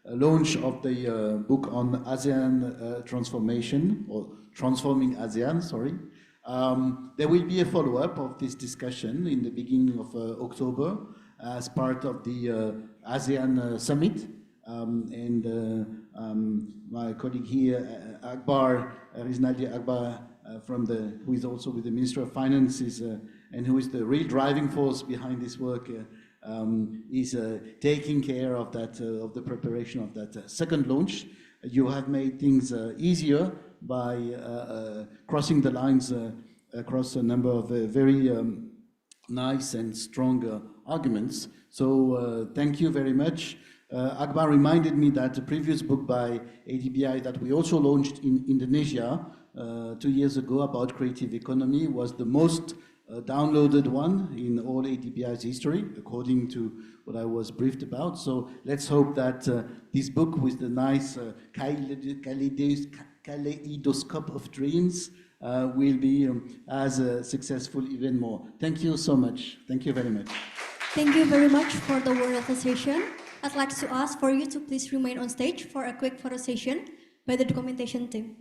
launch of the book on ASEAN transformation, or transforming ASEAN, sorry. There will be a follow-up of this discussion in the beginning of October as part of the ASEAN summit. My colleague here, Akbar, Riznaldi Akbar, who is also with the Minister of Finance, is and who is the real driving force behind this work, is taking care of that, of the preparation of that second launch. You have made things easier by crossing the lines across a number of very nice and strong arguments. So thank you very much. Akbar reminded me that the previous book by ADBI that we also launched in Indonesia 2 years ago about creative economy was the most downloaded one in all ADBI's history, according to what I was briefed about. So let's hope that this book with the nice kaleidoscope of dreams will be as successful even more. Thank you so much. Thank you very much. Thank you very much for the wonderful session. I'd like to ask for you to please remain on stage for a quick photo session by the documentation team.